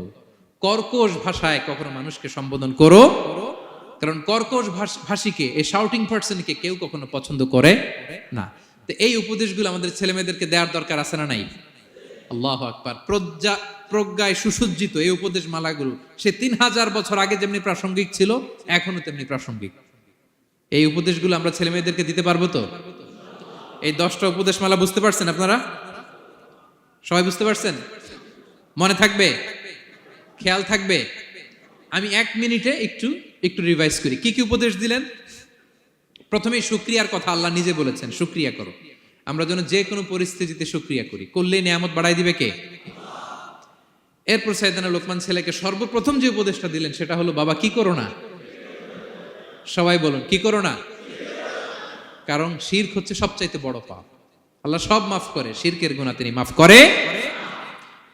A: কর্কশ ভাষায় কখনো মানুষকে সম্বোধন করো, কারণ কর্কশ ভাষীকে, এই শাউটিং পারসনকে কেউ কখনো পছন্দ করে না। তো এই উপদেশগুলো আমাদের ছেলে মেয়েদেরকে দেওয়ার দরকার আছে না নাই? আল্লাহু আকবার। প্রজ্ঞায় সুসজ্জিত এই উপদেশ মালাগুলো সে 3000 বছর আগে যেমনি প্রাসঙ্গিক ছিল, এখনো তেমনি প্রাসঙ্গিক। এই উপদেশগুলো আমরা ছেলে মেয়েদেরকে দিতে পারবো তো? এই 10টা উপদেশ মালা বুঝতে পারছেন আপনারা? সবাই বুঝতে পারছেন? মনে থাকবে? খেয়াল থাকবে? আমি 1 মিনিটে একটু রিভাইজ করি। কি কি উপদেশ দিলেন? প্রথমেই শুকরিয়ার কথা আল্লাহ নিজে বলেছেন, শুকরিয়া করো। আমরা যেন যে কোনো পরিস্থিতিতে শুকরিয়া করি, করলেই নিয়ামত বাড়াই দিবে কে? এরপর সাইয়েদনা লোকমান ছেলেকে সর্বপ্রথম যে উপদেশটা দিলেন সেটা হলো, বাবা কি করো না? সবাই বলুন, কি করো না? কারণ শিরক হচ্ছে সবচাইতে বড় পাপ। আল্লাহ সব মাফ করে, শিরকের গুনাহ তিনি মাফ করে।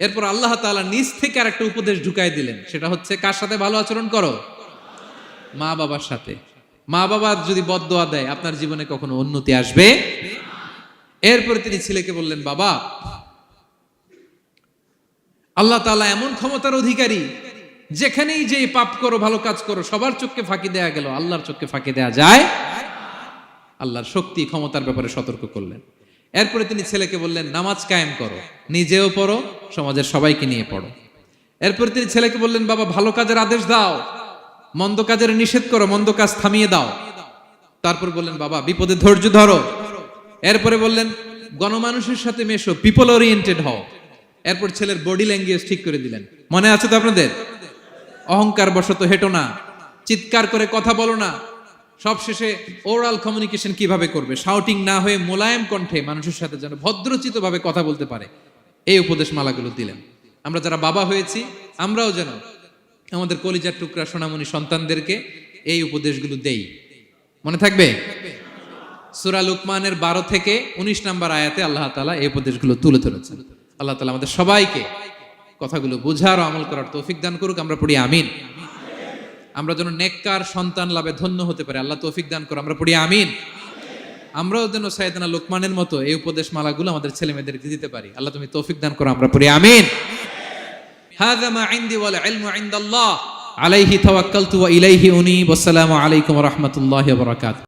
A: এরপর আল্লাহ তাআলা নিজ থেকে আরেকটা উপদেশ ঢুকাই দিলেন, সেটা হচ্ছে কার সাথে ভালো আচরণ করো? মা বাবার সাথে। মা বাবা যদি বদদোয়া দেয়, আপনার জীবনে কখনো উন্নতি আসবে? এরপরে তিনি ছেলেকে বললেন, বাবা আল্লাহ তাআলা এমন ক্ষমতার অধিকারী, যেখানেই যে পাপ করো, ভালো কাজ করো, সবার চোখকে ফাঁকি দেয়া গেল, আল্লাহর চোখকে ফাঁকি দেয়া যায়? আল্লাহর শক্তি ক্ষমতার ব্যাপারে সতর্ক করলেন। এরপরে তিনি ছেলেকে বললেন, নামাজ কায়েম করো, নিজেও পড়ো, সমাজের সবাইকে নিয়ে পড়ো। এরপরে তিনি ছেলেকে বললেন, বাবা ভালো কাজের আদেশ দাও, মন্দ কাজের নিষেধ করো, মন্দ কাজ থামিয়ে দাও। তারপর বললেন, বাবা বিপদে ধৈর্য ধরো। এরপরে বললেন, গণমানুষের সাথে মেশো, পিপল ওরিয়েন্টেড হও। এরপর ছেলের বডি ল্যাঙ্গুয়েজ ঠিক করে দিলেন। মনে আছে তো আপনাদের? অহংকার বশত হেঁটো না, চিৎকার করে কথা বলো না। সবশেষে ওরাল কমিউনিকেশন কিভাবে করবে, শাউটিং না হয়ে মোলায়েম কণ্ঠে মানুষের সাথে যেন ভদ্রচিত ভাবে কথা বলতে পারে, এই উপদেশ মালাগুলো দিলেন। আমরা যারা বাবা হয়েছি, আমরাও যেন আমাদের কলিজার টুকরা সোনামণি সন্তানদেরকে এই উপদেশগুলো দেই। মনে থাকবে? সূরা লুকমানের 12 থেকে 19 নম্বর আয়াতে আল্লাহ তাআলা এই উপদেশগুলো তুলে ধরেছেন। আল্লাহ তাআলা আমাদের সবাইকে কথাগুলো বোঝার ও আমল করার তৌফিক দান করুক। আমরা পড়ি আমিন। আমরা যেন নেককার সন্তান লাভে ধন্য হতে পারি, আল্লাহ তৌফিক দান করুন। আমরা পড়ি আমিন। আমরাও যেন সাইয়েদনা লোকমানের মতো এই উপদেশ মালাগুলো আমাদের ছেলে মেয়েদেরকে দিতে পারি, আল্লাহ তুমি তৌফিক দান করো। আমরা পড়ি আমিন। হাযা মা ইনদি ওয়াল ইলমু ইনদাল্লাহ আলাইহি তাওয়াক্কালতু ওয়া ইলাইহি উনীব। আসসালামু আলাইকুম ওয়া রাহমাতুল্লাহি ওয়া বারাকাতুহু।